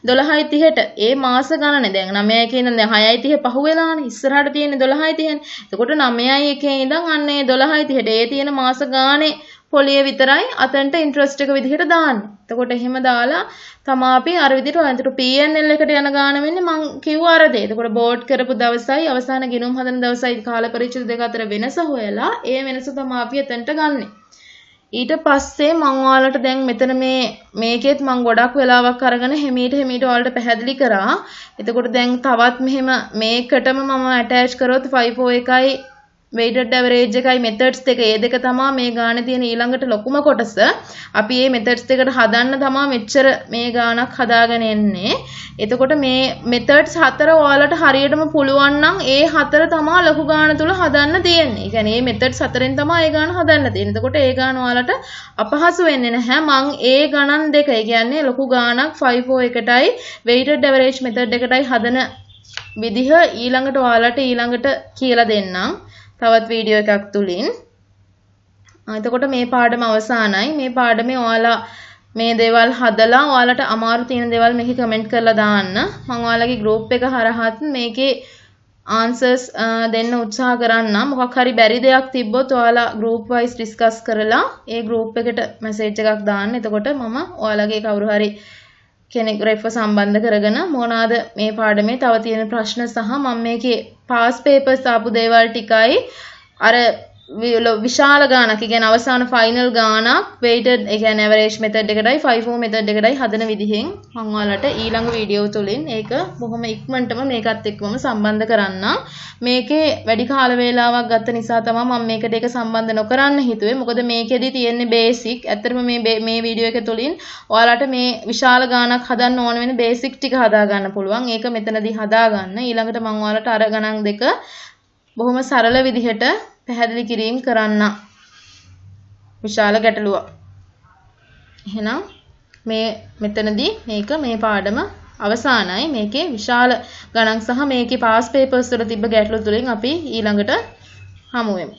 12යි 30ට ඒ මාස ගණනේ දැන් 9යි 1 ඉඳන් දැන් 6යි 30 පහු වෙලානේ. ඉස්සරහට තියෙන්නේ 12යි 30නේ. එතකොට 9යි 1 ඉඳන් අන්න ඒ 12යි 30ට ඒ තියෙන මාස ගානේ පොලිය විතරයි අතන්ට ඉන්ට්‍රස්ට් එක විදිහට දාන්නේ. එතකොට එහෙම දාලා තමා අපි අර විදිහට අන්තිමට P&L එකට යන ගාන වෙන්නේ මං කිව්ව අර දේ. එතකොට බෝඩ් කරපු දවසයි අවසාන ගිණුම් හදන දවසයි කාල පරිච්ඡේද දෙක අතර වෙනස හොයලා ඒ වෙනස තමා අපි එතනට ගන්නෙ. ඊට පස්සේ මං ඔයාලට දැන් මෙතන මේකෙත් මං ගොඩක් වෙලාවක් අරගෙන හැමීට ඔයාලට පැහැදිලි කරා. එතකොට දැන් තවත් මෙහෙම මේකටම මම ඇටච් කරොත් 541යි weighted average එකයි methods දෙක ඒ දෙක තමයි මේ ගානේ තියෙන ඊළඟට ලොකුම කොටස. අපි මේ methods දෙකට හදන්න තමයි මෙච්චර මේ ගානක් හදාගෙන එන්නේ. එතකොට මේ methods හතර ඔයාලට හරියටම පුළුවන් නම් ඒ හතර තමයි ලොකු ගාන තුල හදන්න තියෙන්නේ. ඒ කියන්නේ මේ methods හතරෙන් තමයි ඒ ගාන හදන්න තියෙන්නේ. එතකොට ඒ ගාන ඔයාලට අපහසු වෙන්නේ නැහැ. මං ඒ ගණන් දෙක ඒ කියන්නේ ලොකු ගානක් 541ටයි weighted average method එකටයි හදන විදිහ ඊළඟට ඔයාලට කියලා දෙන්නම්. තවත් වීඩියෝ එකක් තුලින්. එතකොට මේ පාඩම අවසానයි. මේ පාඩමේ ඔයාලා මේ දේවල් හදලා ඔයාලට අමාරු තියෙන දේවල් මේකේ කමෙන්ට් කරලා දාන්න. මම ඔයාලගේ group එක හරහාත් මේකේ answers දෙන්න උත්සාහ කරන්නම්. මොකක් හරි බැරි දෙයක් තිබ්බොත් ඔයාලා group wise discuss කරලා ඒ group එකට message එකක් දාන්න. එතකොට මම ඔයාලගේ කවුරු හරි කෙනෙක් රෙෆර් සම්බන්ධ කරගෙන මොනවාද මේ පාඩමේ තව තියෙන ප්‍රශ්න සහ මම මේකේ පාස් පේපර්ස් ආපු දේවල් ටිකයි අර විශාල ගානක් කියන්නේ අවසාන ෆයිනල් ගානක් weighted ඒ කියන්නේ average method එකටයි 5-4 method එකටයි හදන විදිහෙන් මම ඔයාලට ඊළඟ වීඩියෝ තුලින් ඒක බොහොම ඉක්මනටම මේකත් එක්කම සම්බන්ධ කරන්නම්. මේකේ වැඩි කාල වේලාවක් ගත නිසා තමයි මම මේකට ඒක සම්බන්ධ නොකරන්න හිතුවේ. මොකද මේකෙදි තියෙන්නේ බේසික්. ඇත්තටම මේ වීඩියෝ එක තුලින් ඔයාලට මේ විශාල ගානක් හදන්න ඕන වෙන බේසික් ටික හදා ගන්න පුළුවන්. ඒක මෙතනදී හදා ගන්න. ඊළඟට මම ඔයාලට අර ගණන් දෙක බොහොම සරල විදිහට පැහැදිලි කිරීම කරන්න. විශාල ගැටලුවක්. එහෙනම් මෙතනදී මේ පාඩම අවසానයි. මේකේ විශාල ගණන් සහ මේකේ පාස් පේපර්ස් වල තිබ්බ ගැටලු තුලින් අපි ඊළඟට හමු වෙමු.